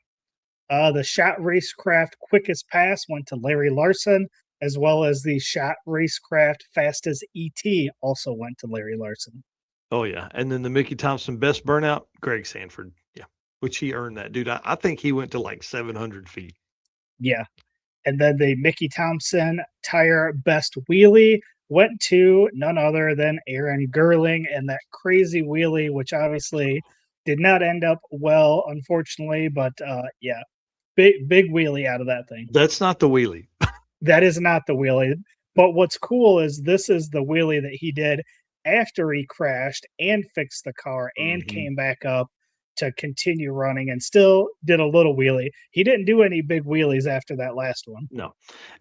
The Shot Racecraft Quickest Pass went to Larry Larson, as well as the Shot Racecraft Fastest ET also went to Larry Larson. Oh, yeah. And then the Mickey Thompson Best Burnout, Greg Sanford. Yeah. Which he earned that, dude. I think he went to 700 feet. Yeah. And then the Mickey Thompson Tire Best Wheelie went to none other than Aaron Gerling, and that crazy wheelie, which obviously did not end up well, unfortunately. But yeah, big wheelie out of that thing. That's not the wheelie. That is not the wheelie. But what's cool is this is the wheelie that he did after he crashed and fixed the car and came back up to continue running and still did a little wheelie. He didn't do any big wheelies after that last one. No.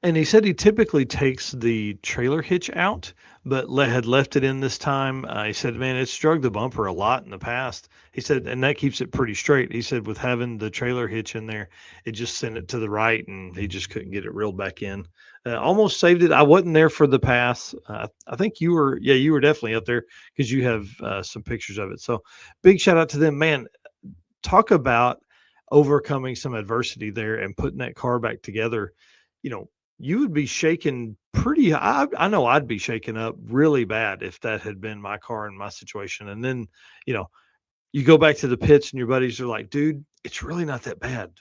And he said he typically takes the trailer hitch out, but had left it in this time. He said, man, it's drug the bumper a lot in the past. He said, and that keeps it pretty straight. He said, with having the trailer hitch in there, it just sent it to the right and he just couldn't get it reeled back in. Almost saved it. I wasn't there for the pass. I think you were definitely up there because you have some pictures of it. So big shout out to them, man. Talk about overcoming some adversity there and putting that car back together. You would be shaking pretty high. I know I'd be shaken up really bad if that had been my car in my situation. And then, you go back to the pits and your buddies are like, dude, it's really not that bad.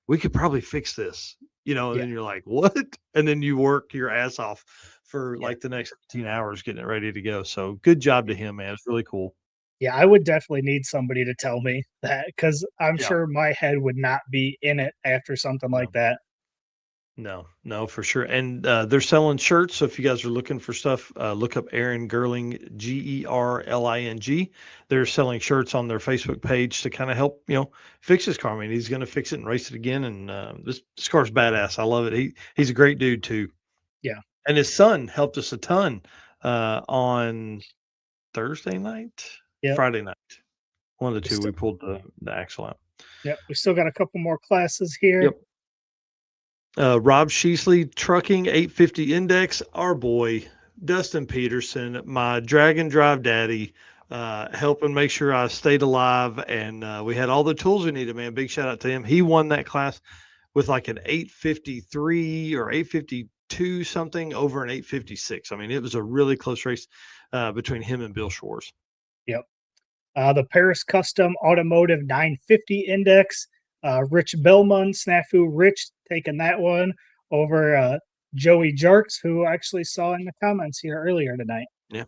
We could probably fix this, and then you're like, what? And then you work your ass off for the next 15 hours getting it ready to go. So good job to him, man. It's really cool. Yeah, I would definitely need somebody to tell me that because I'm sure my head would not be in it after something like that. No, for sure. And they're selling shirts. So if you guys are looking for stuff, look up Aaron Gerling, Gerling. They're selling shirts on their Facebook page to kind of help, fix his car. I mean, he's going to fix it and race it again. And this car's badass. I love it. He's a great dude too. Yeah. And his son helped us a ton on Thursday night. Yep. Friday night. One of the two, we pulled the axle out. Yep. We still got a couple more classes here. Yep. Rob Sheasley Trucking 850 Index, our boy Dustin Peterson, my drag and drive daddy, helping make sure I stayed alive, and we had all the tools we needed, man. Big shout out to him. He won that class with like an 853 or 852 something over an 856. I mean, it was a really close race between him and Bill Shores. Yep. The Paris Custom Automotive 950 Index, Rich Billman, Snafu Rich, taking that one over Joey Jarks, who I actually saw in the comments here earlier tonight. Yeah.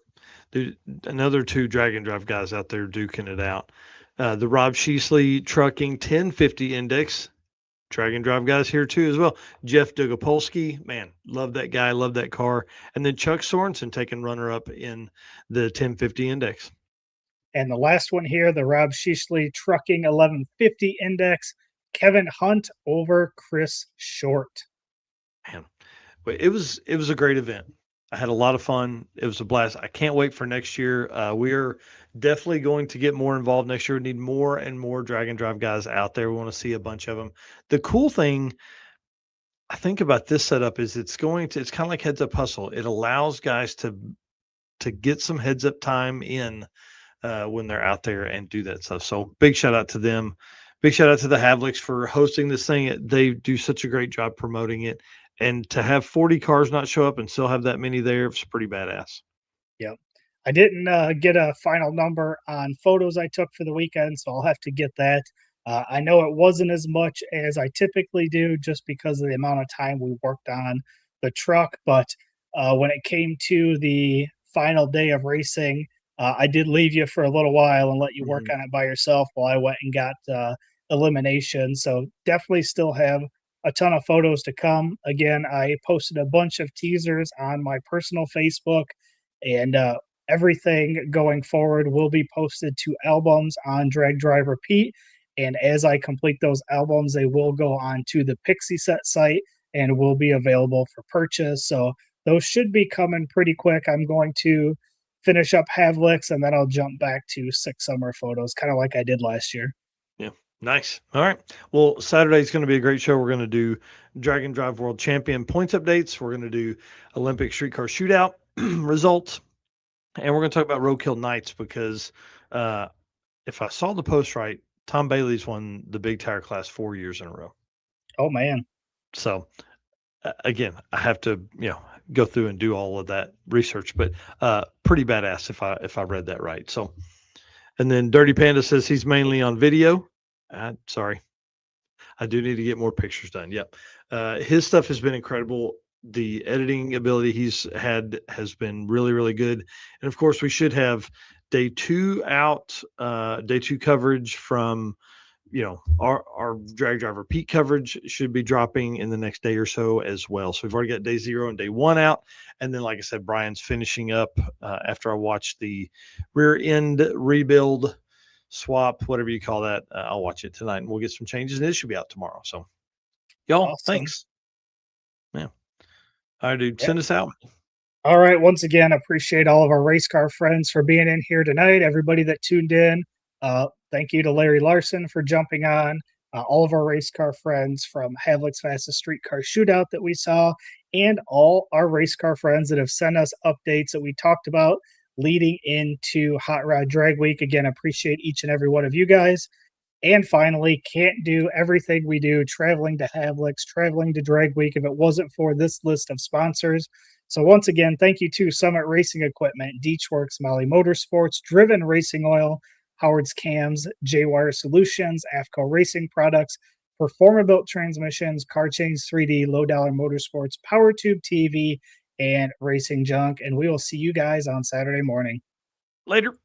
Dude, another two drag and drive guys out there duking it out. The Rob Sheasley Trucking 1050 Index, drag and drive guys here too as well. Jeff Dugopolsky, man, love that guy, love that car. And then Chuck Sorensen taking runner up in the 1050 Index. And the last one here, the Rob Sheasley Trucking 1150 Index, Kevin Hunt over Chris Short. Man, it was a great event. I had a lot of fun. It was a blast. I can't wait for next year. We're definitely going to get more involved next year. We need more and more drag and drive guys out there. We want to see a bunch of them. The cool thing I think about this setup is it's kind of like heads up hustle. It allows guys to get some heads up time in when they're out there and do that stuff. So big shout out to them. Big shout out to the Havliks for hosting this thing. They do such a great job promoting it. And to have 40 cars not show up and still have that many there, it's pretty badass. Yep. I didn't get a final number on photos I took for the weekend, so I'll have to get that. I know it wasn't as much as I typically do just because of the amount of time we worked on the truck. But when it came to the final day of racing, I did leave you for a little while and let you work on it by yourself while I went and got elimination. So definitely still have a ton of photos to come. Again, I posted a bunch of teasers on my personal Facebook, and everything going forward will be posted to albums on Drag Drive Repeat. And as I complete those albums, they will go on to the Pixie Set site and will be available for purchase. So those should be coming pretty quick. I'm going to finish up Havlik's, and then I'll jump back to 6 summer photos, kind of like I did last year. Yeah, nice. All right. Well, Saturday is going to be a great show. We're going to do Drag and Drive World Champion points updates. We're going to do Olympic Streetcar Shootout results. And we're going to talk about Roadkill Nights because if I saw the post right, Tom Bailey's won the big tire class 4 years in a row. Oh, man. So, again, I have to, go through and do all of that research, but pretty badass if I read that right. So, and then Dirty Panda says he's mainly on video. Sorry, I do need to get more pictures done. Yep. His stuff has been incredible. The editing ability he's had has been really, really good. And of course we should have day 2 out, day 2 coverage from, our Drag Driver Pete coverage should be dropping in the next day or so as well. So we've already got day 0 and day 1 out. And then, like I said, Brian's finishing up after I watch the rear end rebuild swap, whatever you call that. I'll watch it tonight and we'll get some changes and it should be out tomorrow. So y'all, awesome. Thanks. Yeah. All right, dude, send us out. All right. Once again, appreciate all of our race car friends for being in here tonight. Everybody that tuned in. Thank you to Larry Larson for jumping on. All of our race car friends from Havlik's Fastest Streetcar Shootout that we saw, and all our race car friends that have sent us updates that we talked about leading into Hot Rod Drag Week. Again, appreciate each and every one of you guys. And finally, can't do everything we do traveling to Havlik's, traveling to Drag Week if it wasn't for this list of sponsors. So once again, thank you to Summit Racing Equipment, Deechworks, Molly Motorsports, Driven Racing Oil, Howard's Cams, J-Wire Solutions, AFCO Racing Products, Performabuilt Transmissions, Car Change 3D, Low Dollar Motorsports, PowerTube TV, and Racing Junk. And we will see you guys on Saturday morning. Later.